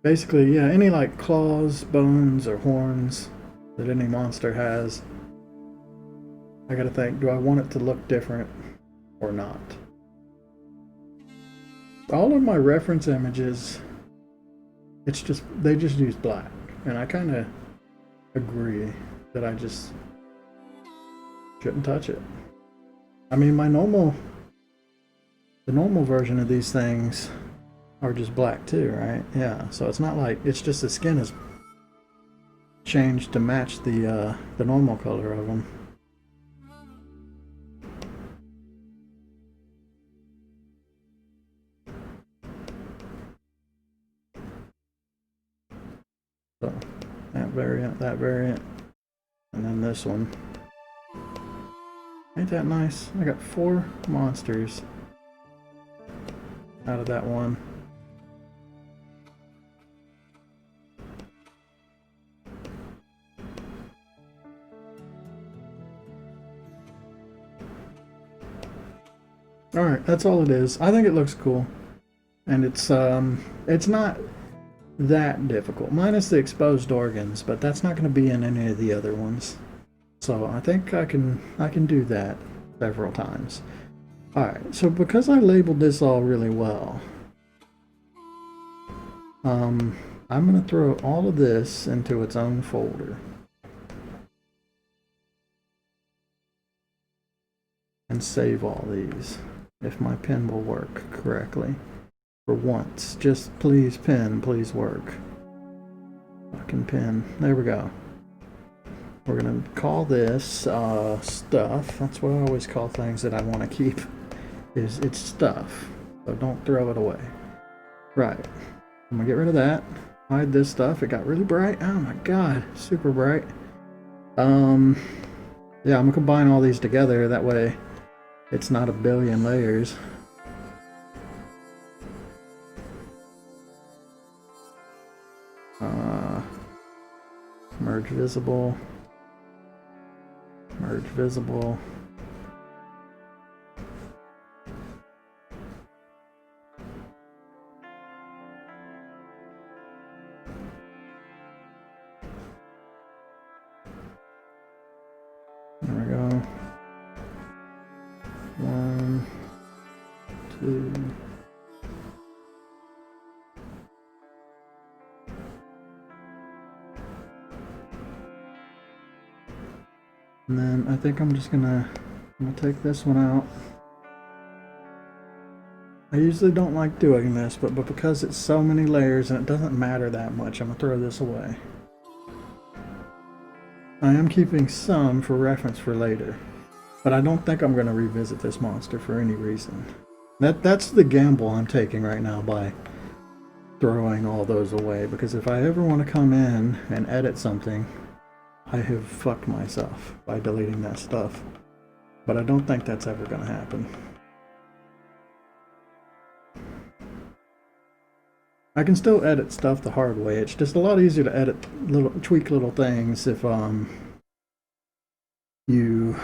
[SPEAKER 1] Basically, yeah, any like claws, bones, or horns that any monster has, I gotta think, do I want it to look different or not? All of my reference images, they just use black, and I kind of agree that I just shouldn't touch it. I mean, the normal version of these things are just black too, right? Yeah, so it's not like, it's just the skin is changed to match the normal color of them. So that variant, and then this one. Ain't that nice? I got 4 monsters out of that one. Alright, that's all it is. I think it looks cool. And it's not that difficult, minus the exposed organs, but that's not going to be in any of the other ones. So I think I can do that several times. Alright, so because I labeled this all really well, I'm going to throw all of this into its own folder. And save all these, if my pen will work correctly. For once, just please pen, please work. Fucking pen. There we go. We're gonna call this stuff. That's what I always call things that I want to keep. It's stuff. So don't throw it away. Right. I'm gonna get rid of that. Hide this stuff. It got really bright. Oh my god, super bright. Yeah, I'm gonna combine all these together. That way, it's not a billion layers. Merge visible. Merge visible. There we go. 1, 2. And then I think I'm just gonna take this one out. I usually don't like doing this, but because it's so many layers and it doesn't matter that much, I'm gonna throw this away. I am keeping some for reference for later. But I don't think I'm going to revisit this monster for any reason. That's the gamble I'm taking right now by throwing all those away, because if I ever want to come in and edit something, I have fucked myself by deleting that stuff. But I don't think that's ever going to happen. I can still edit stuff the hard way. It's just a lot easier to edit tweak little things if you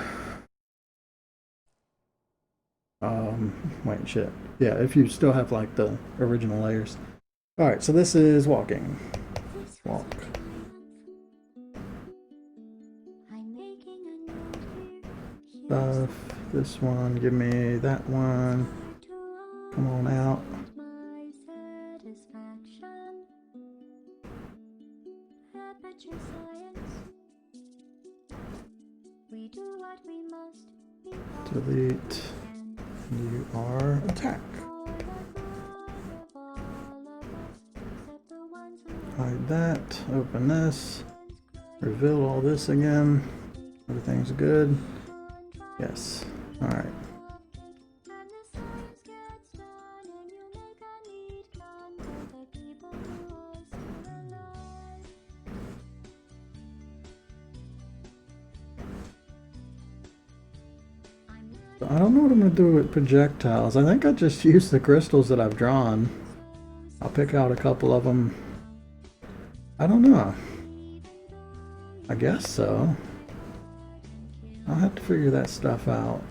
[SPEAKER 1] wait, shit. Yeah, if you still have like the original layers. Alright, so this is walking. Walk. Stuff. This one, give me that one. Come on out. Delete. You are attack. Hide that. Open this. Reveal all this again. Everything's good. Yes. Alright. I don't know what I'm going to do with projectiles. I think I just use the crystals that I've drawn. I'll pick out a couple of them. I don't know. I guess so. I'll have to figure that stuff out.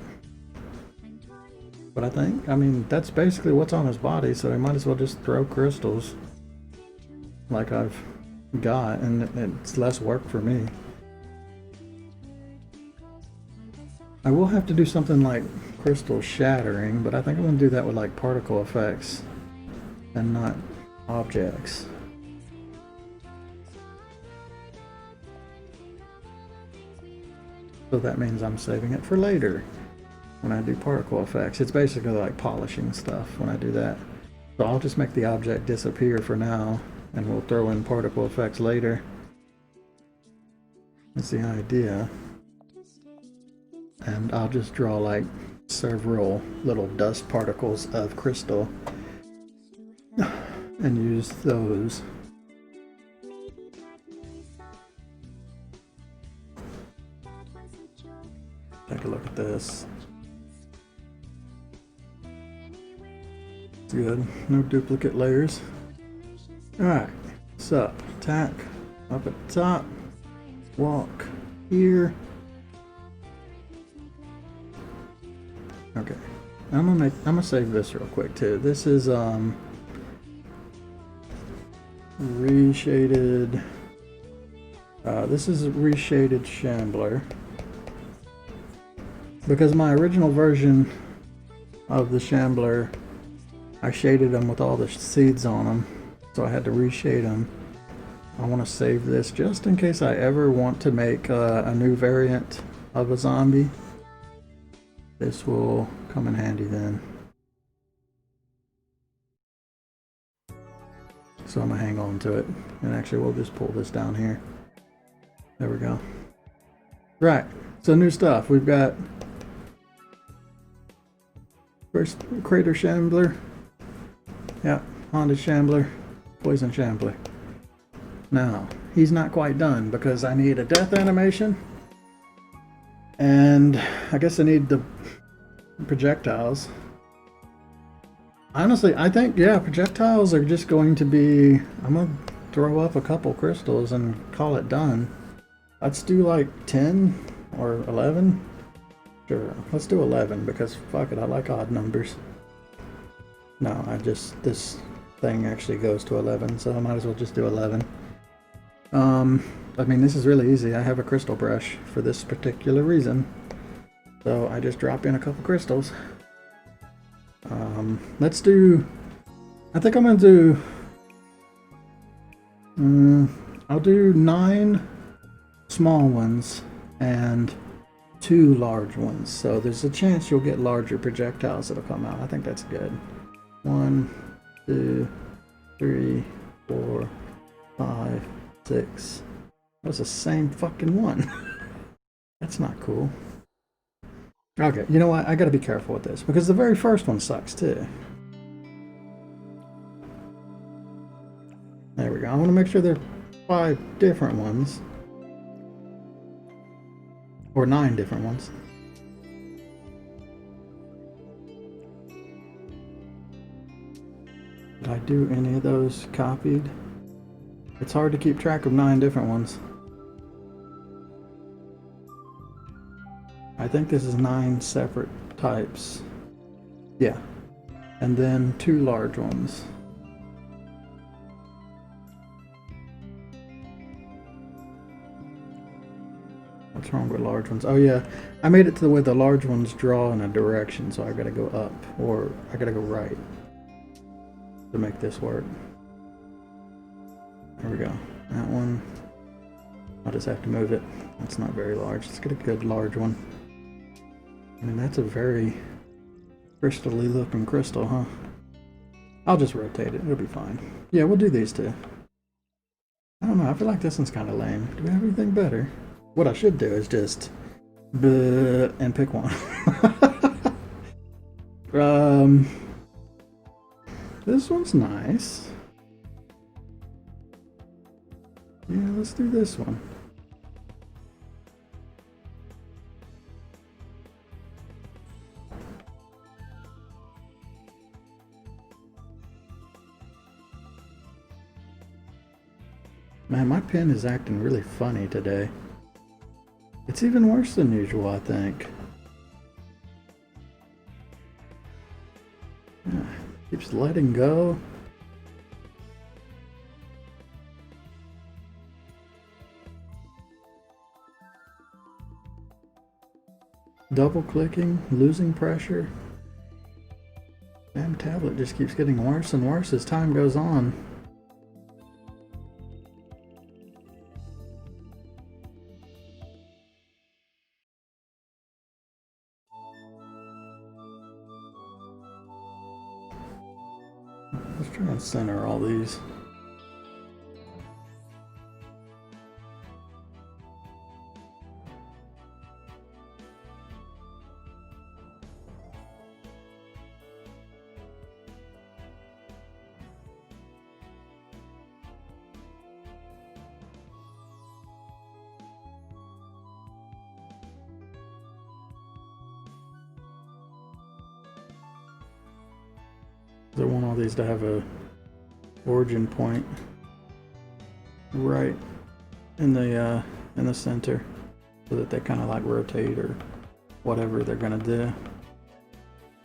[SPEAKER 1] But I mean, that's basically what's on his body, so I might as well just throw crystals like I've got, and it's less work for me. I will have to do something like crystal shattering, but I think I'm going to do that with like particle effects and not objects. So that means I'm saving it for later when I do particle effects. It's basically like polishing stuff when I do that. So I'll just make the object disappear for now, and we'll throw in particle effects later. That's the idea. And I'll just draw like several little dust particles of crystal and use those. Take a look at this. It's good. No duplicate layers. Alright, so attack up at the top, walk here. Okay, I'm gonna save this real quick too. This is reshaded. This is a reshaded Shambler, because my original version of the Shambler, I shaded them with all the seeds on them, so I had to reshade them. I want to save this just in case I ever want to make a new variant of a zombie. This will come in handy then. So I'm gonna hang on to it, and actually we'll just pull this down here. There we go. Right, so new stuff. We've got first Crater Shambler. Yeah, Haunted Shambler, Poison Shambler. Now, he's not quite done because I need a death animation. And I guess I need the projectiles. Honestly, I think, yeah, projectiles are just going to be... I'm going to throw up a couple crystals and call it done. Let's do like 10 or 11. Sure, let's do 11 because fuck it, I like odd numbers. No, this thing actually goes to 11, so I might as well just do 11. I mean, this is really easy. I have a crystal brush for this particular reason. So I just drop in a couple crystals. Let's do... I think I'm going to do... I'll do 9 small ones and 2 large ones. So there's a chance you'll get larger projectiles that'll come out. I think that's good. 1, 2, 3, 4, 5, 6. That was the same fucking one. That's not cool. Okay, you know what? I gotta be careful with this because the very first one sucks too. There we go. I want to make sure there are 5 different ones. Or 9 different ones. Did I do any of those copied? It's hard to keep track of 9 different ones. I think this is 9 separate types. Yeah. And then 2 large ones. What's wrong with large ones? Oh yeah, I made it to where the large ones draw in a direction, so I gotta go up, or I gotta go right to make this work. There we go. That one, I'll just have to move it. It's not very large. Let's get a good large one. I mean, that's a very crystally looking crystal, huh? I'll just rotate it. It'll be fine. Yeah, we'll do these two. I don't know. I feel like this one's kind of lame. Do we have anything better? What I should do is just and pick one. This one's nice. Yeah, let's do this one. Man, my pen is acting really funny today. It's even worse than usual, I think. Yeah, keeps letting go. Double clicking, losing pressure. Damn tablet just keeps getting worse and worse as time goes on. Let's try and center all these. I want all these to have a origin point right in the center, so that they kind of like rotate or whatever they're gonna do.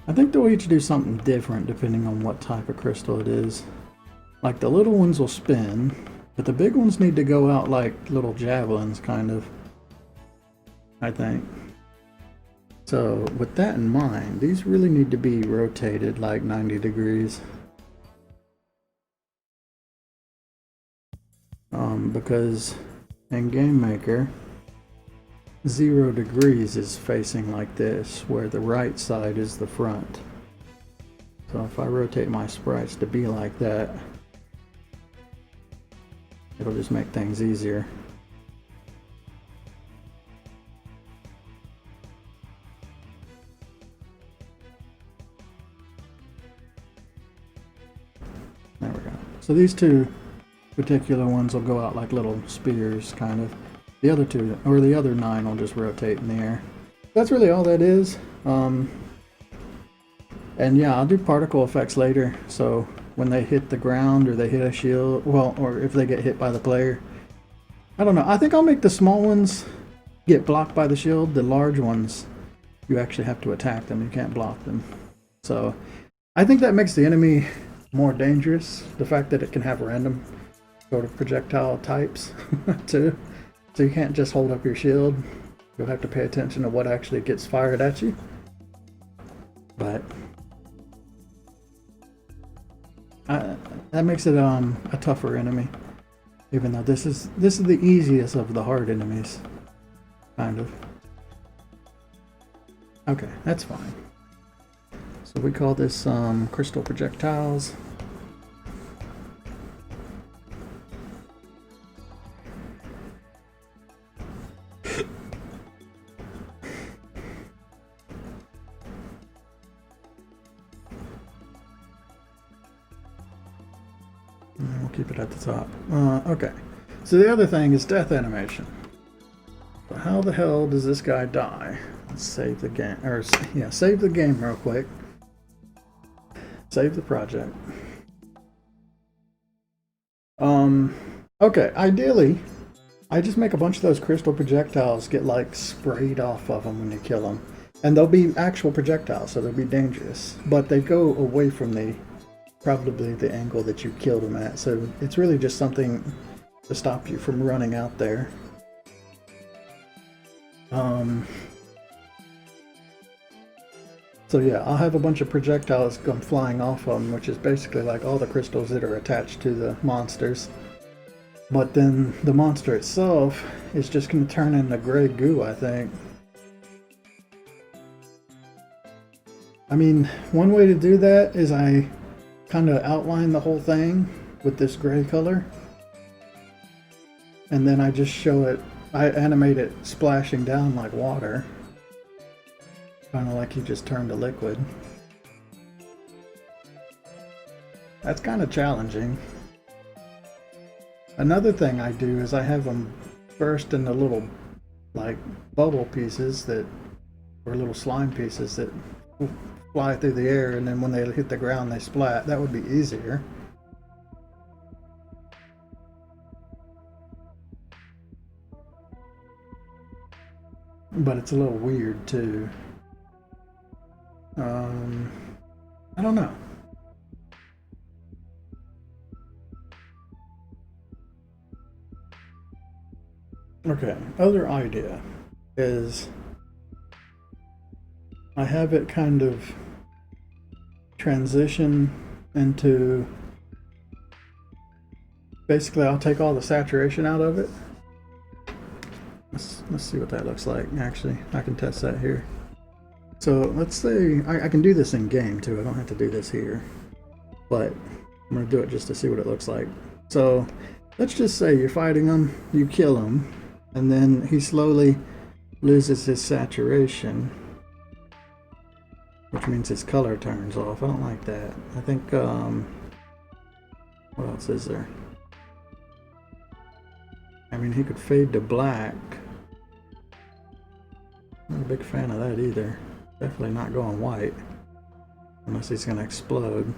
[SPEAKER 1] I think they'll each do something different depending on what type of crystal it is. Like the little ones will spin, but the big ones need to go out like little javelins, kind of, I think. So with that in mind, these really need to be rotated like 90 degrees. Because in Game Maker, 0 degrees is facing like this, where the right side is the front. So if I rotate my sprites to be like that, it'll just make things easier. There we go. So these 2 particular ones will go out like little spears, kind of. The other 2, or the other 9, will just rotate in the air. That's really all that is. And yeah, I'll do particle effects later, so when they hit the ground or they hit a shield, well, or if they get hit by the player. I don't know. I think I'll make the small ones get blocked by the shield. The large ones, you actually have to attack them. You can't block them. So I think that makes the enemy more dangerous. The fact that it can have random sort of projectile types too. So you can't just hold up your shield. You'll have to pay attention to what actually gets fired at you. But that makes it a tougher enemy. Even though this is the easiest of the hard enemies, kind of. Okay, that's fine. So we call this crystal projectiles. keep it at the top. Okay. So the other thing is death animation. So how the hell does this guy die? Let's save the game, or yeah, save the game real quick. Save the project. Okay, ideally, I just make a bunch of those crystal projectiles get like sprayed off of them when you kill them. And they'll be actual projectiles, so they'll be dangerous. But they go away from the, probably the angle that you killed them at. So it's really just something to stop you from running out there. So yeah, I'll have a bunch of projectiles come flying off of them, which is basically like all the crystals that are attached to the monsters. But then the monster itself is just going to turn into gray goo, I think. I mean, one way to do that is I kind of outline the whole thing with this gray color. And then I just show it, I animate it splashing down like water. Kind of like he just turned to liquid. That's kind of challenging. Another thing I do is I have them burst into little like bubble pieces that, or little slime pieces that fly through the air, and then when they hit the ground they splat. That would be easier. But it's a little weird too. I don't know. Okay, other idea is I have it kind of transition into, basically I'll take all the saturation out of it. Let's see what that looks like. Actually, I can test that here. So let's say I can do this in game too. I don't have to do this here, but I'm gonna do it just to see what it looks like. So let's just say you're fighting him, you kill him, and then he slowly loses his saturation, which means his color turns off. I don't like that. I think, what else is there? I mean, he could fade to black. Not a big fan of that either. Definitely not going white, unless he's gonna explode.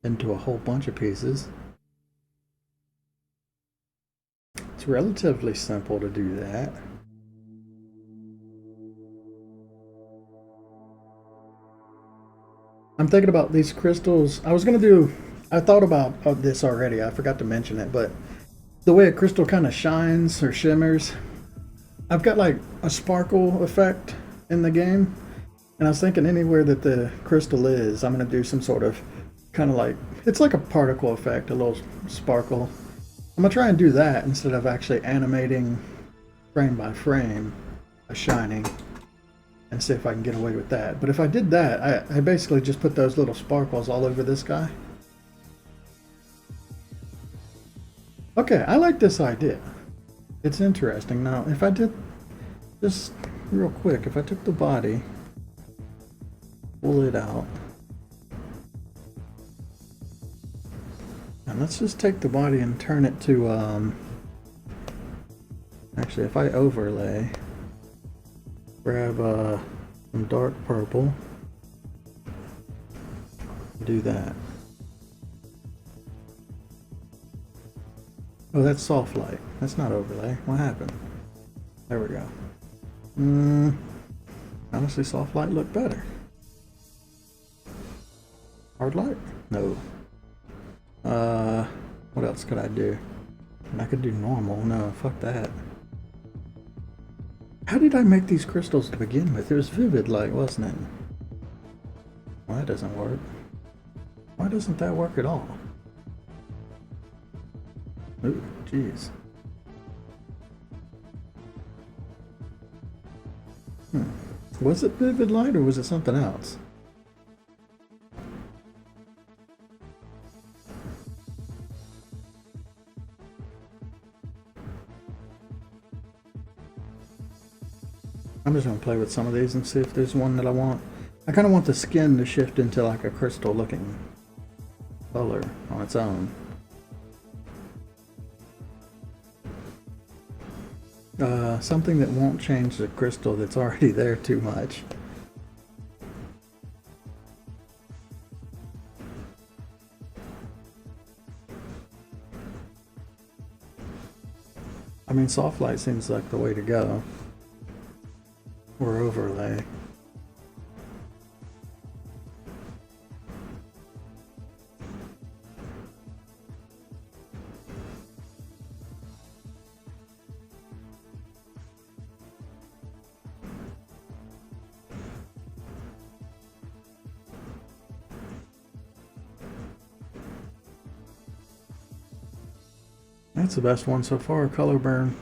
[SPEAKER 1] into a whole bunch of pieces. It's relatively simple to do that. I'm thinking about these crystals. I thought about this already. I forgot to mention it, but the way a crystal kind of shines or shimmers, I've got like a sparkle effect in the game. And I was thinking anywhere that the crystal is, I'm going to do some sort of kind of like, it's like a particle effect, a little sparkle. I'm going to try and do that instead of actually animating frame by frame a shining and see if I can get away with that. But if I did that, I basically just put those little sparkles all over this guy. Okay, I like this idea. It's interesting. Now, if I did, just real quick, if I took the body, pull it out, and let's just take the body and turn it to, actually, if I overlay, grab some dark purple, do that. Oh, that's soft light. That's not overlay. What happened? There we go. Honestly, soft light looked better. Hard light? No. What else could I do? I could do normal. No, fuck that. How did I make these crystals to begin with? It was vivid light, wasn't it? Well, that doesn't work. Why doesn't that work at all? Ooh, jeez. Was it vivid light or was it something else? I'm just going to play with some of these and see if there's one that I want. I kind of want the skin to shift into like a crystal looking color on its own. Something that won't change the crystal that's already there too much. I mean, soft light seems like the way to go. Or overlay. That's the best one so far, color burn.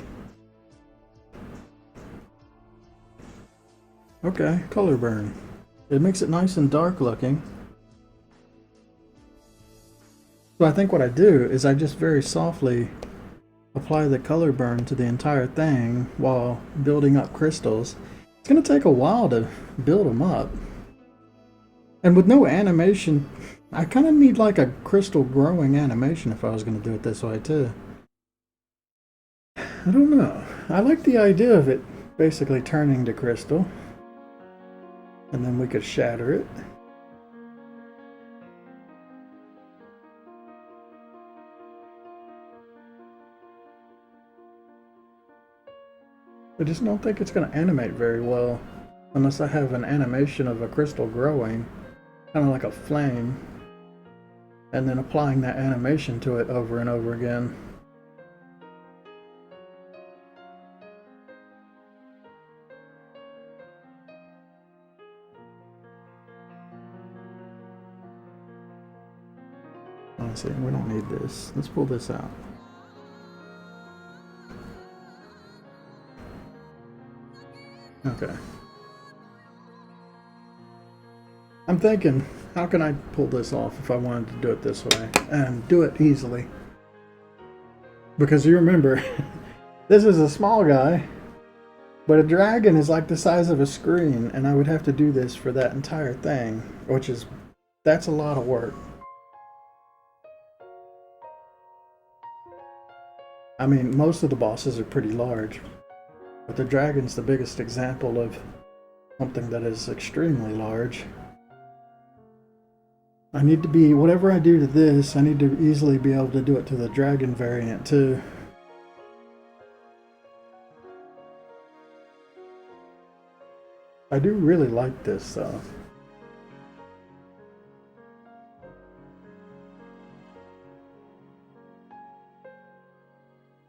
[SPEAKER 1] Okay, color burn. It makes it nice and dark looking. So I think what I do is I just very softly apply the color burn to the entire thing while building up crystals. It's going to take a while to build them up. And with no animation, I kind of need like a crystal growing animation if I was going to do it this way too. I don't know. I like the idea of it basically turning to crystal. And then we could shatter it. I just don't think it's going to animate very well unless I have an animation of a crystal growing, kind of like a flame, and then applying that animation to it over and over again. See, we don't need this. Let's pull this out. Okay. I'm thinking, how can I pull this off if I wanted to do it this way and do it easily? Because you remember, this is a small guy, but a dragon is like the size of a screen, and I would have to do this for that entire thing, that's a lot of work. I mean, most of the bosses are pretty large, but the dragon's the biggest example of something that is extremely large. I need to be, whatever I do to this, I need to easily be able to do it to the dragon variant too. I do really like this though.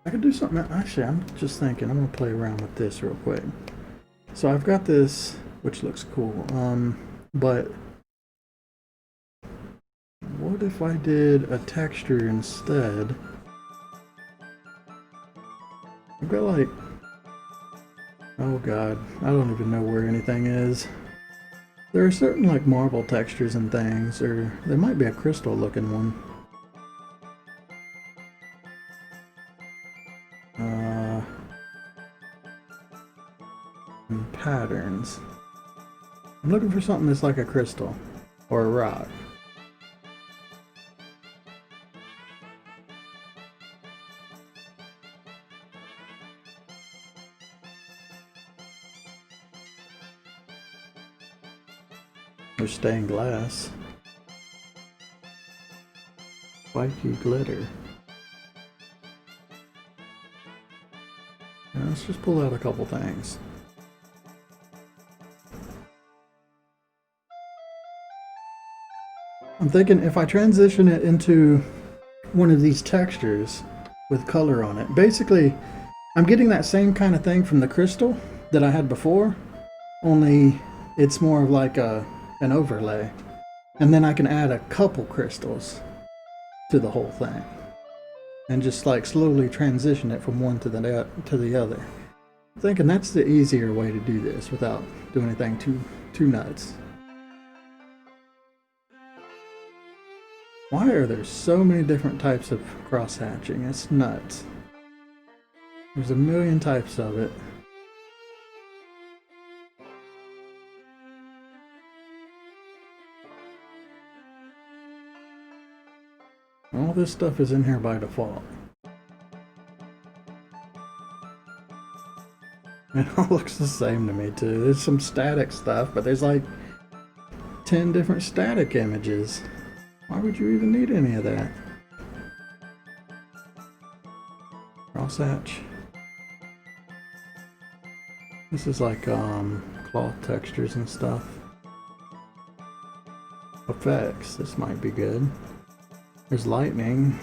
[SPEAKER 1] I could do something, actually I'm just thinking, I'm gonna play around with this real quick. So I've got this, which looks cool, but what if I did a texture instead? I've got like, oh god, I don't even know where anything is. There are certain like marble textures and things, or there might be a crystal looking one. And patterns. I'm looking for something that's like a crystal or a rock. Or stained glass. Spiky glitter. Now let's just pull out a couple things. I'm thinking if I transition it into one of these textures with color on it, basically I'm getting that same kind of thing from the crystal that I had before, only it's more of like an overlay. And then I can add a couple crystals to the whole thing and just like slowly transition it from one to the other. I'm thinking that's the easier way to do this without doing anything too nuts. Why are there so many different types of cross-hatching? It's nuts. There's a million types of it. All this stuff is in here by default. It all looks the same to me too. There's some static stuff, but there's like 10 different static images. Why would you even need any of that? Crosshatch. This is like cloth textures and stuff. Effects. This might be good. There's lightning.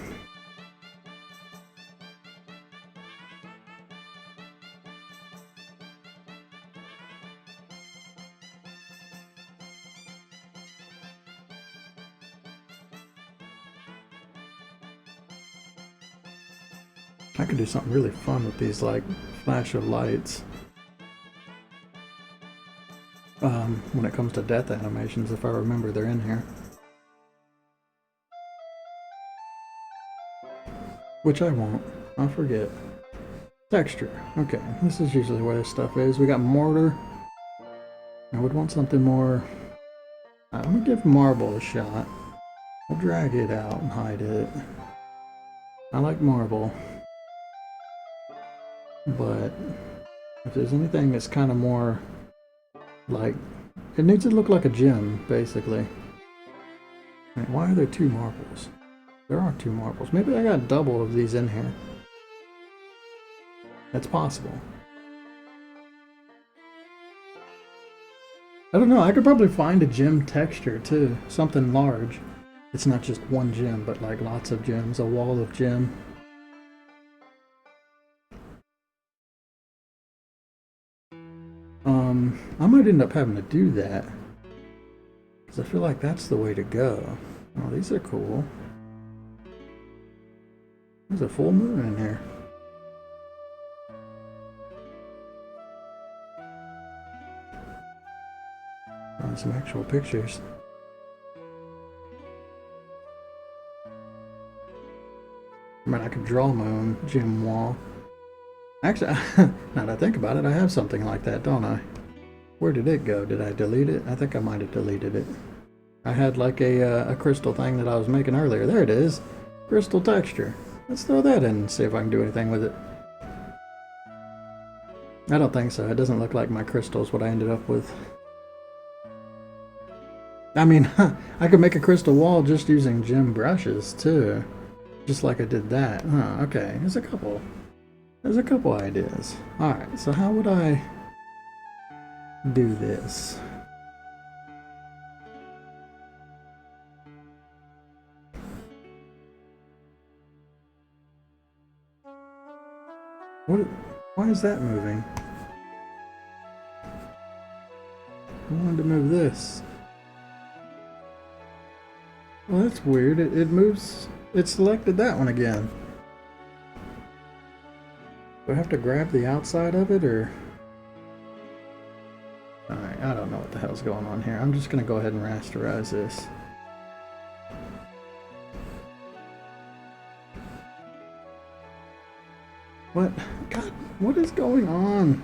[SPEAKER 1] I could do something really fun with these, like flash of lights. When it comes to death animations, if I remember they're in here. Which I won't. I'll forget. Texture. Okay, this is usually where this stuff is. We got mortar. I would want something more... I'm gonna give marble a shot. We'll drag it out and hide it. I like marble. But if there's anything that's kind of more like... It needs to look like a gem, basically. Wait, why are there two marbles? There are two marbles. Maybe I got double of these in here. That's possible. I don't know, I could probably find a gem texture too. Something large. It's not just one gem, but like lots of gems. A wall of gem. I might end up having to do that. Because I feel like that's the way to go. Oh, these are cool. There's a full moon in here. Oh, some actual pictures. I mean, I could draw my own gem wall. Actually, now that I think about it, I have something like that, don't I? Where did it go? Did I delete it? I think I might have deleted it. I had like a crystal thing that I was making earlier. There it is. Crystal texture. Let's throw that in and see if I can do anything with it. I don't think so. It doesn't look like my crystal is what I ended up with. I mean, I could make a crystal wall just using gem brushes too. Just like I did that. Huh, okay. There's a couple ideas. Alright, so how would I do this? What? Why is that moving? I wanted to move this. Well, that's weird. It moves. It selected that one again. Do I have to grab the outside of it, or? Alright, I don't know what the hell's going on here. I'm just going to go ahead and rasterize this. What? God, what is going on?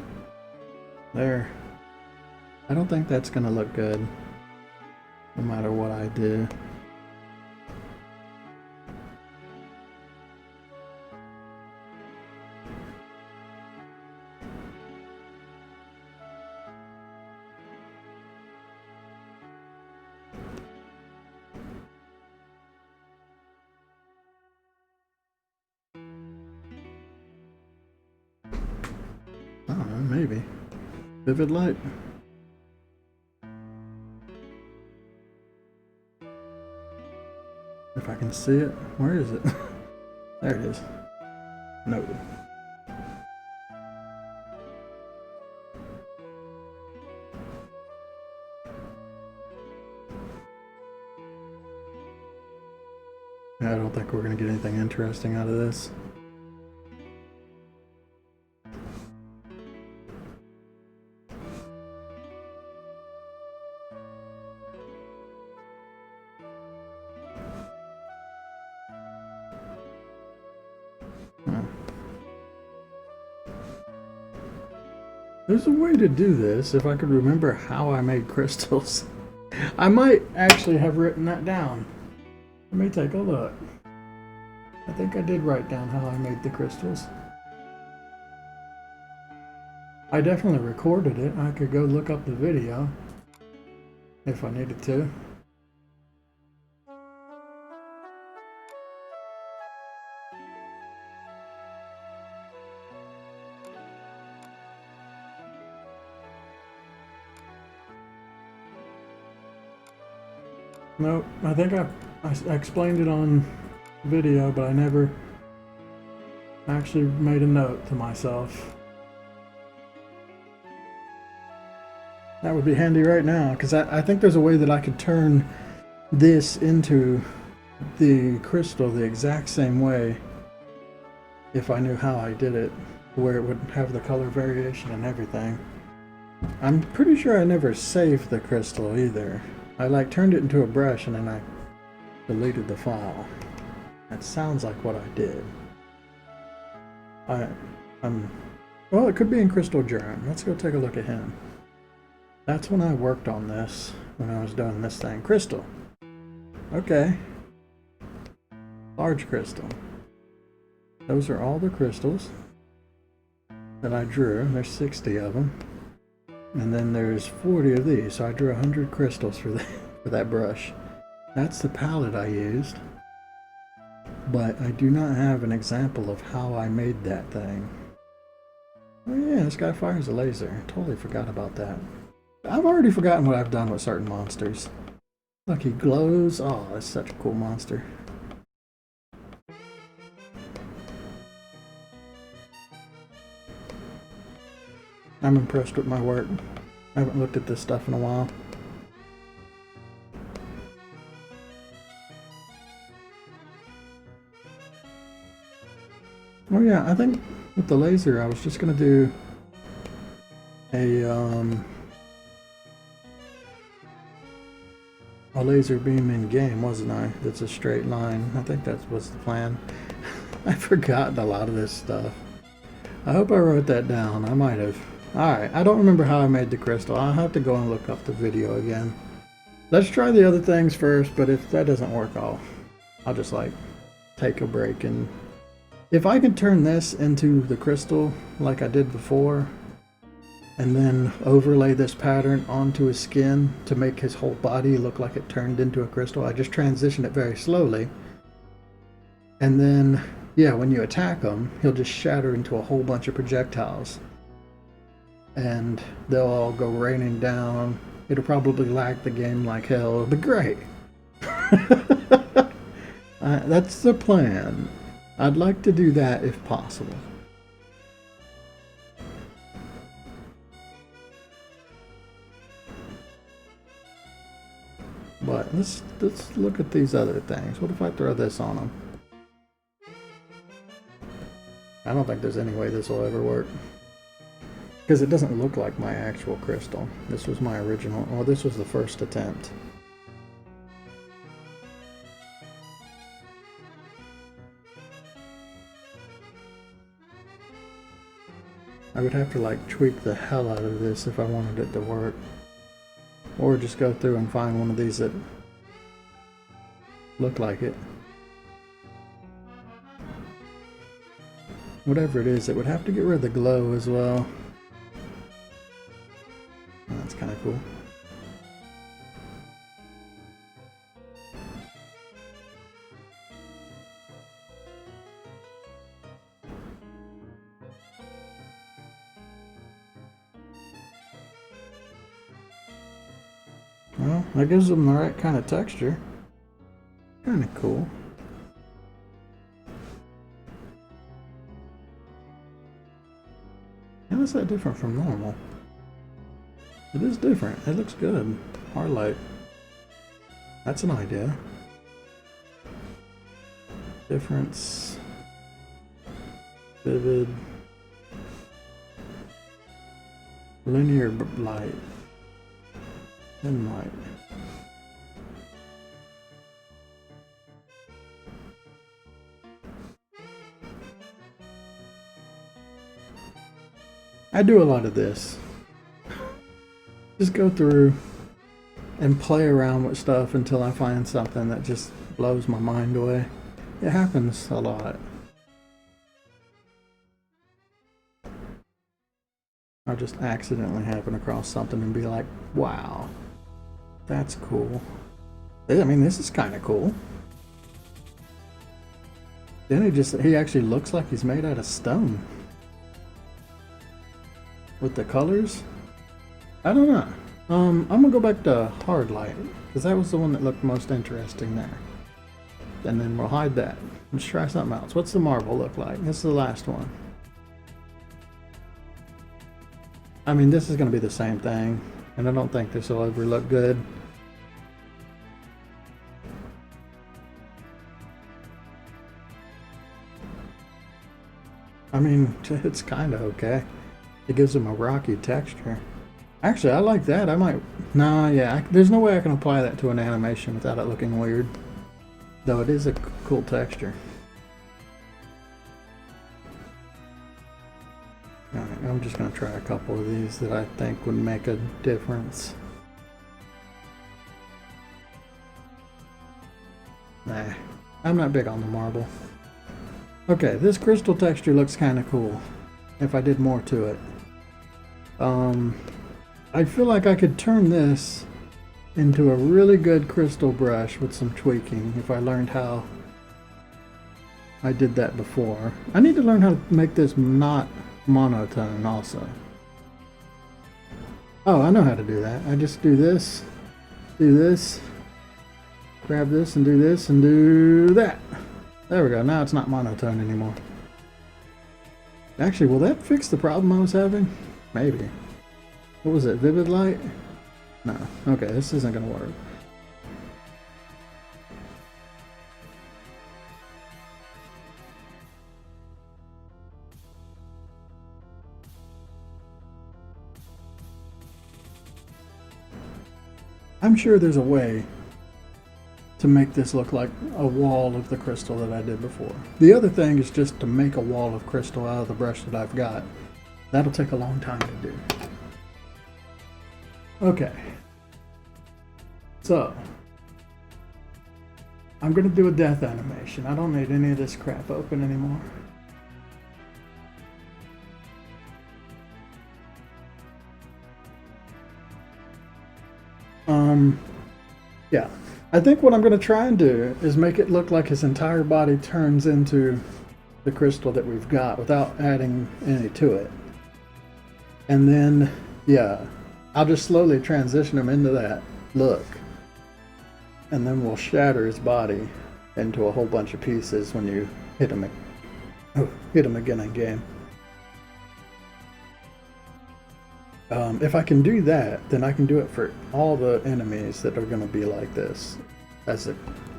[SPEAKER 1] There. I don't think that's going to look good, no matter what I do. I don't know, maybe. Vivid light. If I can see it. Where is it? There it is. No. I don't think we're going to get anything interesting out of this. There's a way to do this if I could remember how I made crystals. I might actually have written that down. Let me take a look. I think I did write down how I made the crystals. I definitely recorded it. I could go look up the video if I needed to. Nope, I think I explained it on video, but I never actually made a note to myself. That would be handy right now, because I think there's a way that I could turn this into the crystal the exact same way if I knew how I did it, where it would have the color variation and everything. I'm pretty sure I never saved the crystal either. I turned it into a brush and then I deleted the file. That sounds like what I did. Well, it could be in Crystal Germ. Let's go take a look at him. That's when I worked on this, when I was doing this thing. Crystal. Okay. Large crystal. Those are all the crystals that I drew. There's 60 of them. And then there's 40 of these, so I drew 100 crystals for that brush. That's the palette I used. But I do not have an example of how I made that thing. Oh yeah, this guy fires a laser. Totally forgot about that. I've already forgotten what I've done with certain monsters. Look, he glows. Oh, that's such a cool monster. I'm impressed with my work. I haven't looked at this stuff in a while. Oh yeah, I think with the laser I was just gonna do a laser beam in game, wasn't I? That's a straight line. I think that was the plan. I've forgotten a lot of this stuff. I hope I wrote that down. I might have. Alright, I don't remember how I made the crystal. I'll have to go and look up the video again. Let's try the other things first, but if that doesn't work, I'll just take a break. And if I can turn this into the crystal like I did before, and then overlay this pattern onto his skin to make his whole body look like it turned into a crystal. I just transitioned it very slowly. And then, yeah, when you attack him, he'll just shatter into a whole bunch of projectiles. And they'll all go raining down. It'll probably lag the game like hell. It'll be great. That's the plan. I'd like to do that if possible. But let's look at these other things. What if I throw this on them? I don't think there's any way this will ever work. Because it doesn't look like my actual crystal. This was my original, or this was the first attempt. I would have to like tweak the hell out of this if I wanted it to work. Or just go through and find one of these that look like it. Whatever it is, it would have to get rid of the glow as well. That's kind of cool. Well, that gives them the right kind of texture. Kind of cool. How is that different from normal? It is different. It looks good. Hard light. That's an idea. Difference. Vivid. Linear light. Dim light. I do a lot of this. Just go through and play around with stuff until I find something that just blows my mind away. It happens a lot. I'll just accidentally happen across something and be like, wow, that's cool. I mean, this is kind of cool. Then he actually looks like he's made out of stone. With the colors? I don't know. I'm gonna go back to hard light, because that was the one that looked most interesting there. And then we'll hide that. Let's try something else. What's the marble look like? This is the last one. I mean, this is gonna be the same thing, and I don't think this will ever look good. I mean, it's kind of okay. It gives them a rocky texture. Actually, I like that. I might... Nah, yeah. There's no way I can apply that to an animation without it looking weird. Though it is a cool texture. Alright, I'm just going to try a couple of these that I think would make a difference. Nah, I'm not big on the marble. Okay, this crystal texture looks kind of cool. If I did more to it. I feel like I could turn this into a really good crystal brush with some tweaking if I learned how I did that before. I need to learn how to make this not monotone also. Oh, I know how to do that. I just do this, grab this and do that. There we go. Now it's not monotone anymore. Actually, will that fix the problem I was having? Maybe. What was it? Vivid light? No. Okay, this isn't going to work. I'm sure there's a way to make this look like a wall of the crystal that I did before. The other thing is just to make a wall of crystal out of the brush that I've got. That'll take a long time to do. Okay. So, I'm going to do a death animation. I don't need any of this crap open anymore. Um, yeah. I think what I'm going to try and do is make it look like his entire body turns into the crystal that we've got without adding any to it. And then, yeah, I'll just slowly transition him into that look. And then we'll shatter his body into a whole bunch of pieces when you hit him, hit him again in game. If I can do that, then I can do it for all the enemies that are going to be like this. That's a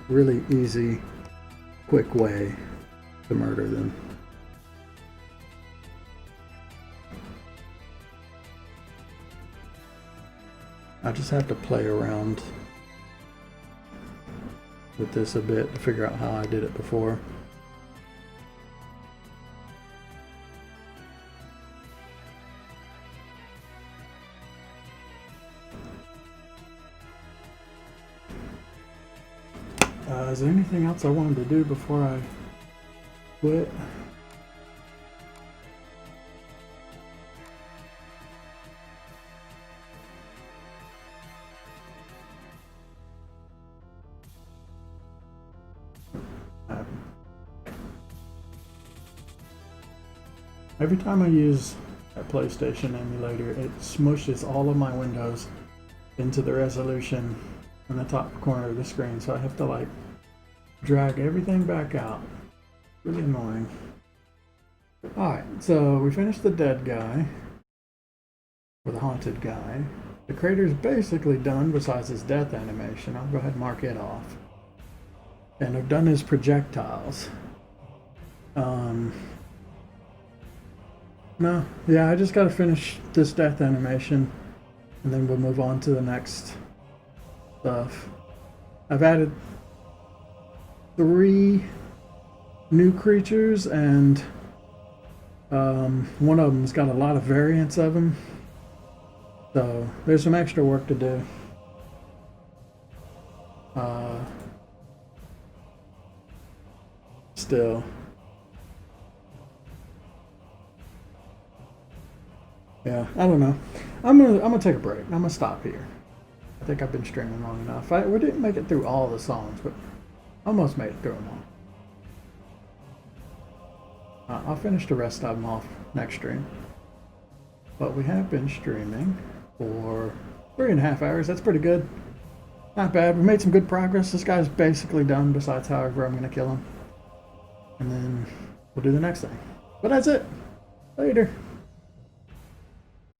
[SPEAKER 1] really easy, quick way to murder them. I just have to play around with this a bit to figure out how I did it before. Is there anything else I wanted to do before I quit? Every time I use a PlayStation emulator, it smushes all of my windows into the resolution in the top corner of the screen, so I have to like drag everything back out. Really annoying. Alright, so we finished the dead guy, or the haunted guy. The crater's basically done besides his death animation. I'll go ahead and mark it off. And I've done his projectiles. No, yeah, I just gotta finish this death animation and then we'll move on to the next stuff. I've added 3 new creatures and one of them's got a lot of variants of them. So there's some extra work to do. Still. Yeah, I don't know. I'm gonna take a break. I'm gonna stop here. I think I've been streaming long enough. We didn't make it through all the songs, but almost made it through them all. I'll finish the rest of them off next stream. But we have been streaming for 3.5 hours. That's pretty good. Not bad. We made some good progress. This guy's basically done, besides however I'm gonna kill him. And then we'll do the next thing. But that's it. Later.